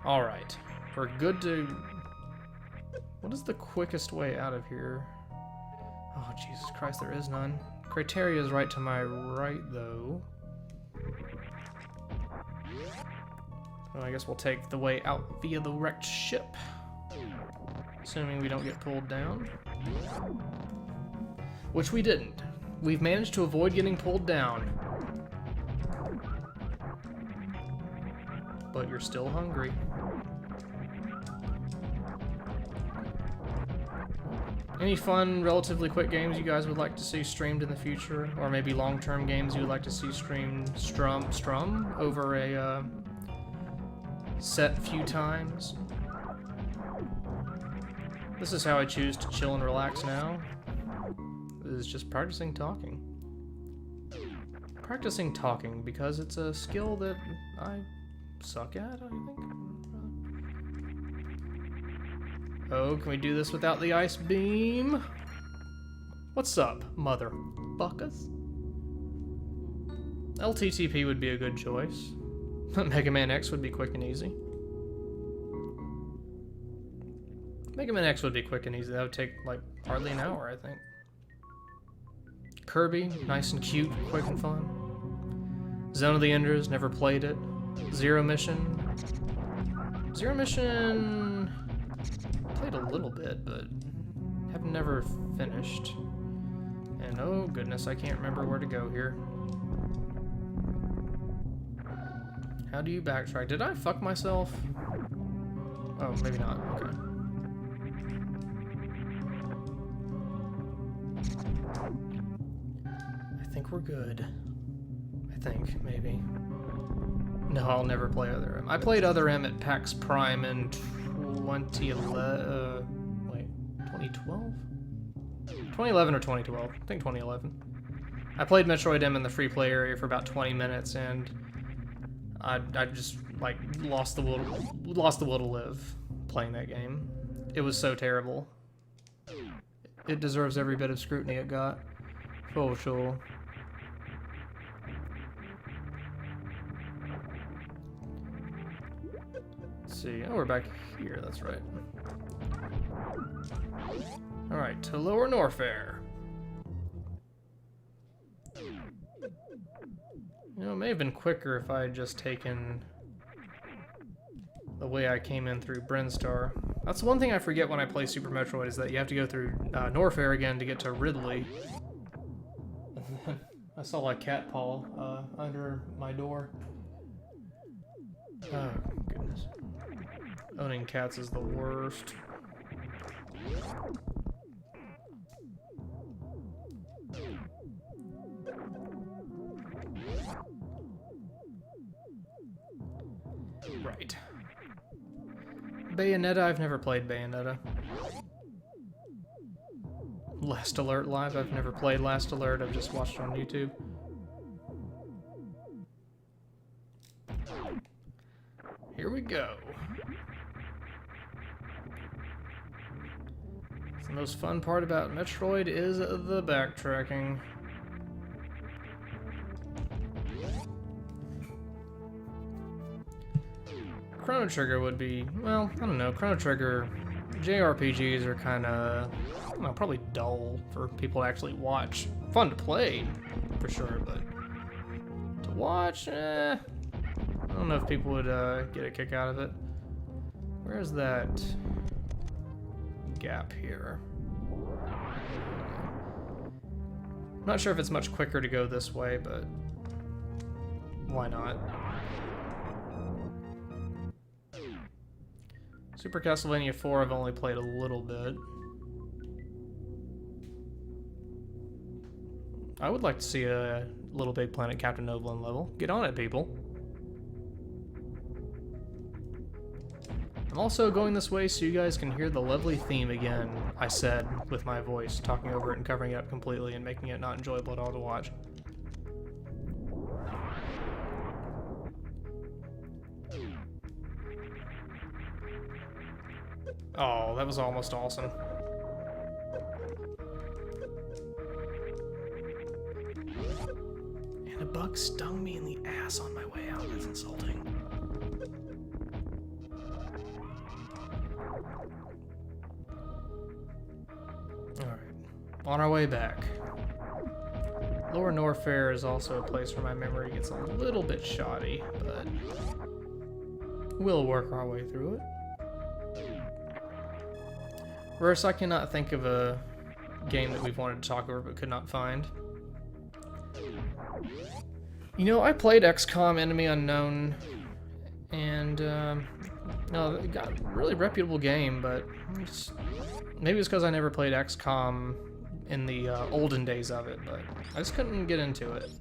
Alright, we're good to... What is the quickest way out of here? Oh, Jesus Christ, there is none. Criteria is right to my right, though. Well, I guess we'll take the way out via the wrecked ship. Assuming we don't get pulled down. Which we didn't. We've managed to avoid getting pulled down. But you're still hungry. Any fun, relatively quick games you guys would like to see streamed in the future? Or maybe long-term games you would like to see streamed strum over a set few times? This is how I choose to chill and relax now. Is just practicing talking. Practicing talking because it's a skill that I suck at, I think. Oh, can we do this without the ice beam? What's up, motherfuckers? LTTP would be a good choice. Mega Man X would be quick and easy. Mega Man X would be quick and easy. That would take, like, hardly an hour, I think. Kirby, nice and cute, quick and fun. Zone of the Enders, never played it. Zero Mission. Zero Mission... played a little bit, but have never finished. And oh goodness, I can't remember where to go here. How do you backtrack? Did I fuck myself? Oh, maybe not. Okay. I think we're good. I think, maybe. No, I'll never play Other M. I played Other M at PAX Prime in 2011, wait, 2012? 2011 or 2012, I think 2011. I played Metroid M in the free play area for about 20 minutes and I just, like, lost the will to live playing that game. It was so terrible. It deserves every bit of scrutiny it got. For sure. Let's see. Oh, we're back here. That's right. All right, to Lower Norfair. You know, it may have been quicker if I had just taken the way I came in through Brinstar. That's the one thing I forget when I play Super Metroid is that you have to go through Norfair again to get to Ridley. I saw a cat paw under my door. Oh, goodness. Owning cats is the worst. Right. Bayonetta, I've never played Bayonetta. Last Alert Live, I've never played Last Alert, I've just watched it on YouTube. Here we go. The most fun part about Metroid is the backtracking. Chrono Trigger would be, well, I don't know, Chrono Trigger, JRPGs are kind of, well, probably dull for people to actually watch. Fun to play, for sure, but to watch, I don't know if people would get a kick out of it. Where's that gap here? I'm not sure if it's much quicker to go this way, but why not? Super Castlevania 4 I've only played a little bit. I would like to see a Little Big Planet Captain Noblin level. Get on it, people. I'm also going this way so you guys can hear the lovely theme again, I said, with my voice, talking over it and covering it up completely and making it not enjoyable at all to watch. Oh, that was almost awesome. And a bug stung me in the ass on my way out. That's insulting. Alright, on our way back. Lower Norfair is also a place where my memory gets a little bit shoddy, but we'll work our way through it. First, I cannot think of a game that we've wanted to talk over but could not find. You know, I played XCOM Enemy Unknown, and no, it got a really reputable game, but maybe it's because I never played XCOM in the olden days of it, but I just couldn't get into it.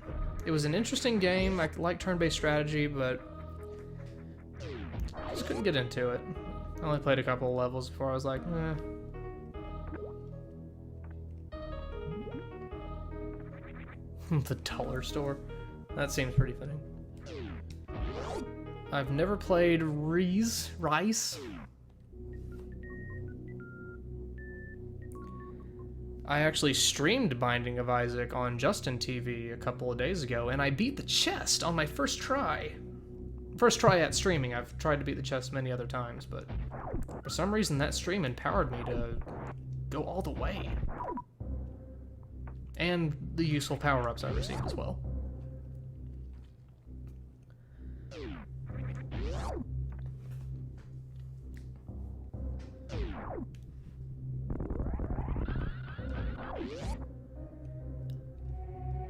It was an interesting game. I like turn-based strategy, but I just couldn't get into it. I only played a couple of levels before I was like, eh. The dollar store. That seems pretty fitting. I've never played Rice. I actually streamed Binding of Isaac on Justin TV a couple of days ago, and I beat the chest on my first try. First try at streaming. I've tried to beat the chest many other times, but for some reason that stream empowered me to go all the way. And the useful power-ups I received as well.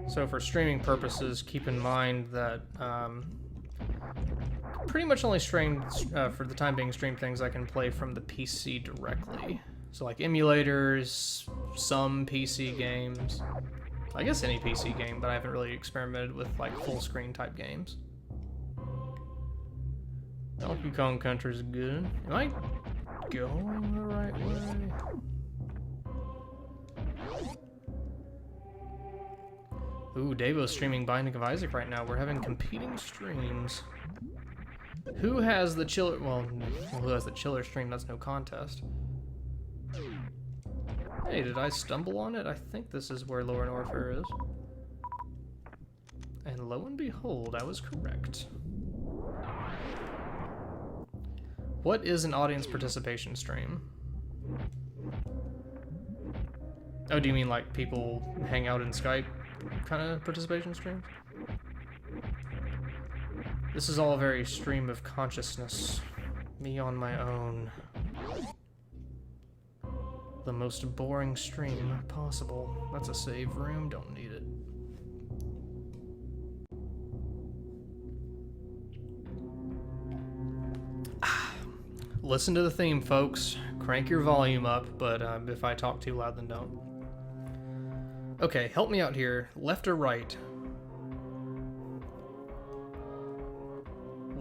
So for streaming purposes, keep in mind that pretty much only stream, for the time being, stream things I can play from the PC directly. So like emulators, some PC games, I guess any PC game, but I haven't really experimented with like full screen type games. Donkey Kong Country is good. Am I going the right way? Ooh, Davo's streaming Binding of Isaac right now. We're having competing streams. Who has the chiller? Well, who has the chiller stream? That's no contest. Hey, did I stumble on it? I think this is where Lower Norfair is. And lo and behold, I was correct. What is an audience participation stream? Oh, do you mean like people hang out in Skype kind of participation streams? This is all very stream of consciousness. Me on my own. The most boring stream possible. That's a save room, don't need it. Listen to the theme, folks. Crank your volume up, but if I talk too loud, then don't. Okay, help me out here. Left or right?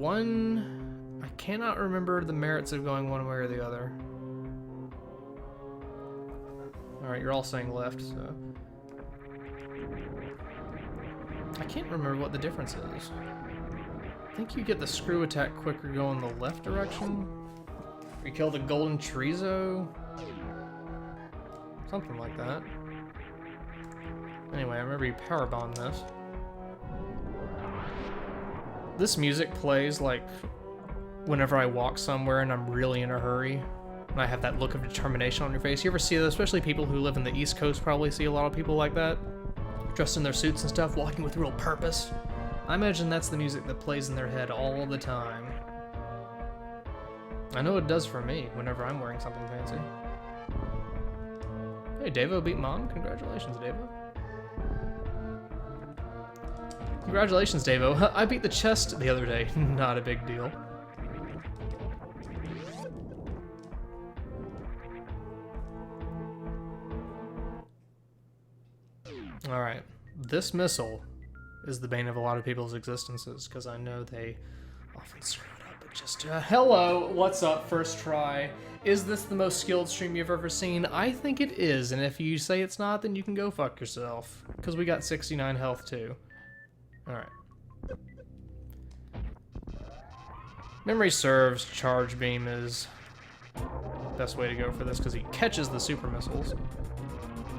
I cannot remember the merits of going one way or the other. Alright, you're all saying left, so... I can't remember what the difference is. I think you get the screw attack quicker going the left direction. We kill the golden chorizo. Something like that. Anyway, I remember you power bomb this. This music plays like whenever I walk somewhere and I'm really in a hurry. And I have that look of determination on your face. You ever see that? Especially people who live in the East Coast probably see a lot of people like that. Dressed in their suits and stuff, walking with real purpose. I imagine that's the music that plays in their head all the time. I know it does for me whenever I'm wearing something fancy. Hey, Davo beat Mom. Congratulations, Davo. Congratulations, Davo. I beat the chest the other day. Not a big deal. Alright, this missile is the bane of a lot of people's existences, because I know they often screw it up, but just, hello, what's up, first try. Is this the most skilled stream you've ever seen? I think it is, and if you say it's not, then you can go fuck yourself, because we got 69 health too. Alright. Memory serves, charge beam is the best way to go for this, because he catches the super missiles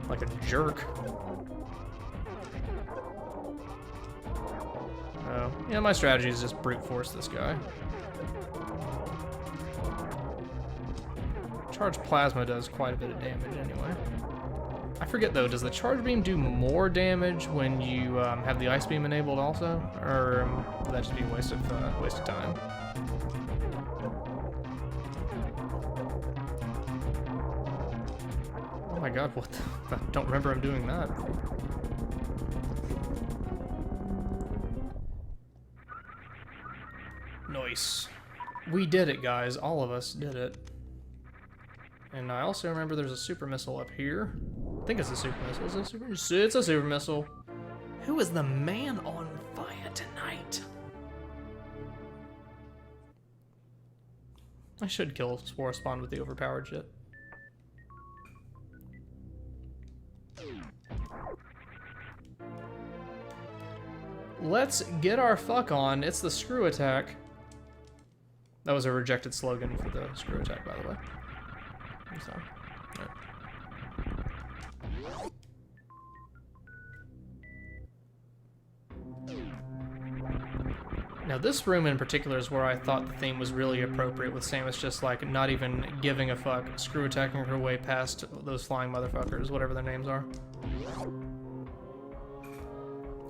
like a jerk. Oh, yeah, my strategy is just brute force this guy. Charge plasma does quite a bit of damage anyway. I forget though, does the charge beam do more damage when you have the ice beam enabled also? Or would that just be a waste of time? Oh my god, what the, I don't remember him doing that. Nice. We did it, guys. All of us did it. And I also remember there's a super missile up here. I think it's a super missile. Is it a super missile? It's a super missile. Who is the man on fire tonight? I should kill Spore Spawn with the overpowered shit. Let's get our fuck on. It's the screw attack. That was a rejected slogan for the screw attack, by the way. So, right. Now this room in particular is where I thought the theme was really appropriate, with Samus just like not even giving a fuck, screw attacking her way past those flying motherfuckers, whatever their names are.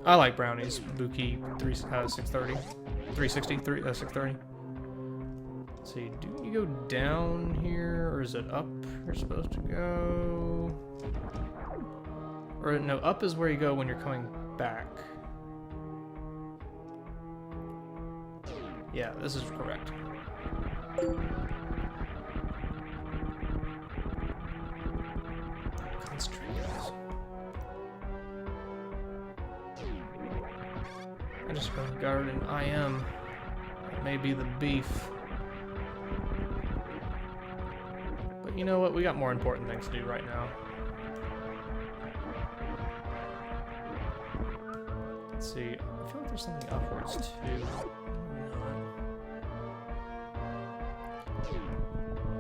I like brownies. Buki 630. 360, 630. Let's see, do you go down here, or is it up you're supposed to go? Or no, up is where you go when you're coming back. Yeah, this is correct. Concentrate, guys. I just got guard and I am. That may be the beef. But you know what? We got more important things to do right now. Let's see. I feel like there's something upwards too.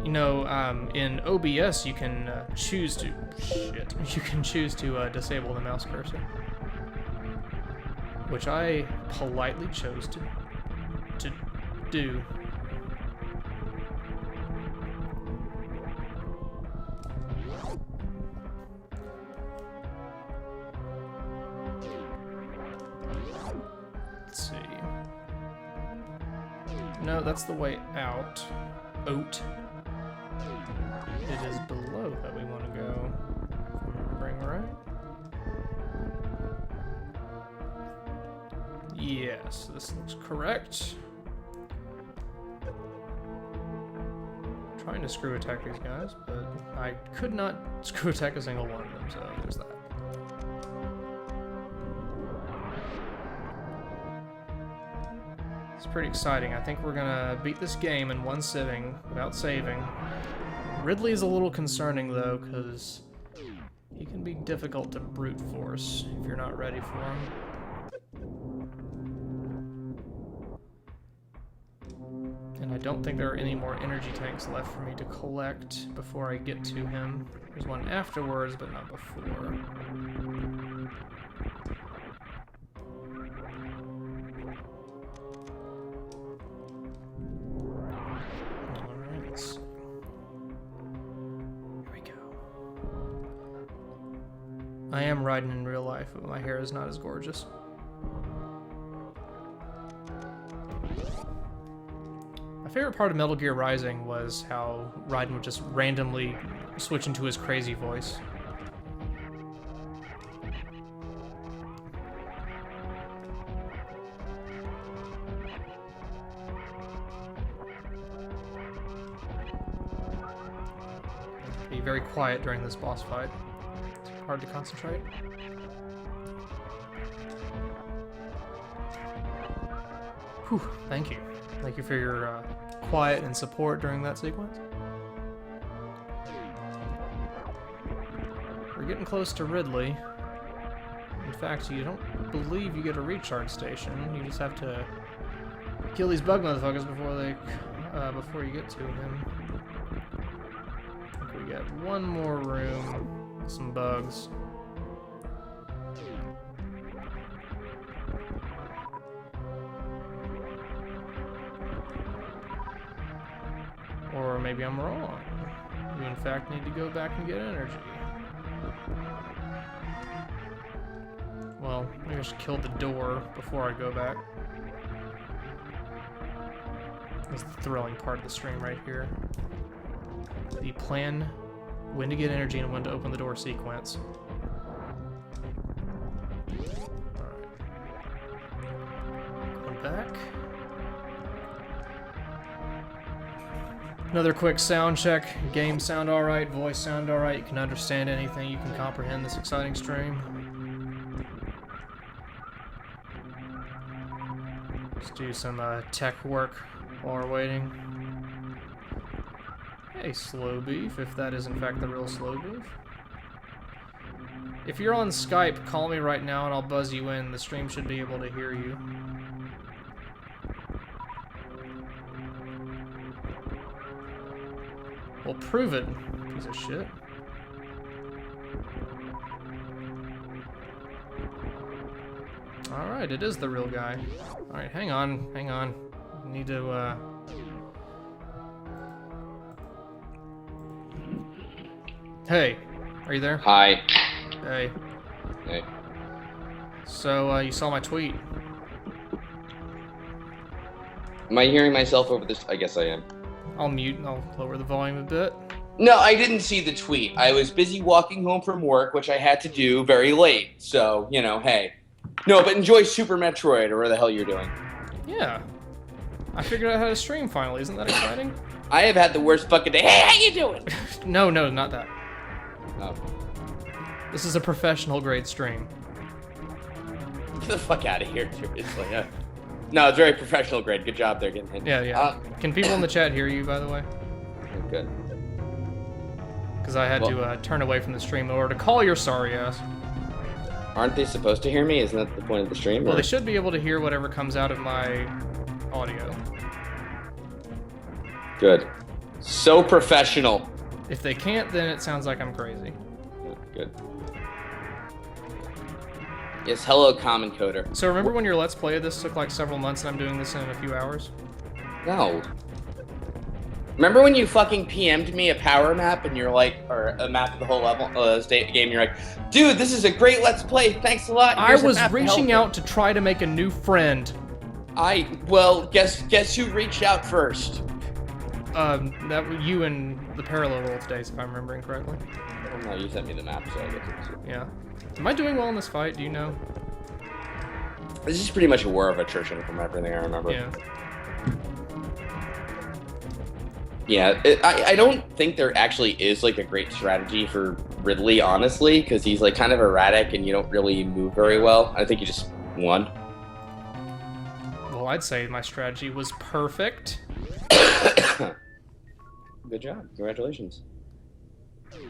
You know, in OBS you can choose to You can choose to disable the mouse cursor, which I politely chose to do. Let's see. No, that's the way out. Oat. It is below that we want to go. If I'm remembering right. Yes, this looks correct. I'm trying to screw attack these guys, but I could not screw attack a single one of them, so there's that. It's pretty exciting. I think we're gonna beat this game in one sitting without saving. Ridley is a little concerning though, because he can be difficult to brute force if you're not ready for him. And I don't think there are any more energy tanks left for me to collect before I get to him. There's one afterwards, but not before. I am riding in real life, but my hair is not as gorgeous. My favorite part of Metal Gear Rising was how Raiden would just randomly switch into his crazy voice. Be very quiet during this boss fight. Hard to concentrate. Whew, thank you. Thank you for your quiet and support during that sequence. We're getting close to Ridley. In fact, you don't believe you get a recharge station. You just have to kill these bug motherfuckers before you get to him. I think we got one more room with some bugs. Or maybe I'm wrong. You in fact need to go back and get energy. Well, maybe I should kill the door before I go back. That's the thrilling part of the stream right here. The plan when to get energy and when to open the door sequence. Alright. Going back. Another quick sound check. Game sound alright, voice sound alright. You can understand anything, you can comprehend this exciting stream. Let's do some tech work while we're waiting. Hey, Slow Beef, if that is in fact the real Slow Beef. If you're on Skype, call me right now and I'll buzz you in. The stream should be able to hear you. Well, prove it, piece of shit. Alright, it is the real guy. Alright, hang on. I need to, Hey, are you there? Hi. Hey. Hey. So, you saw my tweet. Am I hearing myself over this? I guess I am. I'll mute and I'll lower the volume a bit. No, I didn't see the tweet. I was busy walking home from work, which I had to do very late. So, you know, hey. No, but enjoy Super Metroid or whatever the hell you're doing. Yeah. I figured out how to stream finally. Isn't that exciting? I have had the worst fucking day. Hey, how you doing? No, not that. Oh. This is a professional grade stream. Get the fuck out of here, seriously. Yeah. No, it's very professional grade. Good job there getting hit. Yeah. Can people in the chat hear you, by the way? Good. Because I had to turn away from the stream in order to call your sorry ass. Aren't they supposed to hear me? Isn't that the point of the stream? Well, or? they should be able to hear whatever comes out of my audio. Good. So professional. If they can't, then it sounds like I'm crazy. Good. Yes, hello, Common Coder. So remember when your Let's Play of this took like several months and I'm doing this in a few hours? No. Remember when you fucking PM'd me a power map and you're like, or a map of the whole level, game, you're like, dude, this is a great Let's Play, thanks a lot. I was reaching out to try to make a new friend. Well, guess who reached out first? That was you and the Parallel Worlds days, if I'm remembering correctly. Oh, no, you sent me the map, so I guess it was you. Yeah. Am I doing well in this fight? Do you know? This is pretty much a war of attrition from everything I remember. Yeah. Yeah, I don't think there actually is like a great strategy for Ridley, honestly, because he's like kind of erratic and you don't really move very well. I think you just won. Well, I'd say my strategy was perfect. Good job. Congratulations.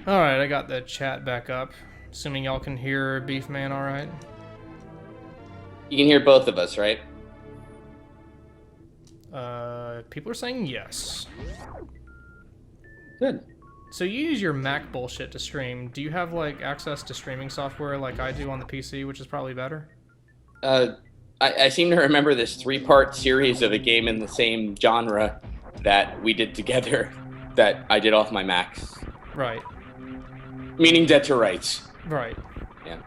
Alright, I got the chat back up. Assuming y'all can hear Beefman alright? You can hear both of us, right? People are saying yes. Good. So you use your Mac bullshit to stream. Do you have, like, access to streaming software like I do on the PC, which is probably better? I seem to remember this 3-part series of a game in the same genre that we did together that I did off my Mac. Right. Meaning Dead to Rights. Right. Yeah.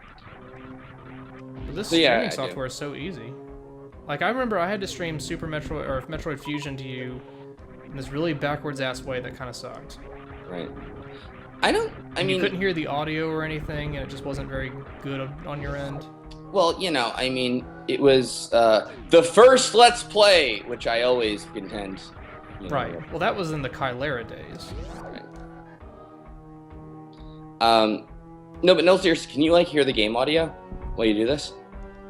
But this So, yeah, streaming I software is so easy. Like, I remember I had to stream Super Metroid, or Metroid Fusion to you in this really backwards-ass way that kind of sucked. Right. I mean... You couldn't hear the audio or anything, and it just wasn't very good on your end. Well, you know, I mean, it was the first Let's Play, which I always contend. You know, Right. Well, that was in the Kylera days. Right. No, but no, seriously, can you, like, hear the game audio while you do this?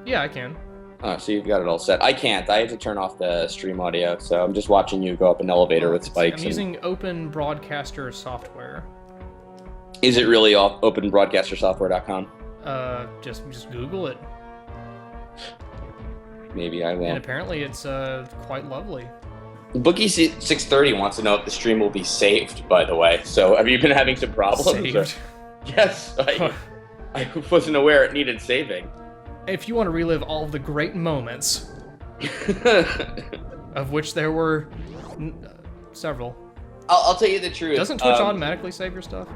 Yeah, I can. Oh, so you've got it all set. I can't. I have to turn off the stream audio, so I'm just watching you go up an elevator with spikes. I'm using Open Broadcaster software. Is it really off openbroadcastersoftware.com? Just Google it. Maybe I will. And apparently it's quite lovely. Bookie630 wants to know if the stream will be saved, by the way. So have you been having some problems? Saved? Yes. I wasn't aware it needed saving. If you want to relive all of the great moments, of which there were several. I'll tell you the truth. Doesn't Twitch automatically save your stuff?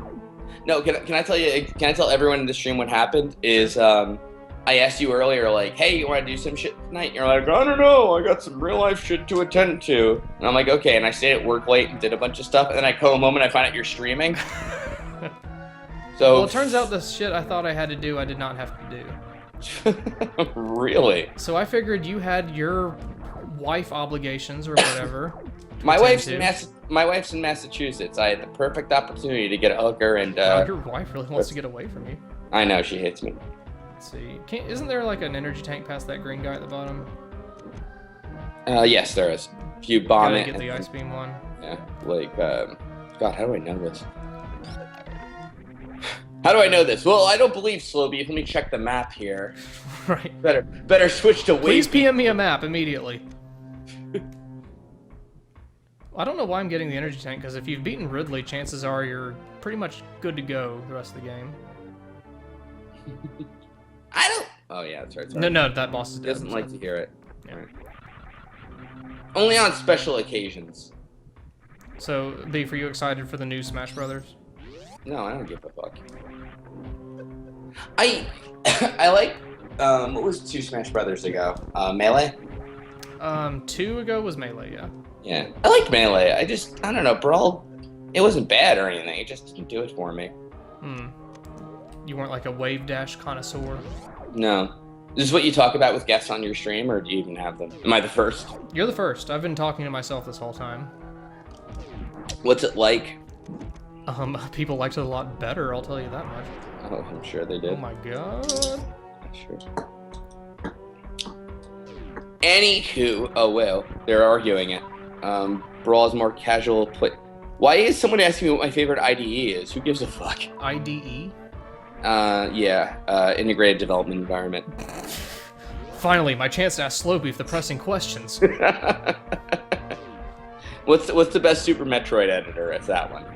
No, can I tell you? Can I tell everyone in the stream what happened? Is I asked you earlier, like, hey, you want to do some shit tonight? And you're like, I don't know, I got some real life shit to attend to. And I'm like, okay. And I stayed at work late and did a bunch of stuff. And then I come home and I find out you're streaming. So well, it turns out the shit I thought I had to do, I did not have to do. Really? So I figured you had your wife obligations or whatever. My wife's in Massachusetts. I had the perfect opportunity to get a hooker and. Your wife really wants to get away from you. I know, she hates me. Let's see. Isn't there like an energy tank past that green guy at the bottom? Yes, there is. If you bomb Gotta it. Get the ice beam one. Yeah, like, God, how do I know this? How do I know this? Well, I don't believe Slowbeef. Let me check the map here. Right. Better switch to Please wave. PM me a map immediately. I don't know why I'm getting the energy tank, because if you've beaten Ridley, chances are you're pretty much good to go the rest of the game. I don't. Oh yeah, that's right. Sorry. No, that boss is dead. Doesn't like to hear it. Yeah. Right. Only on special occasions. So, Beef, are you excited for the new Smash Brothers? No, I don't give a fuck. I like what was 2 Smash Brothers ago? Melee? 2 ago was Melee, yeah. Yeah. I liked Melee. I don't know, Brawl, it wasn't bad or anything. It just didn't do it for me. You weren't like a wave dash connoisseur? No. This is what you talk about with guests on your stream, or do you even have them? Am I the first? You're the first. I've been talking to myself this whole time. What's it like? People liked it a lot better, I'll tell you that much. Oh, I'm sure they did. Oh my god. Sure. Anywho, oh well, they're arguing it. Brawl's more casual play. Why is someone asking me what my favorite IDE is? Who gives a fuck? IDE? Yeah, integrated development environment. Finally, my chance to ask Slowbeef the pressing questions. What's the best Super Metroid editor? It's that one.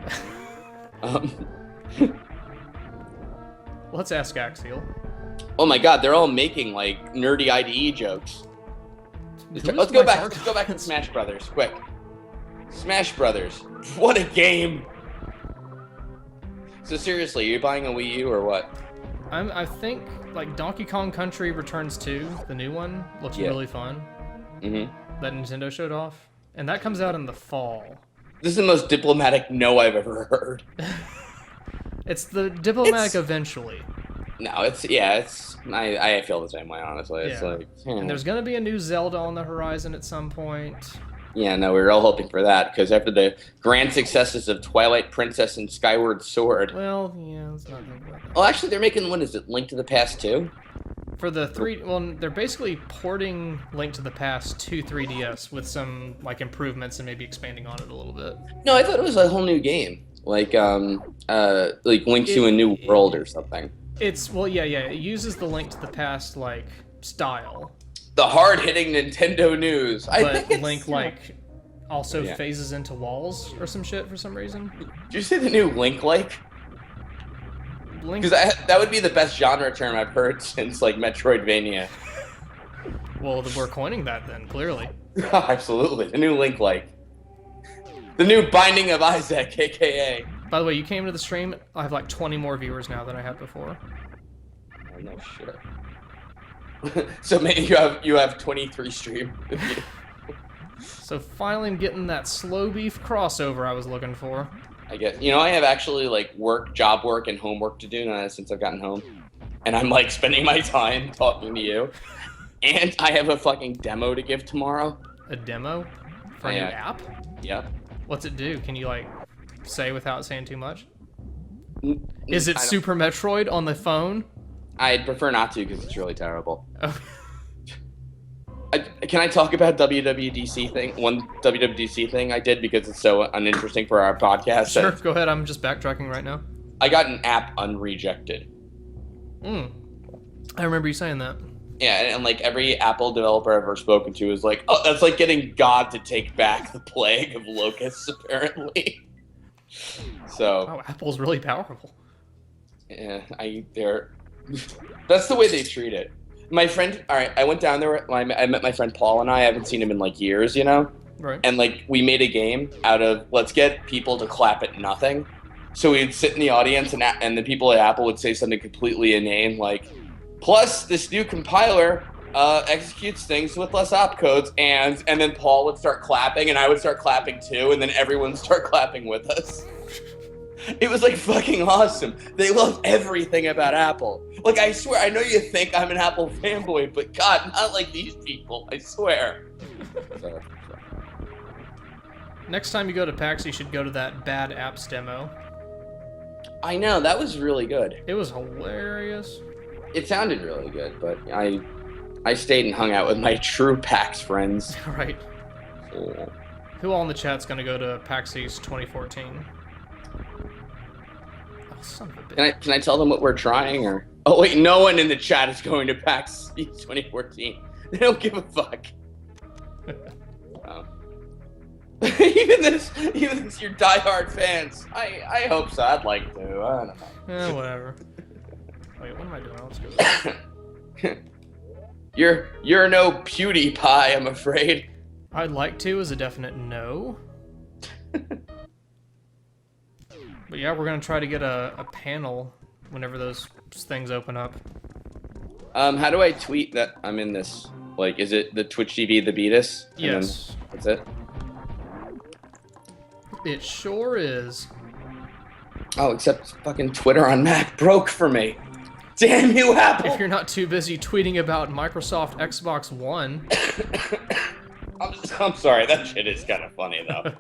Let's ask Axial. Oh my god, they're all making like nerdy IDE jokes. Let's go back to Smash Brothers, quick. Smash Brothers, what a game! So seriously, are you buying a Wii U or what? I think like Donkey Kong Country Returns 2, the new one, looks really fun. That Nintendo showed off, and that comes out in the fall. This is the most diplomatic no I've ever heard. It's the diplomatic eventually. No, I feel the same way, honestly. It's like, and there's gonna be a new Zelda on the horizon at some point. Yeah, no, we were all hoping for that, because after the grand successes of Twilight Princess and Skyward Sword... Well, yeah, let's not think about that. Oh, actually, they're making, what is it, Link to the Past 2? For the they're basically porting Link to the Past to 3DS with some, like, improvements and maybe expanding on it a little bit. No, I thought it was a whole new game. Like Link to a New World or something. It uses the Link to the Past, like, style. The hard-hitting Nintendo news. But Link, like, also phases into walls or some shit for some reason. Did you say the new Link-like? Link... Because that would be the best genre term I've heard since, like, Metroidvania. Well, we're coining that then, clearly. Absolutely. The new Link-like. The new Binding of Isaac, a.k.a. By the way, you came to the stream, I have like 20 more viewers now than I had before. Oh, no shit. So maybe you have 23 stream. So finally I'm getting that Slowbeef crossover I was looking for. I guess. You know, I have actually like job work and homework to do now since I've gotten home. And I'm like spending my time talking to you. And I have a fucking demo to give tomorrow. A demo? For a new app? Yep. What's it do? Can you like say without saying too much? Is it Super Metroid on the phone? I'd prefer not to because it's really terrible. Oh. Can I talk about WWDC thing? One WWDC thing I did because it's so uninteresting for our podcast. Sure, go ahead. I'm just backtracking right now. I got an app unrejected. I remember you saying that. Yeah, and like every Apple developer I've ever spoken to is like, oh, that's like getting God to take back the plague of locusts, apparently. So. Wow, Apple's really powerful. Yeah, that's the way they treat it. My friend, all right, I went down there. I met my friend Paul, and I haven't seen him in like years, you know. Right. And like we made a game out of let's get people to clap at nothing. So we'd sit in the audience, and the people at Apple would say something completely inane, like, plus this new compiler executes things with less opcodes, and then Paul would start clapping, and I would start clapping too, and then everyone would start clapping with us. It was like fucking awesome. They love everything about Apple. Like, I swear, I know you think I'm an Apple fanboy, but God, not like these people, I swear. Next time you go to PAX, you should go to that Bad Apps demo. I know, that was really good. It was hilarious. It sounded really good, but I stayed and hung out with my true PAX friends. Right. Yeah. Who all in the chat's gonna go to PAX East 2014? Son of a bitch. Can I tell them what we're trying, or? Oh wait, no one in the chat is going to PAX East 2014. They don't give a fuck. Oh. even this, your diehard fans. I hope so. I'd like to. I don't know. Whatever. Wait, what am I doing? Let's go. You're no PewDiePie, I'm afraid. I'd like to is a definite no. But yeah, we're gonna try to get a panel whenever those things open up. How do I tweet that I'm in this? Like, is it the Twitch TV, the Betus? Yes. That's it? It sure is. Oh, except fucking Twitter on Mac broke for me. Damn you, Apple! If you're not too busy tweeting about Microsoft Xbox One. I'm sorry, that shit is kind of funny, though.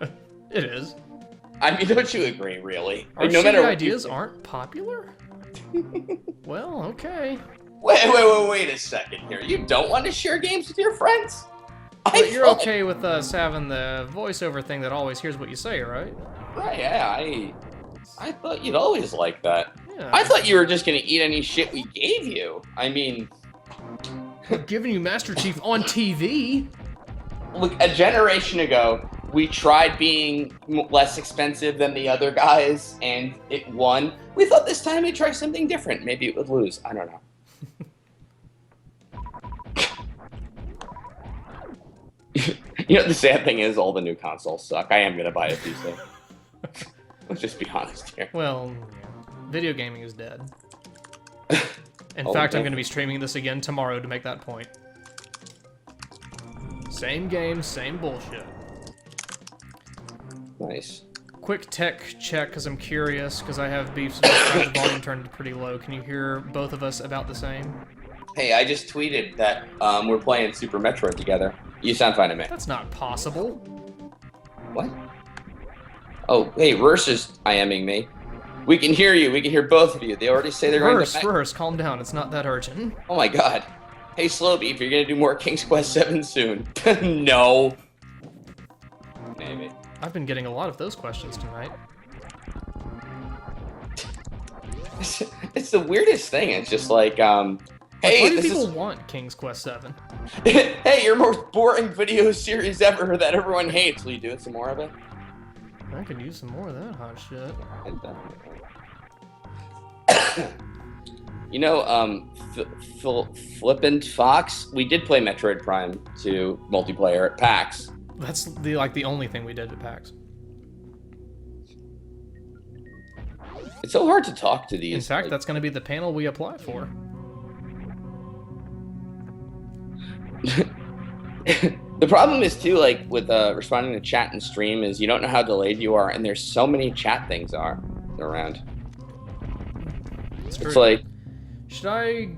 It is. I mean, don't you agree, really? Our Like, no shitty matter ideas aren't popular? Well, okay. Wait a second here. You don't want to share games with your friends? But you're okay with us having the voiceover thing that always hears what you say, right? Right, yeah, I thought you'd always like that. Yeah. I thought you were just gonna eat any shit we gave you. I mean... I'm giving you Master Chief on TV! Look, a generation ago, we tried being less expensive than the other guys, and it won. We thought this time we'd try something different. Maybe it would lose. I don't know. You know, the sad thing is all the new consoles suck. I am going to buy a PC. Let's just be honest here. Well, video gaming is dead. In Oh, fact, I'm okay. going to be streaming this again tomorrow to make that point. Same game, same bullshit. Nice. Quick tech check, because I'm curious, because I have beefs about the volume turned pretty low. Can you hear both of us about the same? Hey, I just tweeted that we're playing Super Metroid together. You sound fine to me. That's not possible. What? Oh, hey, Rurs is IMing me. We can hear you. We can hear both of you. They already say they're going to... Verse, calm down. It's not that urgent. Oh my god. Hey, Slowbeef, you're going to do more King's Quest 7 soon. No. Maybe. I've been getting a lot of those questions tonight. It's the weirdest thing. It's just like, Why hey, do this people is... want King's Quest 7? Hey, your most boring video series ever that everyone hates. Will you do some more of it? I could use some more of that hot shit. You know, Flippant Fox, we did play Metroid Prime 2 multiplayer at PAX. That's the only thing we did at PAX. It's so hard to talk to these. In fact, like, that's going to be the panel we apply for. the problem is too, like with responding to chat and stream, is you don't know how delayed you are, and there's so many chat things around. It's like, should I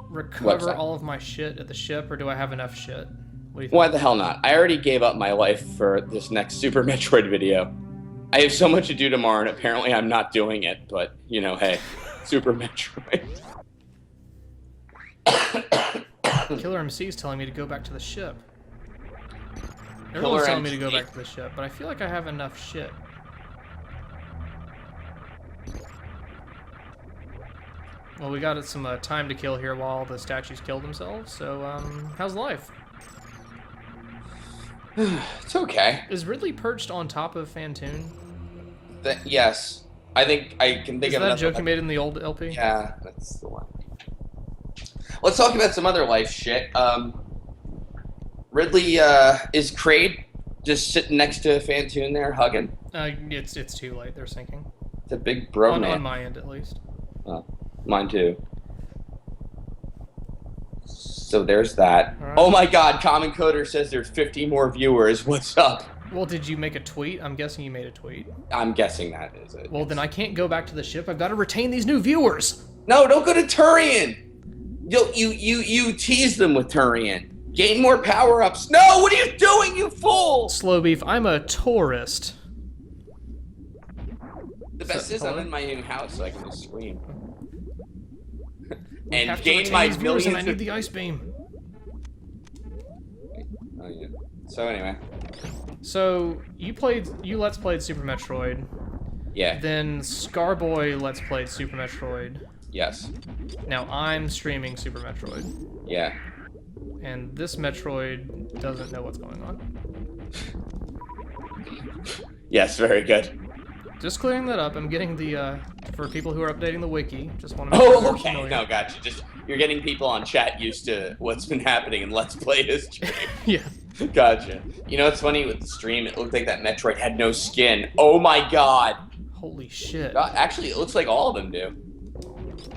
recover all of my shit at the ship, or do I have enough shit? What do you think? why the hell not? I already gave up my life for this next Super Metroid video. I have so much to do tomorrow, and apparently I'm not doing it, but, you know, hey, Super Metroid. Killer MC is telling me to go back to the ship. Everyone's telling me to MC. go back to the ship, but I feel like I have enough shit. Well, we got some time to kill here while the statues kill themselves, so, how's life? It's okay. Is Ridley perched on top of Phantoon? Yes. I think I can think Is of that a another joke you one. made in the old LP? Yeah, that's the one. Let's talk about some other life shit. Ridley, is Kraid just sitting next to Phantoon there, hugging? It's too late. They're sinking. It's a big bro man. On my end, at least. Oh, mine too. So there's that. All right. Oh my god, Common Coder says there's 50 more viewers. What's up? Well, did you make a tweet? I'm guessing you made a tweet. I'm guessing that is it. Well, then I can't go back to the ship. I've got to retain these new viewers. No, don't go to Turian. You tease them with Turian. Gain more power-ups. No, what are you doing, you fool? Slow beef, I'm a tourist. The best is I'm hello? in my new house, so I can just scream. We And have to gain retain my these viewers, and I millions need of... the ice beam. Oh, yeah. So anyway. So you Let's Played Super Metroid. Yeah. Then Scarboy Let's Played Super Metroid. Yes. Now I'm streaming Super Metroid. Yeah. And this Metroid doesn't know what's going on. Yes, very good. Just clearing that up. I'm getting the, for people who are updating the wiki, just want to make sure Oh, they're okay. familiar. No, gotcha. Just you're getting people on chat used to what's been happening in Let's Play history. Yeah. Gotcha. You know, it's funny with the stream. It looked like that Metroid had no skin. Oh my god. Holy shit. Actually, it looks like all of them do.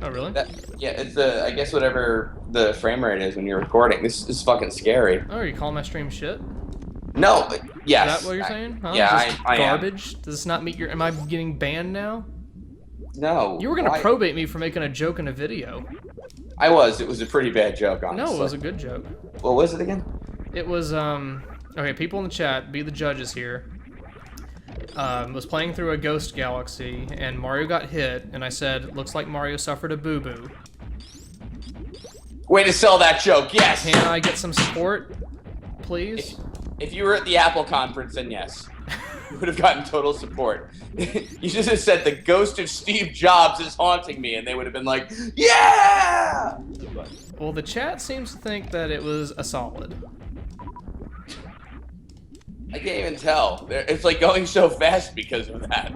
Oh, really? Yeah, it's the I guess whatever the frame rate is when you're recording. This is fucking scary. Oh, are you calling my stream shit? No. Yes. Is that what you're saying? Huh? Yeah, Just I am. garbage? Does this not meet your... Am I getting banned now? No. You were gonna why? probate me for making a joke in a video. I was. It was a pretty bad joke, honestly. No, it was a good joke. What was it again? It was, okay, people in the chat, be the judges here. Was playing through a ghost galaxy, and Mario got hit, and I said, looks like Mario suffered a boo-boo. Way to sell that joke, yes! Can I get some support, please? If you were at the Apple conference, then yes. You would have gotten total support. You just have said, the ghost of Steve Jobs is haunting me, and they would have been like, yeah! Well, the chat seems to think that it was a solid. I can't even tell. It's like going so fast because of that.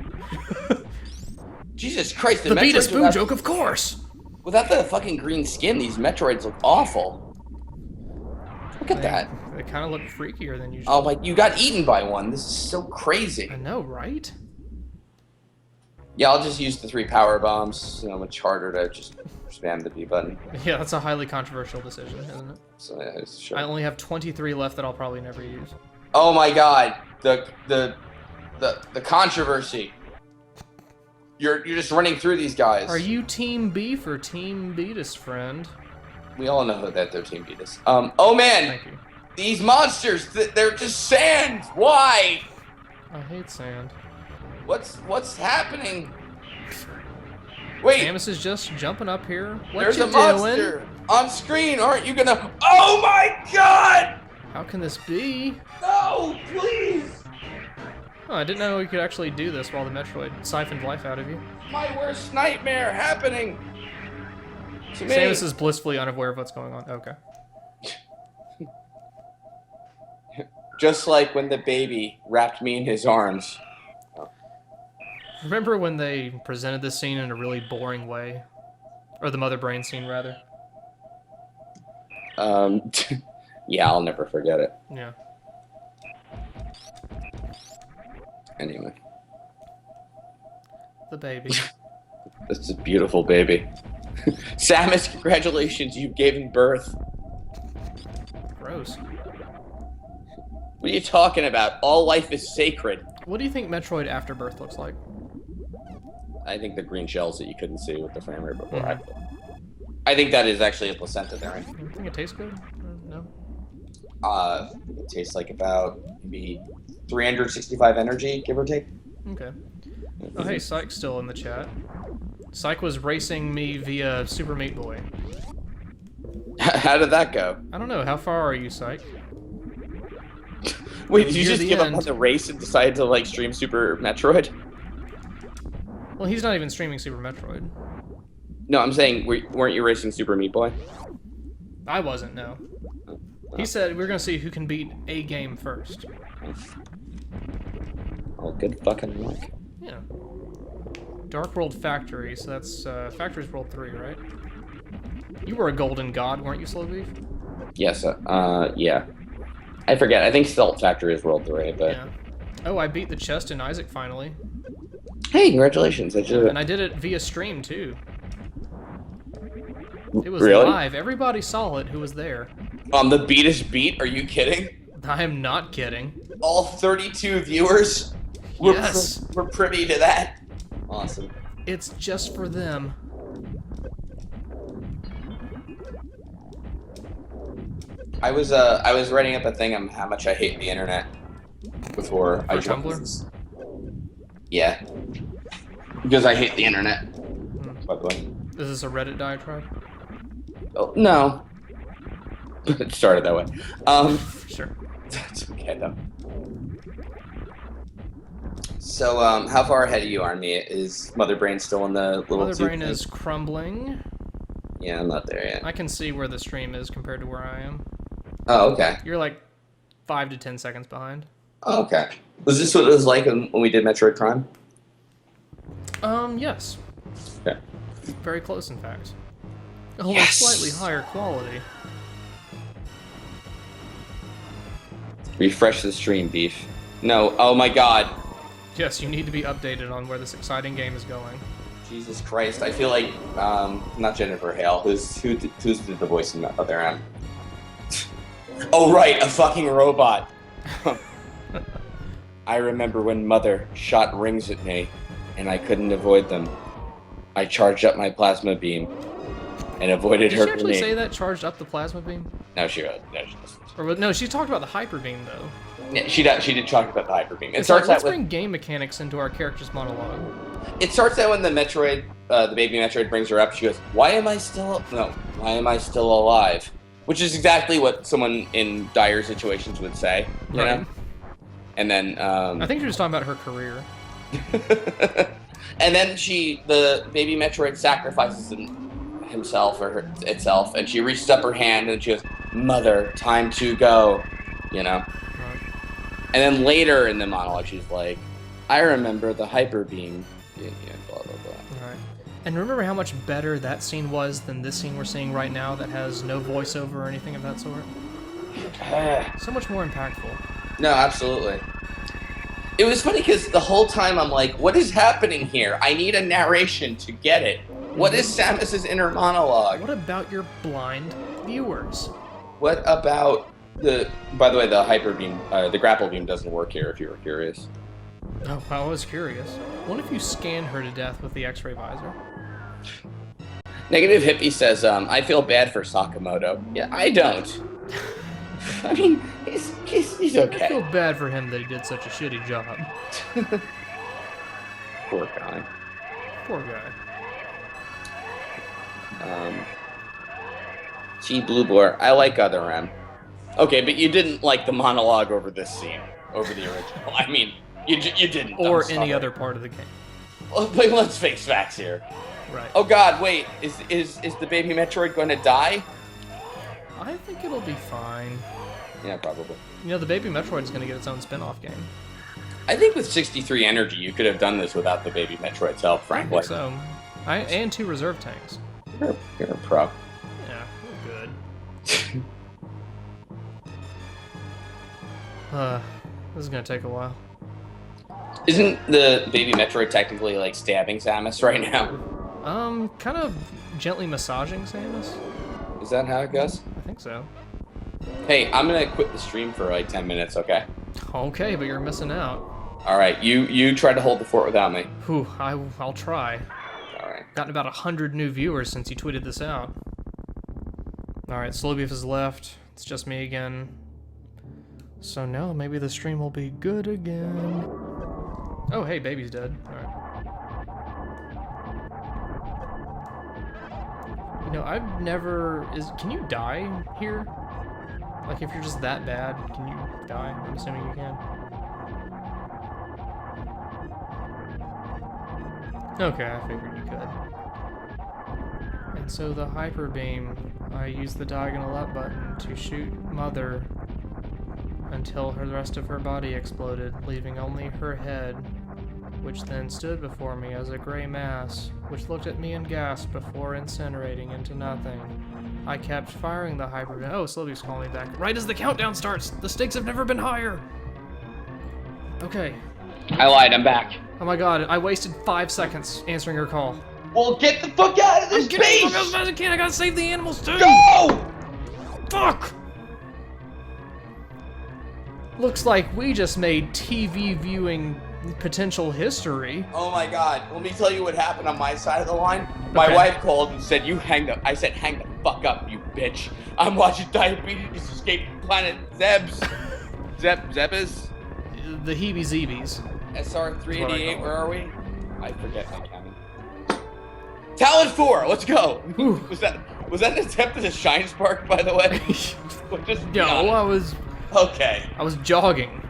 Jesus Christ, The Betus Metroids boo joke, of course! Without the fucking green skin, these Metroids look awful. Look at that. They kind of look freakier than usual. Oh my, you got eaten by one. This is so crazy. I know, right? Yeah, I'll just use the 3 power bombs. You know, much harder to just spam the B button. Yeah, that's a highly controversial decision, isn't it? So yeah, sure. I only have 23 left that I'll probably never use. Oh my god, the controversy. You're just running through these guys. Are you Team Beef or Team Betus, friend? We all know that they're Team Betus. Oh man, Thank you. these monsters, they're just sand. Why? I hate sand. What's happening? Wait, Samus is just jumping up here. What there's you a doing? monster on screen. Aren't you gonna? Oh my god! How can this be? No, please. Oh, I didn't know we could actually do this while the Metroid siphoned life out of you. My worst nightmare happening to me. Samus is blissfully unaware of what's going on. Okay. Just like when the baby wrapped me in his arms. Remember when they presented this scene in a really boring way? Or the Mother Brain scene, rather? Yeah, I'll never forget it. Yeah. Anyway, The baby. it's a beautiful baby. Samus, congratulations, you've given birth. Gross. What are you talking about? All life is sacred. What do you think Metroid Afterbirth looks like? I think the green shells that you couldn't see with the frame rate before. Mhm. I think that is actually a placenta there. You think it tastes good? No? It tastes like about maybe 365 energy, give or take. Okay. Oh, hey, Psych's still in the chat. Psych was racing me via Super Meat Boy. How did that go? I don't know. How far are you, Psych? Wait, did you Near just the give up end. on the race and decide to like stream Super Metroid? Well, he's not even streaming Super Metroid. No, I'm saying, weren't you racing Super Meat Boy? I wasn't, no. He said we're gonna see who can beat a game first. Oh, good fucking luck. Yeah. Dark World Factory, so that's Factory's World 3, right? You were a golden god, weren't you, Slow Beef? Yes, yeah. I forget. I think Stealth Factory is World 3, but... Yeah. Oh, I beat the chest in Isaac finally. Hey, congratulations. I did And I did it via stream, too. It was Really? live. Everybody saw it who was there. On the Betus beat? Are you kidding? I am not kidding. All 32 viewers were, Yes. were privy to that? Awesome. It's just for them. I was writing up a thing on how much I hate the internet before I For joined Tumblr? this. Yeah. Because I hate the internet, by the way. Is this a Reddit diatribe? Oh, no. It started that way. Sure. That's okay, though. So, how far ahead of you are me? Is Mother Brain still in the little Mother tube Brain thing? is crumbling. Yeah, I'm not there yet. I can see where the stream is compared to where I am. Oh, okay. You're like 5 to 10 seconds behind. Oh, okay. Was this what it was like when we did Metroid Prime? Yes. Okay. Very close, in fact. Only Yes! slightly higher quality. Refresh the stream, Beef. No, oh my god. Yes, you need to be updated on where this exciting game is going. Jesus Christ, I feel like, not Jennifer Hale, who's did the voice in the other end? Oh right, a fucking robot. I remember when Mother shot rings at me, and I couldn't avoid them. I charged up my plasma beam, and avoided Did her she actually grenade. say that? Charged up the plasma beam? No, she doesn't. Or no, she talked about the hyper beam though. Yeah, she did talk about the hyper beam. It It's like, starts let's out with bring game mechanics into our character's monologue. It starts out when the Metroid, the baby Metroid brings her up. She goes, why am I still alive? Which is exactly what someone in dire situations would say, you Right. know? And then, I think you're just talking about her career. and then the baby Metroid sacrifices himself or itself, and she reaches up her hand and she goes, Mother, time to go, you know? Right. And then later in the monologue, she's like, I remember the hyper beam. Yeah, blah, blah, blah. Right. And remember how much better that scene was than this scene we're seeing right now that has no voiceover or anything of that sort? So much more impactful. No, absolutely. It was funny because the whole time I'm like, what is happening here? I need a narration to get it. What is Samus's inner monologue? What about your blind viewers? What about by the way, the hyper beam, the grapple beam doesn't work here if you were curious. Oh, I was curious. What if you scan her to death with the X-ray visor? Negative Hippie says, I feel bad for Sakamoto. Yeah, I don't. I mean, he's I okay. feel bad for him that he did such a shitty job. Poor guy. Poor guy. Gee, Blue Boar, I like Other M. Okay, but you didn't like the monologue over this scene, over the original. I mean, you didn't. Or I'm any sorry. other part of the game. Well, but let's face facts here. Right. Oh God, wait, is the baby Metroid going to die? I think it'll be fine. Yeah, probably. You know, the baby Metroid is going to get its own spin-off game. I think with 63 energy, you could have done this without the baby Metroid's help, I frankly. think so. And 2 reserve tanks. You're a pro. Yeah, we're good. This is going to take a while. Isn't the baby Metroid technically like stabbing Samus right now? Kind of gently massaging Samus. Is that how it goes? I think so. Hey, I'm gonna quit the stream for like 10 minutes, okay? Okay, but you're missing out. All right, you try to hold the fort without me. Whew, I'll try. All right. Gotten about 100 new viewers since you tweeted this out. Alright, Slowbeef has left. It's just me again. So now maybe the stream will be good again. Oh, hey, baby's dead. Alright. You know, I've never... Can you die here? Like, if you're just that bad, can you die? I'm assuming you can. Okay, I figured you could. And so the hyper beam, I used the diagonal up button to shoot Mother until the rest of her body exploded, leaving only her head, which then stood before me as a gray mass, which looked at me and gasped before incinerating into nothing. I kept firing the hyper beam. Oh, Sylvie's calling me back. Right as the countdown starts! The stakes have never been higher! Okay. I lied, I'm back. Oh my god, I wasted 5 seconds answering her call. Well, get the fuck out of this I'm getting base! as fast as I can, I gotta save the animals too! Go! Fuck! Looks like we just made TV viewing potential history. Oh my god, let me tell you what happened on my side of the line. My Okay. wife called and said, you hang the, I said, hang the fuck up, you bitch. I'm watching Diabetus escape planet Zebs. Zebus? The heebie-zeebies. SR-388, where are we? I forget my counting. Talon 4, let's go. Whew. Was that an attempt at a shine spark, by the way? Just be No, honest. I Okay. was jogging.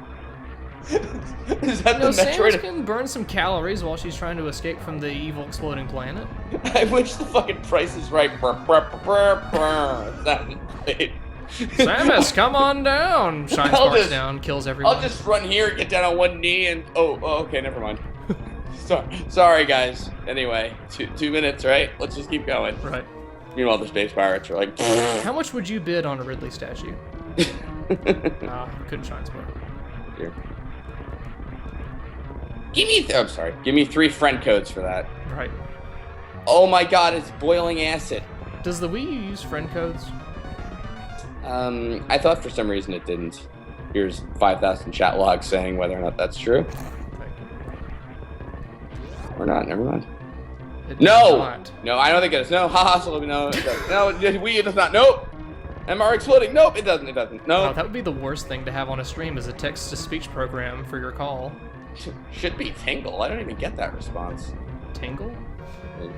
Is that No, the Samus Metroid? can burn some calories while she's trying to escape from the evil exploding planet. I wish the fucking price is right. That would be great. Samus, come on down! Shine I'll sparks just- down, kills everyone. I'll just run here, get down on one knee, and oh, okay, never mind. Sorry, guys. Anyway, 2 minutes, right? Let's just keep going. Right. Meanwhile, the space pirates are like. How much would you bid on a Ridley statue? Couldn't shine spark. Here. I'm sorry. Give me 3 friend codes for that. Right. Oh my god, it's boiling acid. Does the Wii U use friend codes? I thought for some reason it didn't. Here's 5,000 chat logs saying whether or not that's true. Or not, never mind. It No! does not. No, I don't think it is. No, haha, so no, it doesn't. No, Wii U does not. Nope! MR exploding. Nope, it doesn't. No. Wow, that would be the worst thing to have on a stream is a text-to-speech program for your call. Should be Tingle. I don't even get that response. Tingle?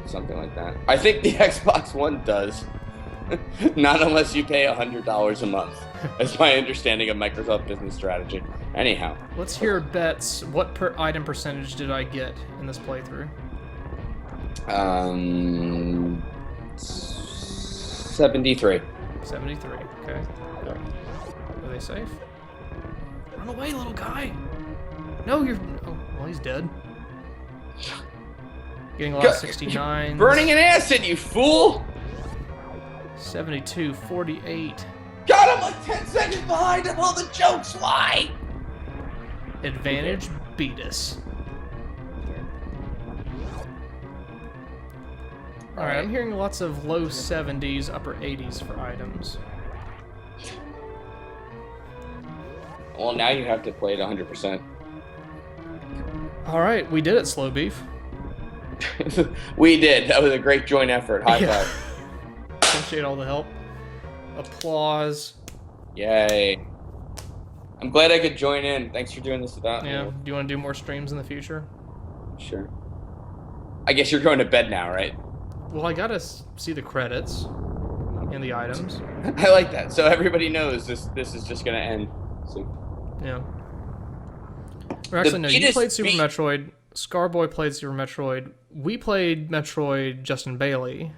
Something like that. I think the Xbox One does. Not unless you pay $100 a month. That's my understanding of Microsoft business strategy. Anyhow. Let's hear bets. What per item percentage did I get in this playthrough? 73. 73. Okay. Are they safe? Run away, little guy! No, you're... Oh, well, he's dead. Getting a lot of 69. Burning in acid, you fool! 72, 48. God, I'm like 10 seconds behind and all the jokes fly! Advantage, Betus. Alright, I'm hearing lots of low 70s, upper 80s for items. Well, now you have to play it 100%. Alright, we did it, Slow Beef. We did. That was a great joint effort. High Yeah. five. Appreciate all the help. Applause. Yay. I'm glad I could join in. Thanks for doing this without Yeah. me. Do you want to do more streams in the future? Sure. I guess you're going to bed now, right? Well, I gotta see the credits and the items. I like that. So everybody knows this is just gonna end. So Yeah. Or actually, no, you Betus played Super beat- Metroid. Scarboy played Super Metroid. We played Metroid Justin Bailey,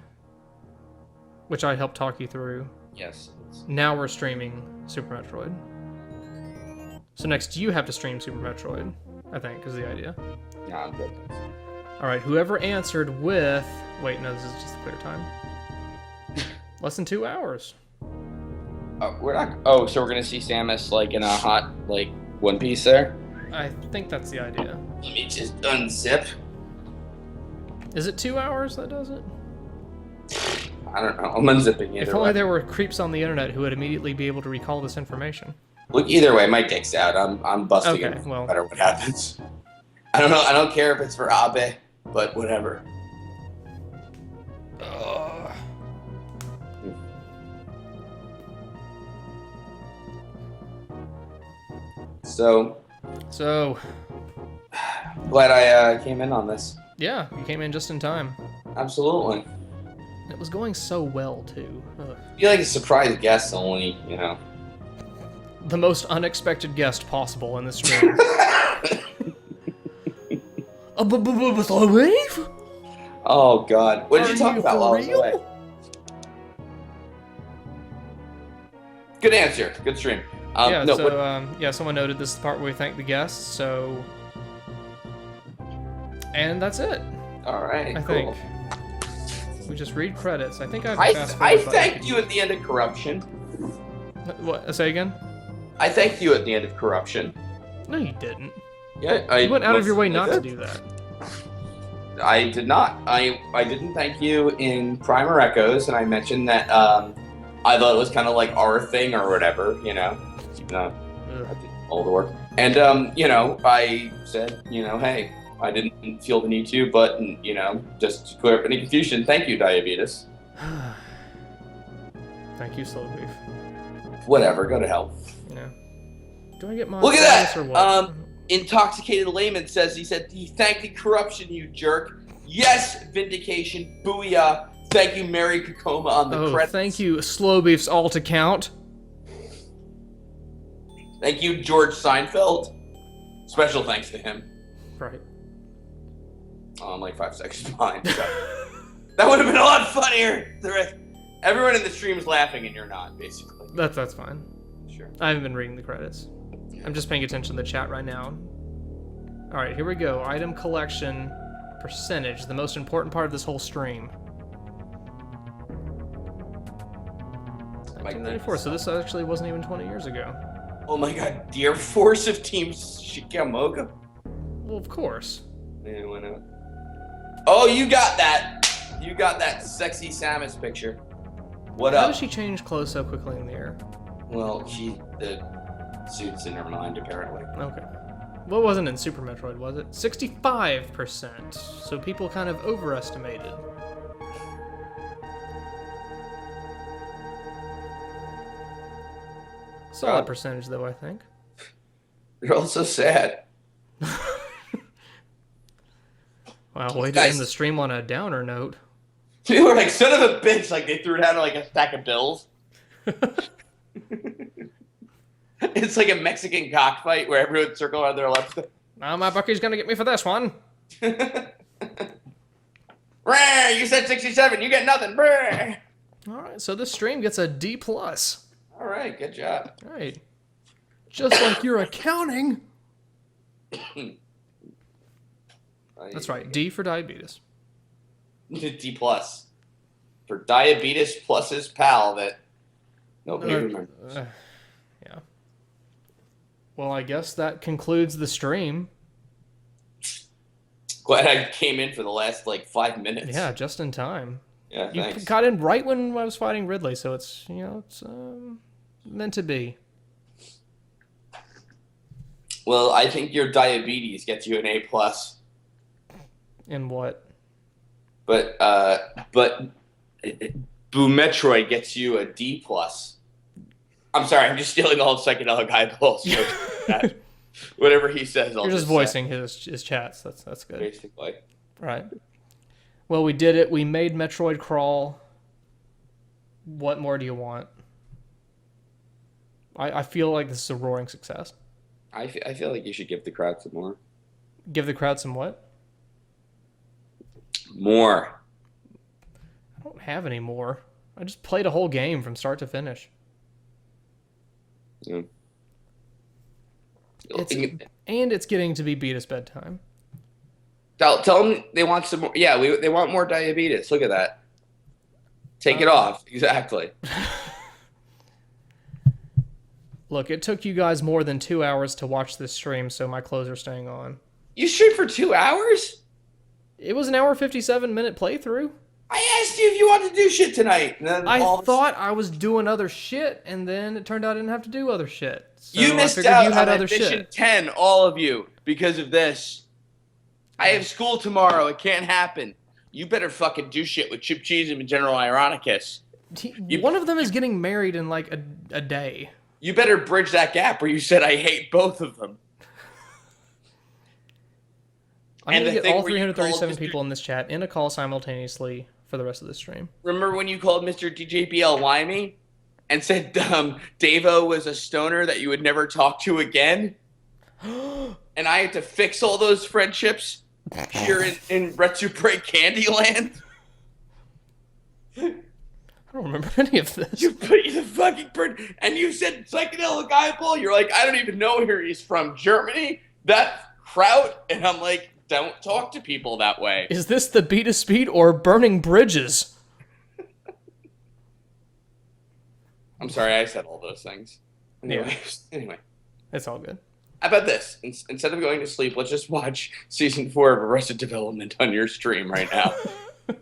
which I helped talk you through. yes. Now we're streaming Super Metroid. So next you have to stream Super Metroid, I think, is the idea. No, I'm good. Alright, whoever answered with... Wait, no, this is just the clear time. Less than 2 hours. We're not. Oh, so we're gonna see Samus like in a hot one piece there. I think that's the idea. Let me just unzip. Is it 2 hours that does it? I don't know. I'm unzipping either If only way. there were creeps on the internet who would immediately be able to recall this information. Look, either way, my dick's out. I'm busting Okay, it. well. No matter what happens. I don't know. I don't care if it's for Abe, but whatever. So glad I came in on this. Yeah, you came in just in time. Absolutely. It was going so well, too. Ugh. You're like a surprise guest only, the most unexpected guest possible in this stream. Wave? Oh God, what did you talk about while I was away? Good answer. Good stream. Yeah, no, so, yeah, someone noted this is the part where we thank the guests, so... And that's it, all right, I cool. think. We just read credits. I think I've I fast-forwarded, but- thanked you at the end of Corruption. What? Say again? I thanked you at the end of Corruption. No, you didn't. Yeah, You went out of your way not to did. do that. I did not. I didn't thank you in Primer Echoes, and I mentioned that I thought it was kind of like our thing or whatever, you know. No, I did all the work. And you know, I said, you know, hey, I didn't feel the need to, but you know, just to clear up any confusion, thank you, Diabetus. Thank you, Slow Beef. Whatever, go to hell. Yeah. Do I get my Look at that! or what? Intoxicated Layman says, he thanked the Corruption, you jerk. Yes, Vindication, booyah. Thank you, Mary Kakoma on the credits. Thank you, Slow Beef's alt account. Thank you, George Seinfeld. Special thanks to him. Right. Oh, I'm like 5 seconds behind. So. That would have been a lot funnier. Everyone in the stream is laughing and you're not, basically. That's fine. Sure. I haven't been reading the credits. I'm just paying attention to the chat right now. Alright, here we go. Item collection percentage, the most important part of this whole stream. 1994, so this actually wasn't even 20 years ago. Oh my god, Dear Force of Team Shikamoga? Well, of course. Yeah, why not? Oh, you got that! You got that sexy Samus picture. What How up? does she change clothes so quickly in the air? Well, the suit's in her mind, apparently. Okay. Well, it wasn't in Super Metroid, was it? 65%. So people kind of overestimated. Solid percentage, though, I think. You're also sad. Wow, way to Guys. end the stream on a downer note. They were like, son of a bitch, like they threw it out of like a stack of bills. It's like a Mexican cockfight where everyone circle around their left. Now my Bucky's gonna get me for this one. Rah, you said 67, you get nothing. Rah. Alright, so this stream gets a D+. Alright, good job. Alright. Just like your accounting. That's right, D for diabetes. D+. For Diabetus plus his pal that nobody remembers. Yeah. Well, I guess that concludes the stream. Glad I came in for the last, like, 5 minutes. Yeah, just in time. Yeah, You thanks. got in right when I was fighting Ridley, so it's, you know, it's meant to be. Well, I think your diabetes gets you an A+. In what? But Boo Metroid gets you a D+. I'm sorry, I'm just stealing all of Psychedelic Eyeballs. So whatever he says, I'll You're just say, voicing his chats. That's good. basically. Right. Well, we did it. We made Metroid crawl. What more do you want? I feel like this is a roaring success. I feel like you should give the crowd some more. Give the crowd some what? More. I don't have any more. I just played a whole game from start to finish. Yeah. And it's getting to be Betus bedtime. Tell them they want some more. Yeah, they want more diabetes. Look at that. Take it off. Exactly. Look, it took you guys more than 2 hours to watch this stream, so my clothes are staying on. You streamed for 2 hours? It was an hour 57-minute playthrough. I asked you if you wanted to do shit tonight. And then I thought I was doing other shit, and then it turned out I didn't have to do other shit. So you I missed figured out you had on other Mission shit. 10, all of you, because of this. I have school tomorrow. It can't happen. You better fucking do shit with Chip Cheese and General Ironicus. One of them is getting married in like a day. You better bridge that gap where you said I hate both of them. I'm And going to the get all thing where you 337 called people in this chat in a call simultaneously for the rest of the stream. Remember when you called Mr. DJBL limey? and said Davo was a stoner that you would never talk to again. And I had to fix all those friendships here in Retsupre Candyland. I don't remember any of this. You put the fucking and you said psychedelic eyeball. You're like, I don't even know where he's from. Germany? That Kraut? And I'm like, don't talk to people that way. Is this the Betus Speed or Burning Bridges? I'm sorry, I said all those things. Anyway, It's all good. how about this? Instead of going to sleep, let's just watch season 4 of Arrested Development on your stream right now. I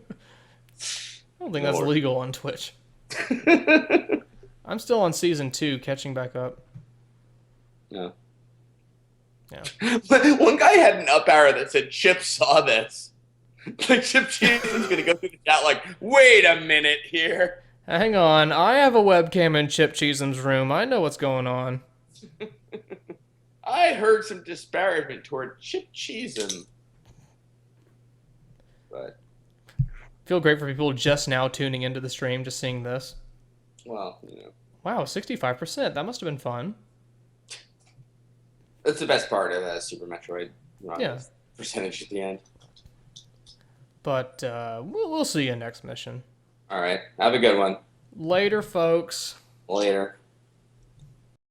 don't think that's legal on Twitch. I'm still on season 2, catching back up. No. Yeah. One guy had an up arrow that said, Chip saw this. Like, Chip Cheesman's gonna go through the chat like, wait a minute here. Hang on, I have a webcam in Chip Cheesum's room. I know what's going on. I heard some disparagement toward Chip Cheesum. But, Feel great for people just now tuning into the stream, just seeing this. well, you know. Wow, 65%. That must have been fun. That's the best part of Super Metroid. Yeah. Percentage at the end. But we'll see you next mission. All right. Have a good one. Later, folks. Later.